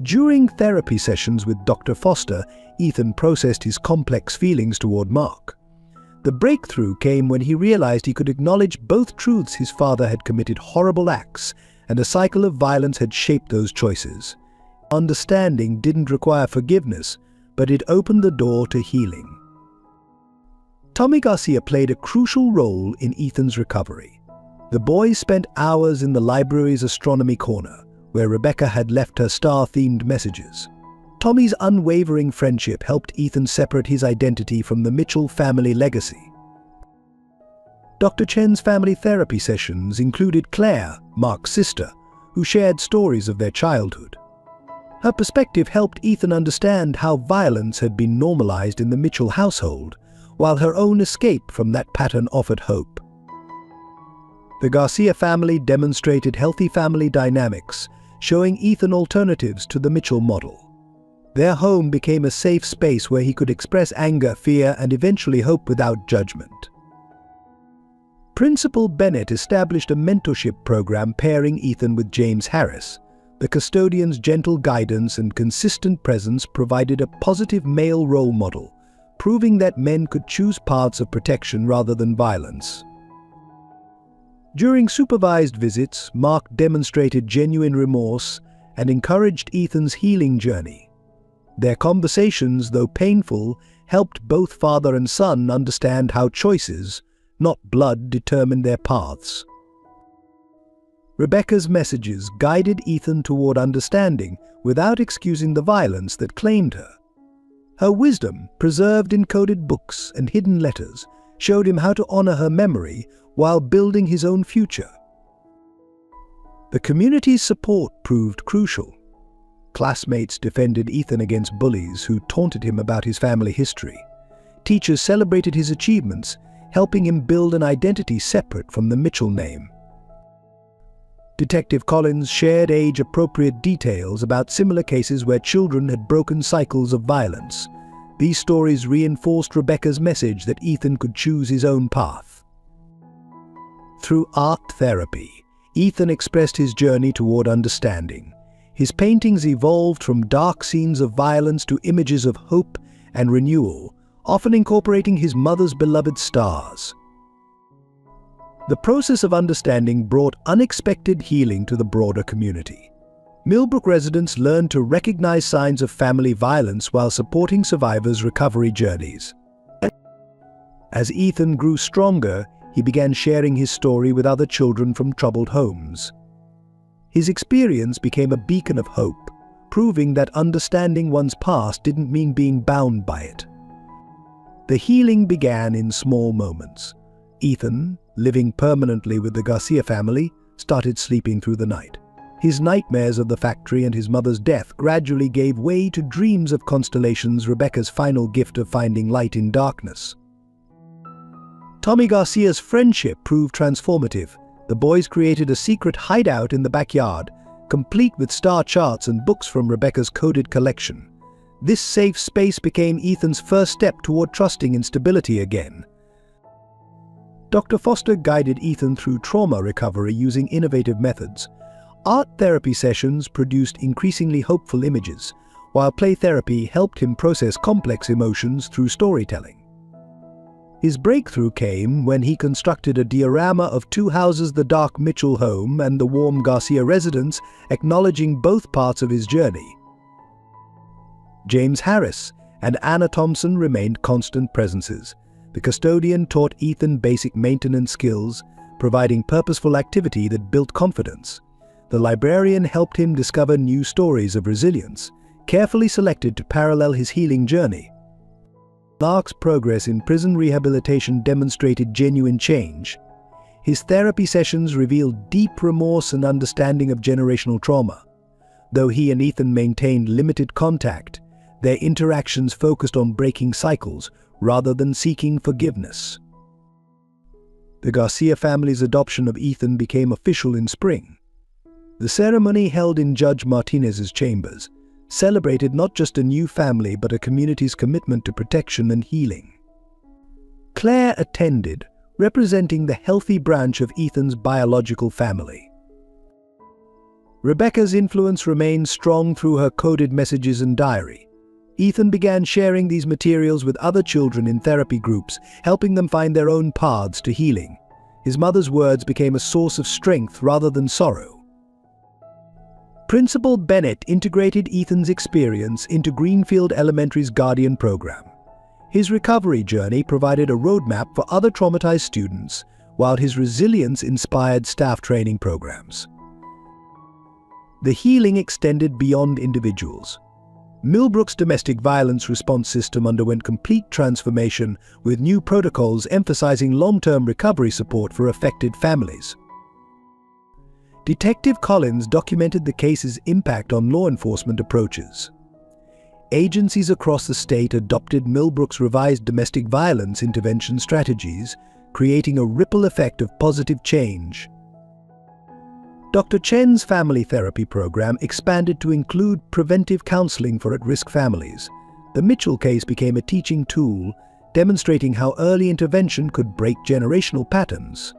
During therapy sessions with Dr. Foster, Ethan processed his complex feelings toward Mark. The breakthrough came when he realized he could acknowledge both truths: his father had committed horrible acts, and a cycle of violence had shaped those choices. Understanding didn't require forgiveness, but it opened the door to healing. Tommy Garcia played a crucial role in Ethan's recovery. The boys spent hours in the library's astronomy corner, where Rebecca had left her star-themed messages. Tommy's unwavering friendship helped Ethan separate his identity from the Mitchell family legacy. Dr. Chen's family therapy sessions included Claire, Mark's sister, who shared stories of their childhood. Her perspective helped Ethan understand how violence had been normalized in the Mitchell household, while her own escape from that pattern offered hope. The Garcia family demonstrated healthy family dynamics, showing Ethan alternatives to the Mitchell model. Their home became a safe space where he could express anger, fear, and eventually hope without judgment. Principal Bennett established a mentorship program pairing Ethan with James Harris. The custodian's gentle guidance and consistent presence provided a positive male role model, proving that men could choose paths of protection rather than violence. During supervised visits, Mark demonstrated genuine remorse and encouraged Ethan's healing journey. Their conversations, though painful, helped both father and son understand how choices, not blood, determined their paths. Rebecca's messages guided Ethan toward understanding without excusing the violence that claimed her. Her wisdom, preserved in coded books and hidden letters, showed him how to honor her memory while building his own future. The community's support proved crucial. Classmates defended Ethan against bullies who taunted him about his family history. Teachers celebrated his achievements, helping him build an identity separate from the Mitchell name. Detective Collins shared age-appropriate details about similar cases where children had broken cycles of violence. These stories reinforced Rebecca's message that Ethan could choose his own path. Through art therapy, Ethan expressed his journey toward understanding. His paintings evolved from dark scenes of violence to images of hope and renewal, often incorporating his mother's beloved stars. The process of understanding brought unexpected healing to the broader community. Millbrook residents learned to recognize signs of family violence while supporting survivors' recovery journeys. As Ethan grew stronger, he began sharing his story with other children from troubled homes. His experience became a beacon of hope, proving that understanding one's past didn't mean being bound by it. The healing began in small moments. Ethan, living permanently with the Garcia family, started sleeping through the night. His nightmares of the factory and his mother's death gradually gave way to dreams of constellations, Rebecca's final gift of finding light in darkness. Tommy Garcia's friendship proved transformative. The boys created a secret hideout in the backyard, complete with star charts and books from Rebecca's coded collection. This safe space became Ethan's first step toward trusting in stability again. Dr. Foster guided Ethan through trauma recovery using innovative methods. Art therapy sessions produced increasingly hopeful images, while play therapy helped him process complex emotions through storytelling. His breakthrough came when he constructed a diorama of two houses: the dark Mitchell home and the warm Garcia residence, acknowledging both parts of his journey. James Harris and Anna Thompson remained constant presences. The custodian taught Ethan basic maintenance skills, providing purposeful activity that built confidence. The librarian helped him discover new stories of resilience, carefully selected to parallel his healing journey. Mark's progress in prison rehabilitation demonstrated genuine change. His therapy sessions revealed deep remorse and understanding of generational trauma. Though he and Ethan maintained limited contact, their interactions focused on breaking cycles rather than seeking forgiveness. The Garcia family's adoption of Ethan became official in spring. The ceremony, held in Judge Martinez's chambers, celebrated not just a new family but a community's commitment to protection and healing. Claire attended, representing the healthy branch of Ethan's biological family. Rebecca's influence remained strong through her coded messages and diary. Ethan began sharing these materials with other children in therapy groups, helping them find their own paths to healing. His mother's words became a source of strength rather than sorrow. Principal Bennett integrated Ethan's experience into Greenfield Elementary's Guardian program. His recovery journey provided a roadmap for other traumatized students, while his resilience inspired staff training programs. The healing extended beyond individuals. Millbrook's domestic violence response system underwent complete transformation, with new protocols emphasizing long-term recovery support for affected families. Detective Collins documented the case's impact on law enforcement approaches. Agencies across the state adopted Millbrook's revised domestic violence intervention strategies, creating a ripple effect of positive change. Dr. Chen's family therapy program expanded to include preventive counseling for at-risk families. The Mitchell case became a teaching tool, demonstrating how early intervention could break generational patterns.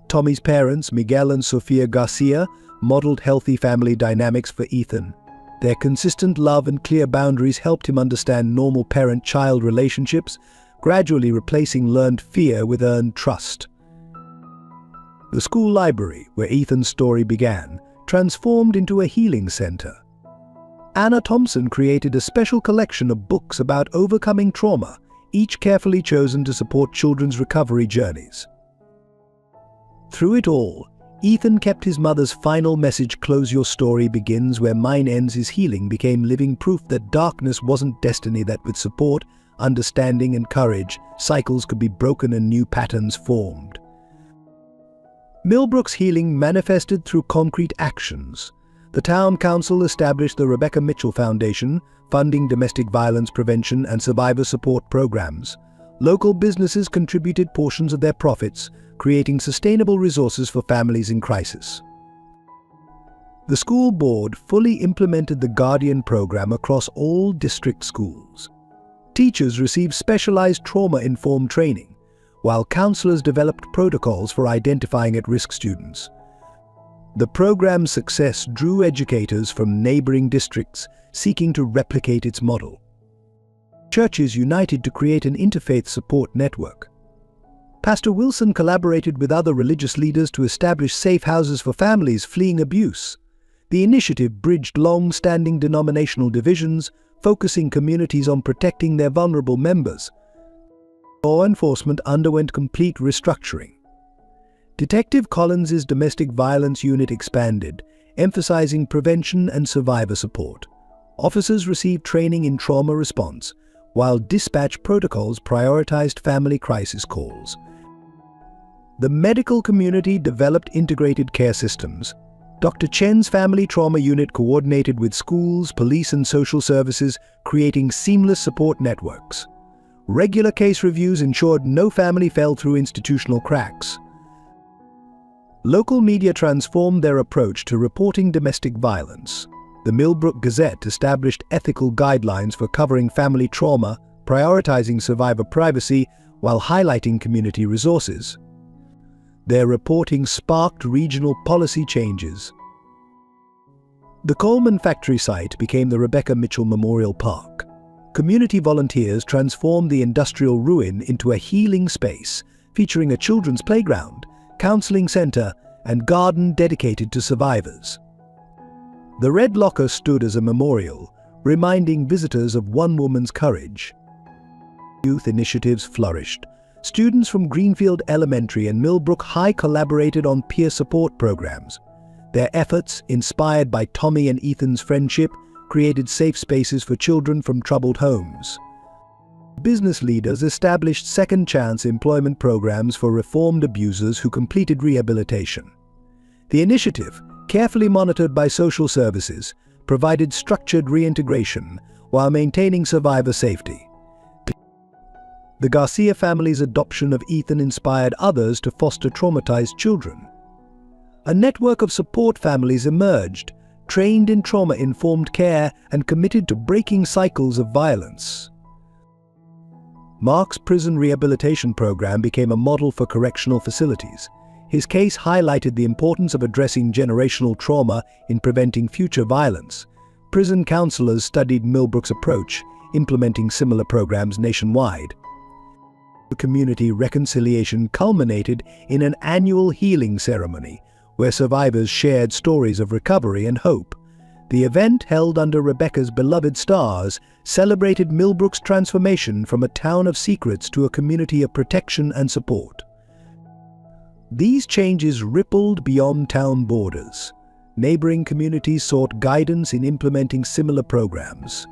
Tommy's parents, Miguel and Sofia Garcia, modeled healthy family dynamics for Ethan. Their consistent love and clear boundaries helped him understand normal parent-child relationships, gradually replacing learned fear with earned trust. The school library, where Ethan's story began, transformed into a healing center. Anna Thompson created a special collection of books about overcoming trauma, each carefully chosen to support children's recovery journeys. Through it all, Ethan kept his mother's final message, "Close your story begins where mine ends." His healing became living proof that darkness wasn't destiny, that with support, understanding and courage, cycles could be broken and new patterns formed. Millbrook's healing manifested through concrete actions. The town council established the Rebecca Mitchell Foundation, funding domestic violence prevention and survivor support programs. Local businesses contributed portions of their profits, creating sustainable resources for families in crisis. The school board fully implemented the Guardian program across all district schools. Teachers received specialized trauma-informed training, while counselors developed protocols for identifying at-risk students. The program's success drew educators from neighboring districts seeking to replicate its model. Churches united to create an interfaith support network. Pastor Wilson collaborated with other religious leaders to establish safe houses for families fleeing abuse. The initiative bridged long-standing denominational divisions, focusing communities on protecting their vulnerable members. Law enforcement underwent complete restructuring. Detective Collins's domestic violence unit expanded, emphasizing prevention and survivor support. Officers received training in trauma response, while dispatch protocols prioritized family crisis calls. The medical community developed integrated care systems. Dr. Chen's family trauma unit coordinated with schools, police, and social services, creating seamless support networks. Regular case reviews ensured no family fell through institutional cracks. Local media transformed their approach to reporting domestic violence. The Millbrook Gazette established ethical guidelines for covering family trauma, prioritizing survivor privacy while highlighting community resources. Their reporting sparked regional policy changes. The Coleman factory site became the Rebecca Mitchell Memorial Park. Community volunteers transformed the industrial ruin into a healing space, featuring a children's playground, counseling center, and garden dedicated to survivors. The Red Locker stood as a memorial, reminding visitors of one woman's courage. Youth initiatives flourished. Students from Greenfield Elementary and Millbrook High collaborated on peer support programs. Their efforts, inspired by Tommy and Ethan's friendship, created safe spaces for children from troubled homes. Business leaders established second-chance employment programs for reformed abusers who completed rehabilitation. The initiative, carefully monitored by social services, provided structured reintegration while maintaining survivor safety. The Garcia family's adoption of Ethan inspired others to foster traumatized children. A network of support families emerged, trained in trauma-informed care and committed to breaking cycles of violence. Mark's prison rehabilitation program became a model for correctional facilities. His case highlighted the importance of addressing generational trauma in preventing future violence. Prison counselors studied Millbrook's approach, implementing similar programs nationwide. The community reconciliation culminated in an annual healing ceremony, where survivors shared stories of recovery and hope. The event, held under Rebecca's beloved stars, celebrated Millbrook's transformation from a town of secrets to a community of protection and support. These changes rippled beyond town borders. Neighboring communities sought guidance in implementing similar programs.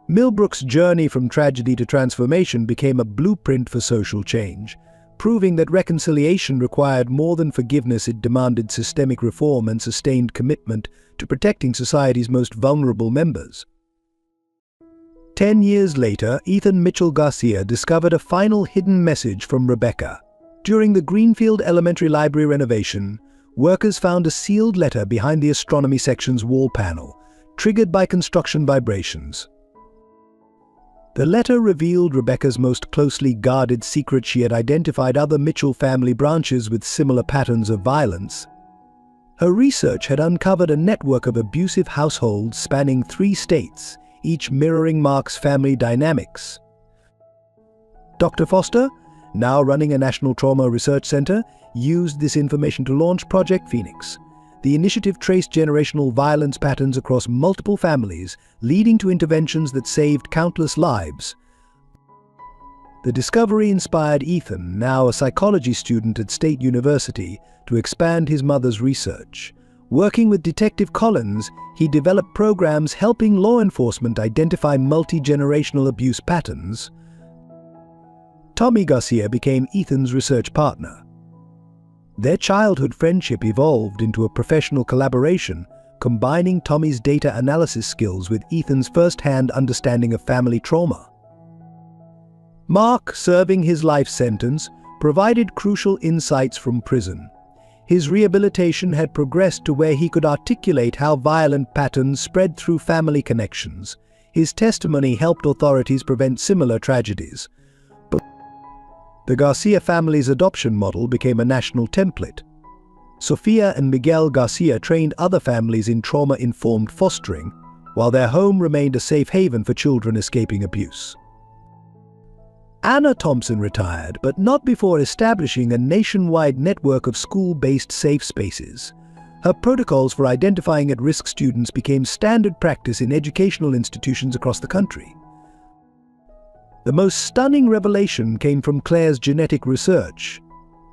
Millbrook's journey from tragedy to transformation became a blueprint for social change, proving that reconciliation required more than forgiveness. It demanded systemic reform and sustained commitment to protecting society's most vulnerable members. 10 years later, Ethan Mitchell Garcia discovered a final hidden message from Rebecca. During the Greenfield Elementary Library renovation, workers found a sealed letter behind the astronomy section's wall panel, triggered by construction vibrations. The letter revealed Rebecca's most closely guarded secret. She had identified other Mitchell family branches with similar patterns of violence. Her research had uncovered a network of abusive households spanning 3 states, each mirroring Mark's family dynamics. Dr. Foster, now running a National Trauma Research Center, used this information to launch Project Phoenix. The initiative traced generational violence patterns across multiple families, leading to interventions that saved countless lives. The discovery inspired Ethan, now a psychology student at State University, to expand his mother's research. Working with Detective Collins, he developed programs helping law enforcement identify multi-generational abuse patterns. Tommy Garcia became Ethan's research partner. Their childhood friendship evolved into a professional collaboration, combining Tommy's data analysis skills with Ethan's first-hand understanding of family trauma. Mark, serving his life sentence, provided crucial insights from prison. His rehabilitation had progressed to where he could articulate how violent patterns spread through family connections. His testimony helped authorities prevent similar tragedies. The Garcia family's adoption model became a national template. Sofia and Miguel Garcia trained other families in trauma-informed fostering, while their home remained a safe haven for children escaping abuse. Anna Thompson retired, but not before establishing a nationwide network of school-based safe spaces. Her protocols for identifying at-risk students became standard practice in educational institutions across the country. The most stunning revelation came from Claire's genetic research.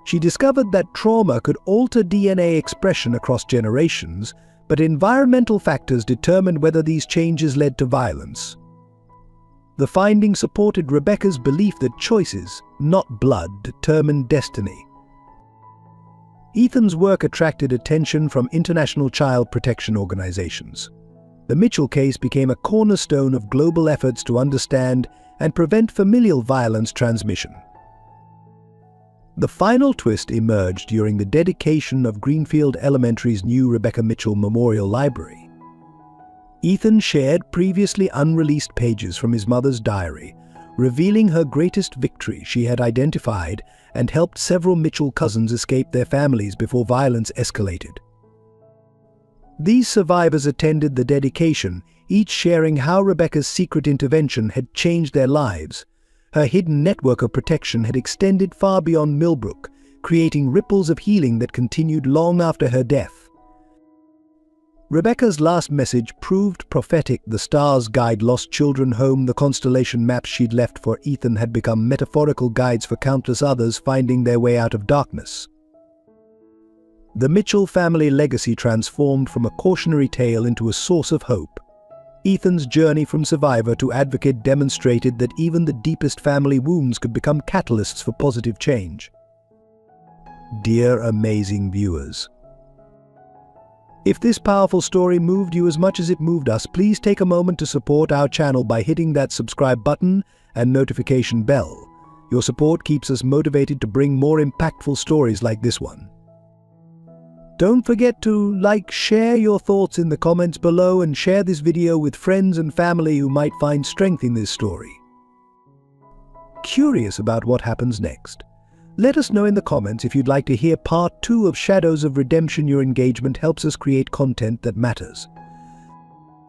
She discovered that trauma could alter DNA expression across generations, but environmental factors determined whether these changes led to violence. The findings supported Rebecca's belief that choices, not blood, determined destiny. Ethan's work attracted attention from international child protection organizations. The Mitchell case became a cornerstone of global efforts to understand and prevent familial violence transmission. The final twist emerged during the dedication of Greenfield Elementary's new Rebecca Mitchell Memorial Library. Ethan shared previously unreleased pages from his mother's diary, revealing her greatest victory. She had identified and helped several Mitchell cousins escape their families before violence escalated. These survivors attended the dedication, each sharing how Rebecca's secret intervention had changed their lives. Her hidden network of protection had extended far beyond Millbrook, creating ripples of healing that continued long after her death. Rebecca's last message proved prophetic. The stars guide lost children home. The constellation maps she'd left for Ethan had become metaphorical guides for countless others finding their way out of darkness. The Mitchell family legacy transformed from a cautionary tale into a source of hope. Ethan's journey from survivor to advocate demonstrated that even the deepest family wounds could become catalysts for positive change. Dear amazing viewers, if this powerful story moved you as much as it moved us, please take a moment to support our channel by hitting that subscribe button and notification bell. Your support keeps us motivated to bring more impactful stories like this one. Don't forget to share your thoughts in the comments below and share this video with friends and family who might find strength in this story. Curious about what happens next? Let us know in the comments if you'd like to hear part 2 of Shadows of Redemption. Your engagement helps us create content that matters.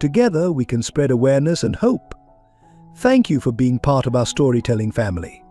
Together we can spread awareness and hope. Thank you for being part of our storytelling family.